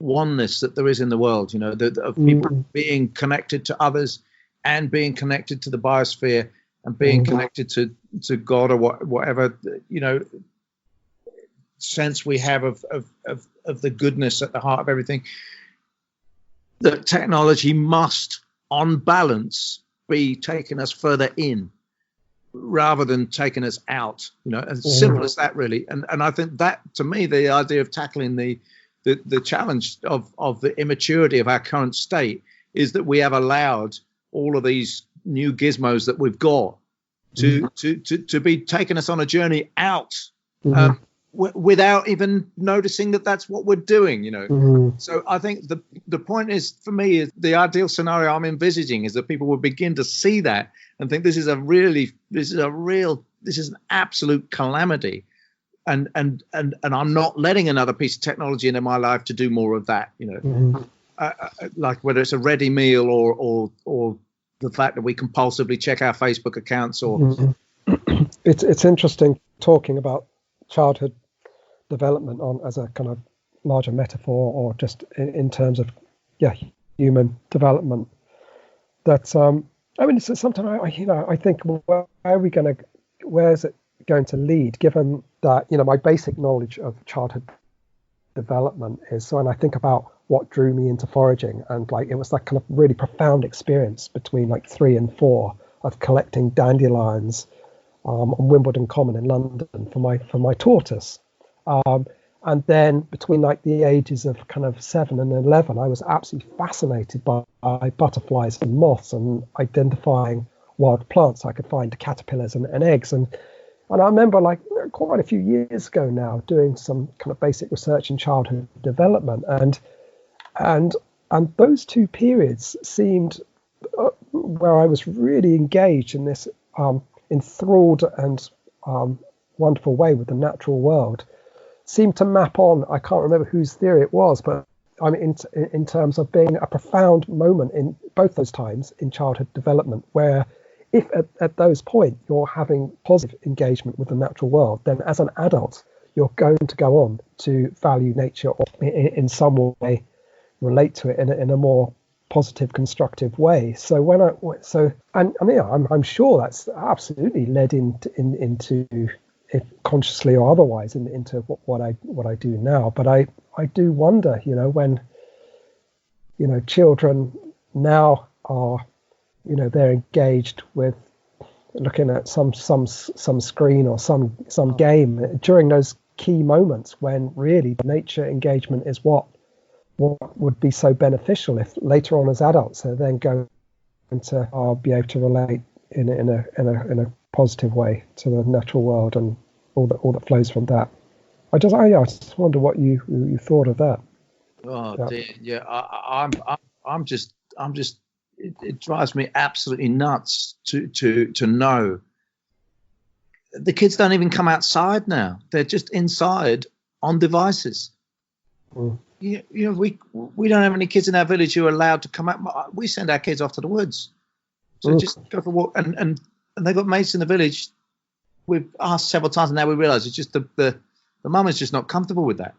[SPEAKER 3] oneness that there is in the world, of people being connected to others and being connected to the biosphere and being connected to God or whatever sense we have of the goodness at the heart of everything. That technology must, on balance, be taking us further in rather than taking us out. As simple as that, really. And I think that, to me, the idea of tackling the challenge of the immaturity of our current state is that we have allowed all of these new gizmos that we've got to be taking us on a journey out without even noticing that that's what we're doing. So I think the point is, for me, is the ideal scenario I'm envisaging is that people will begin to see that and think this is an absolute calamity. And I'm not letting another piece of technology into my life to do more of that, like whether it's a ready meal or the fact that we compulsively check our Facebook accounts or.
[SPEAKER 2] It's interesting talking about childhood development as a kind of larger metaphor, or just in terms of human development. That sometimes I think, where's it going to lead, given that my basic knowledge of childhood development is so, and I think about what drew me into foraging, and it was that kind of really profound experience between 3 and 4 of collecting dandelions on Wimbledon Common in London for my tortoise, and then between the ages of kind of 7 and 11, I was absolutely fascinated by butterflies and moths and identifying wild plants I could find, caterpillars and eggs. And I remember quite a few years ago now doing some kind of basic research in childhood development, and those two periods seemed where I was really engaged in this enthralled and wonderful way with the natural world seemed to map on, I can't remember whose theory it was, but I mean, in terms of being a profound moment in both those times in childhood development, where if at those points you're having positive engagement with the natural world, then as an adult, you're going to go on to value nature or in some way relate to it in a more positive, constructive way. So I'm sure that's absolutely led into if consciously or otherwise into what I do now. But I do wonder, when children now are, they're engaged with looking at some screen or some game during those key moments when really nature engagement is what would be so beneficial if later on as adults they then go into be able to relate in a positive way to the natural world and all that flows from that. I just wonder what you thought of that.
[SPEAKER 3] Oh dear, yeah. I'm just. It drives me absolutely nuts to know the kids don't even come outside now. They're just inside on devices. Mm. We don't have any kids in our village who are allowed to come out. We send our kids off to the woods to just go for a walk, and they've got mates in the village. We've asked several times, and now we realise it's just the mum is just not comfortable with that.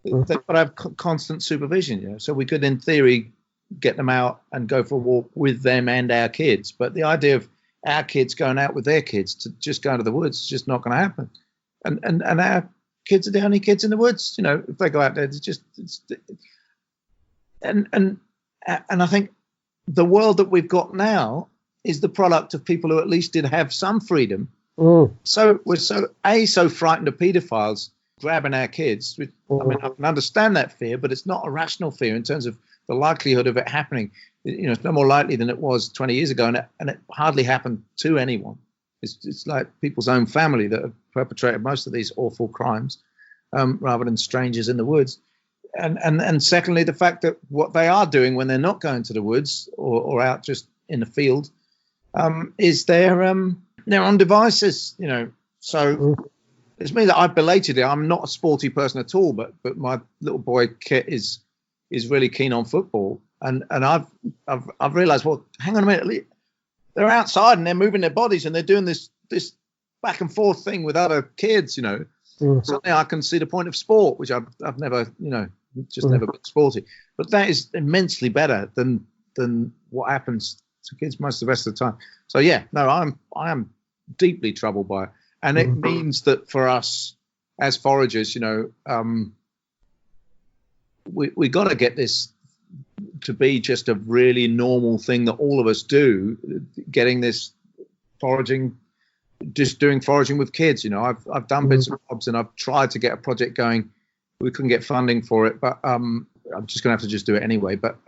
[SPEAKER 3] They've got to have constant supervision, So we could, in theory, get them out and go for a walk with them and our kids. But the idea of our kids going out with their kids to just go to the woods is just not going to happen. And our kids are the only kids in the woods. If they go out there, and I think the world that we've got now is the product of people who at least did have some freedom. So we're so frightened of paedophiles grabbing our kids. I mean, I can understand that fear, but it's not a rational fear in terms of the likelihood of it happening. It's no more likely than it was 20 years ago, and it hardly happened to anyone. It's like people's own family that have perpetrated most of these awful crimes, rather than strangers in the woods. And secondly, the fact that what they are doing when they're not going to the woods or out just in the field, is they're on devices, So it's me that I've belated it. I'm not a sporty person at all, but my little boy Kit is really keen on football, and I've realised, well, hang on a minute, they're outside and they're moving their bodies and they're doing this back and forth thing with other kids, Suddenly I can see the point of sport, which I've never, never been sporty. But that is immensely better than what happens to kids most of the rest of the time. So yeah, no, I am deeply troubled by it, and it means that for us as foragers, we got to get this to be just a really normal thing that all of us do, getting this foraging, just doing foraging with kids. I've done bits and bobs, and I've tried to get a project going. We couldn't get funding for it, but I'm just gonna have to just do it anyway. But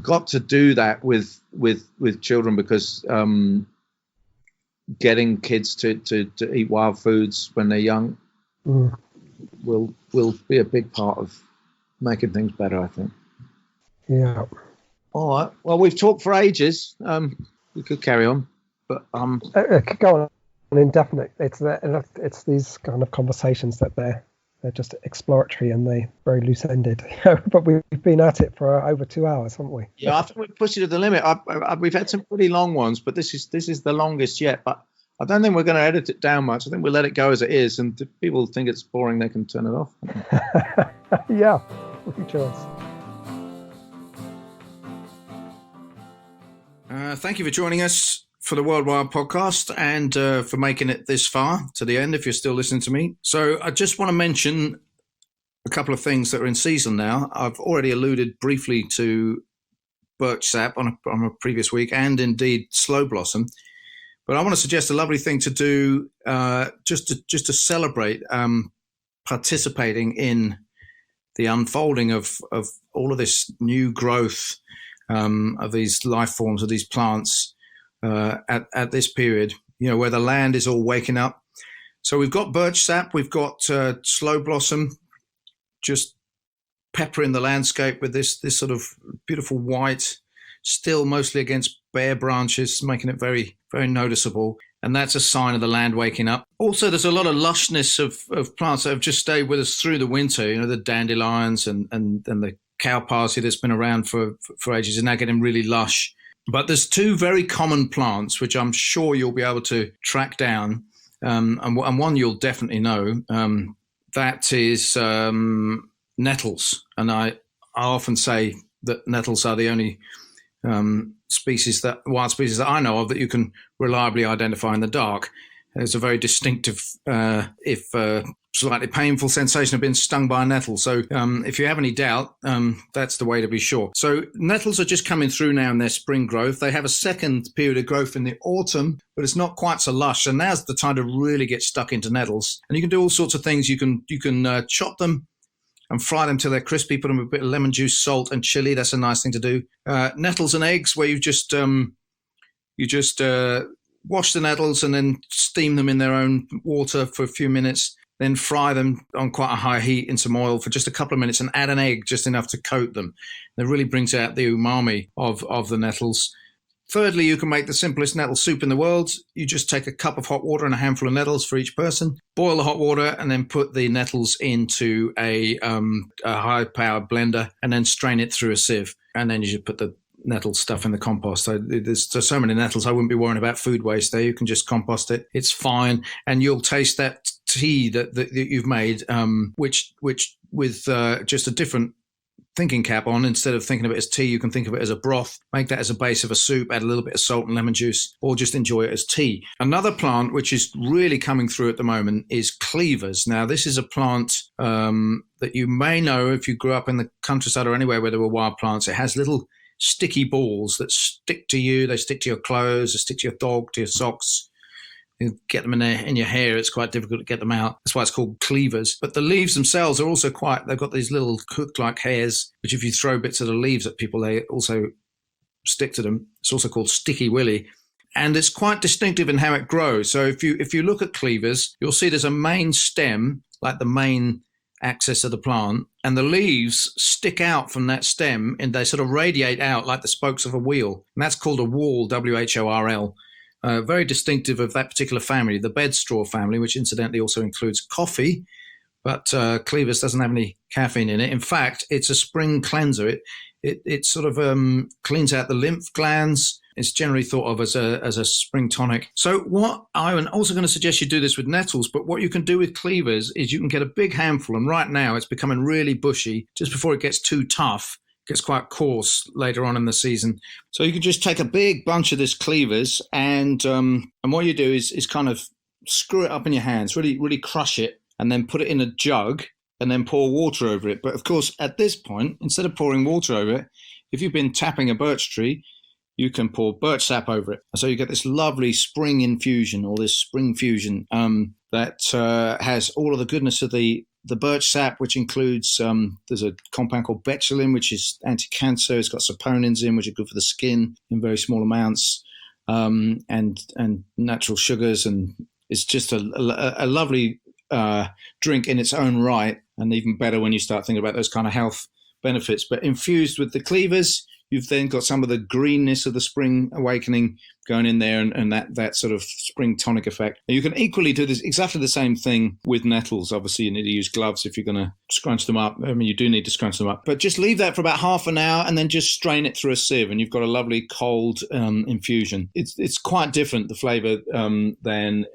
[SPEAKER 3] got to do that with children, because getting kids to eat wild foods when they're young will be a big part of making things better, I think.
[SPEAKER 2] Yeah.
[SPEAKER 3] All right. Well, we've talked for ages. We could carry on, but
[SPEAKER 2] it could go on indefinite. It's these kind of conversations that they're just exploratory and they very loose-ended. But we've been at it for over 2 hours, haven't we?
[SPEAKER 3] Yeah, I think we've pushed it to the limit. We've had some pretty long ones, but this is the longest yet. But I don't think we're going to edit it down much. I think we'll let it go as it is, and if people think it's boring, they can turn it off.
[SPEAKER 2] Yeah, good choice.
[SPEAKER 1] Thank you for joining us for the Worldwide podcast, and for making it this far to the end if you're still listening to me. So I just want to mention a couple of things that are in season now. I've already alluded briefly to birch sap on a previous week, and indeed slow blossom. But I want to suggest a lovely thing to do, just to celebrate participating in the unfolding of all of this new growth of these life forms, of these plants at this period, where the land is all waking up. So we've got birch sap, we've got slow blossom, just peppering the landscape with this sort of beautiful white, still mostly against bare branches, making it very, very noticeable. And that's a sign of the land waking up. Also, there's a lot of lushness of plants that have just stayed with us through the winter. You know, the dandelions and the cow parsley that's been around for ages is now getting really lush. But there's two very common plants, which I'm sure you'll be able to track down. And one you'll definitely know. That is nettles. And I often say that nettles are the only wild species that I know of that you can reliably identify in the dark. There's a very distinctive, if slightly painful sensation of being stung by a nettle. So if you have any doubt, that's the way to be sure. So nettles are just coming through now in their spring growth. They have a second period of growth in the autumn, but it's not quite so lush. And now's the time to really get stuck into nettles. And you can do all sorts of things. You can chop them and fry them till they're crispy, put them with a bit of lemon juice, salt and chili. That's a nice thing to do. Nettles and eggs, where you just wash the nettles and then steam them in their own water for a few minutes, then fry them on quite a high heat in some oil for just a couple of minutes and add an egg, just enough to coat them. That really brings out the umami of the nettles. Thirdly, you can make the simplest nettle soup in the world. You just take a cup of hot water and a handful of nettles for each person, boil the hot water, and then put the nettles into a high-powered blender and then strain it through a sieve. And then you should put the nettle stuff in the compost. So there's so many nettles, I wouldn't be worrying about food waste there. You can just compost it. It's fine. And you'll taste that tea that you've made, which with just a different thinking cap on. Instead of thinking of it as tea, you can think of it as a broth. Make that as a base of a soup, add a little bit of salt and lemon juice, or just enjoy it as tea. Another plant which is really coming through at the moment is cleavers. Now, this is a plant that you may know if you grew up in the countryside or anywhere where there were wild plants. It has little sticky balls that stick to you. They stick to your clothes, they stick to your dog, to your socks. You get them in your hair, it's quite difficult to get them out. That's why it's called cleavers. But the leaves themselves are also they've got these little hook-like hairs, which if you throw bits of the leaves at people, they also stick to them. It's also called sticky willy. And it's quite distinctive in how it grows. So if you look at cleavers, you'll see there's a main stem, like the main axis of the plant, and the leaves stick out from that stem and they sort of radiate out like the spokes of a wheel. And that's called a whorl, W-H-O-R-L. Very distinctive of that particular family, the bedstraw family, which incidentally also includes coffee, but cleavers doesn't have any caffeine in it. In fact, it's a spring cleanser. It sort of cleans out the lymph glands. It's generally thought of as a spring tonic. So what I'm also going to suggest you do this with nettles, but what you can do with cleavers is you can get a big handful, and right now it's becoming really bushy just before it gets too tough. Gets quite coarse later on in the season. So you can just take a big bunch of this cleavers and what you do is kind of screw it up in your hands, really, really crush it, and then put it in a jug and then pour water over it. But of course, at this point, instead of pouring water over it, if you've been tapping a birch tree, you can pour birch sap over it. So you get this lovely spring infusion or this spring fusion that has all of the goodness of the birch sap, which includes, there's a compound called betulin, which is anti-cancer. It's got saponins in, which are good for the skin in very small amounts, and natural sugars. And it's just a lovely drink in its own right, and even better when you start thinking about those kind of health benefits. But infused with the cleavers, you've then got some of the greenness of the spring awakening going in there and that sort of spring tonic effect. And you can equally do this exactly the same thing with nettles. Obviously, you need to use gloves if you're going to scrunch them up. I mean, you do need to scrunch them up. But just leave that for about half an hour and then just strain it through a sieve and you've got a lovely cold infusion. It's quite different, the flavour, than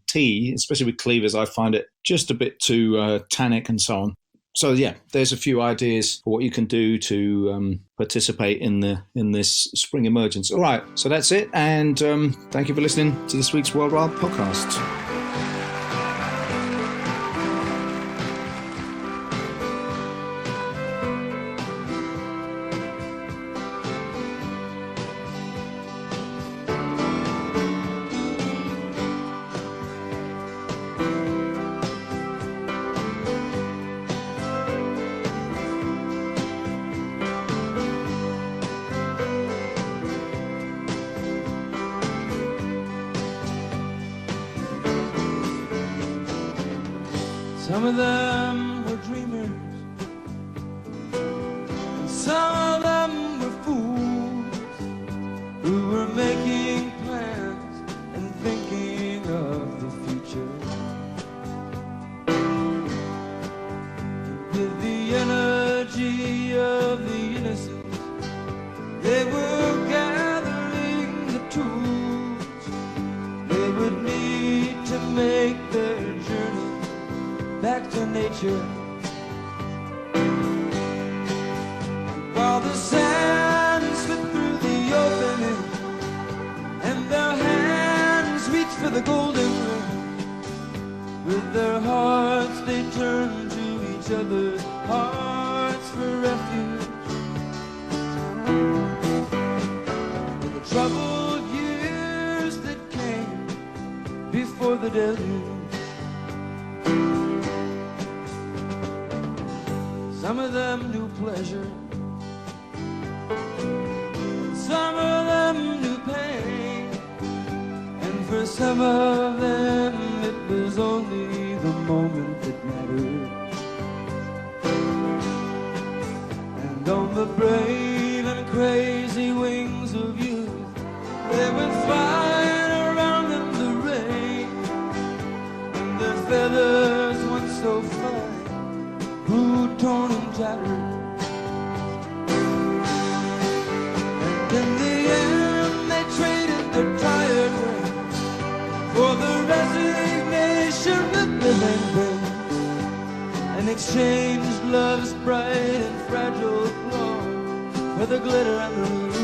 [SPEAKER 1] tea, especially with cleavers. I find it just a bit too tannic and so on. So yeah, there's a few ideas for what you can do to participate in this spring emergence. All right, so that's it, and thank you for listening to this week's World Wild Podcast.
[SPEAKER 4] Some of them were dreamers, and some of them were fools, nature. While the sand slipped through the opening and their hands reached for the golden ring, with their hearts they turned to each other's hearts for refuge. In the troubled years that came before the deluge, some of them knew pleasure, some of them knew pain, and for some of them it was only the moment that mattered. And on the brave and crazy wings of youth, they went flying around in the rain, and their feathers once so fine grew torn and tattered. And in the end they traded their tired wings for the resignation that living brings, and exchanged love's bright and fragile glow for the glitter and the rouge.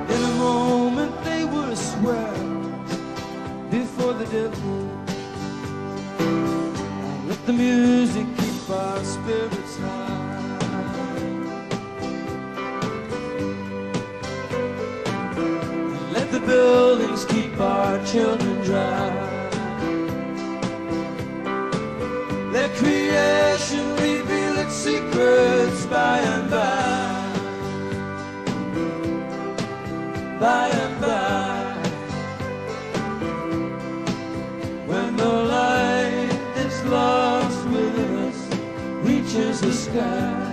[SPEAKER 4] And in a moment they were swept before the deluge. Now let the music keep our spirits high. Let the buildings keep our children dry. Let creation reveal its secrets by and by. By and by, when the light that's lost within us reaches the sky.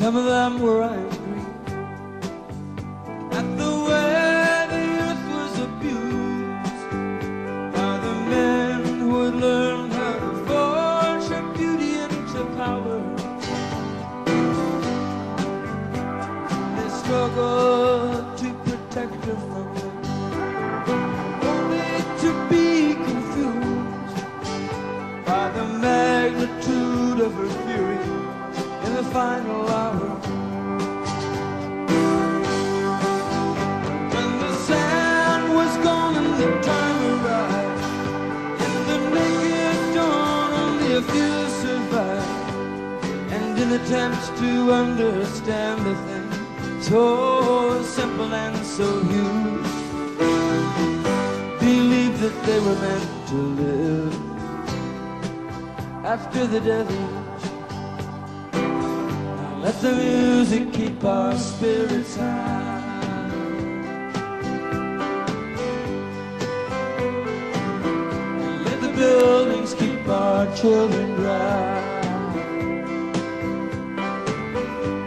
[SPEAKER 4] Some of them were angry at the way the earth was abused by the men who had learned how to forge her beauty into power. They struggled to protect her from it, only to be confused by the magnitude of her fury in the final hour. When the sand was gone and the time arrived, in the naked dawn only a few survived, and in attempts to understand the thing so simple and so huge, believed that they were meant to live after the deluge. Let the music keep our spirits high. And let the buildings keep our children dry.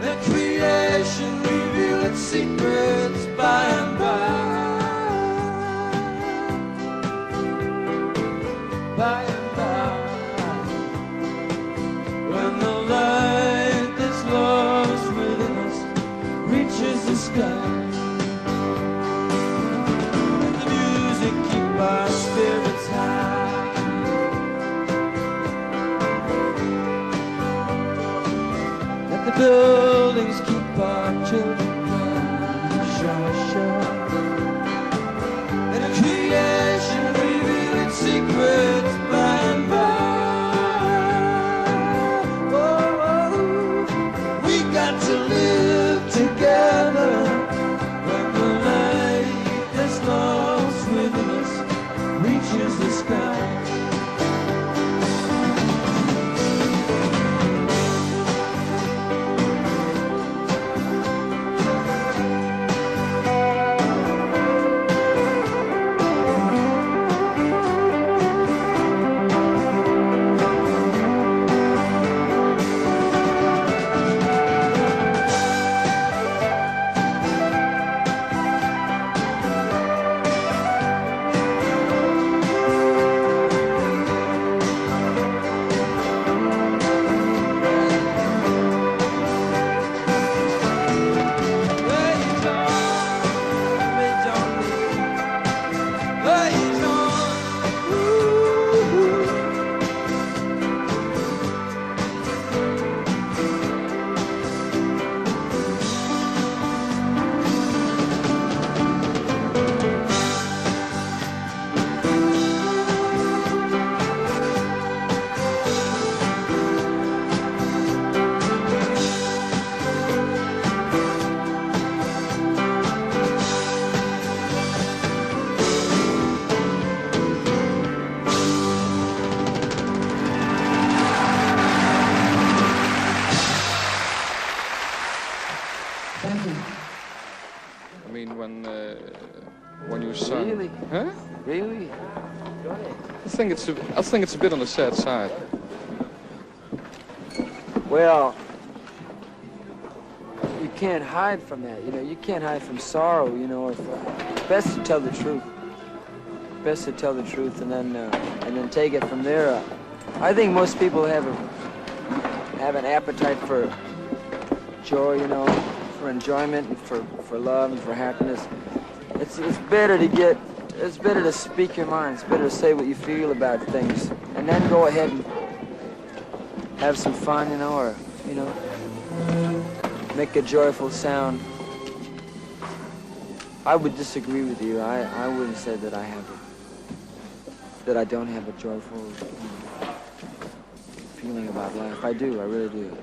[SPEAKER 4] Let creation reveal its secrets by and by. By and by, when the light that's lost within us reaches the sky. Let the music keep our spirits high. Let the buildings keep our children dry. Sha, sha. secrets by and by. We got to live together when the light that's lost within us reaches the sky.
[SPEAKER 5] I mean, when you sung,
[SPEAKER 6] Really?
[SPEAKER 5] huh?
[SPEAKER 6] Really?
[SPEAKER 5] I think it's a bit on the sad side.
[SPEAKER 6] Well, you can't hide from that, you know. You can't hide from sorrow, you know. Best to tell the truth. Best to tell the truth, and then take it from there. I think most people have an appetite for joy, you know, for enjoyment, and for love, and for happiness. It's better to speak your mind. It's better to say what you feel about things, and then go ahead and have some fun, you know, or, you know, make a joyful sound. I would disagree with you. I wouldn't say that I don't have a joyful feeling about life. I do. I really do.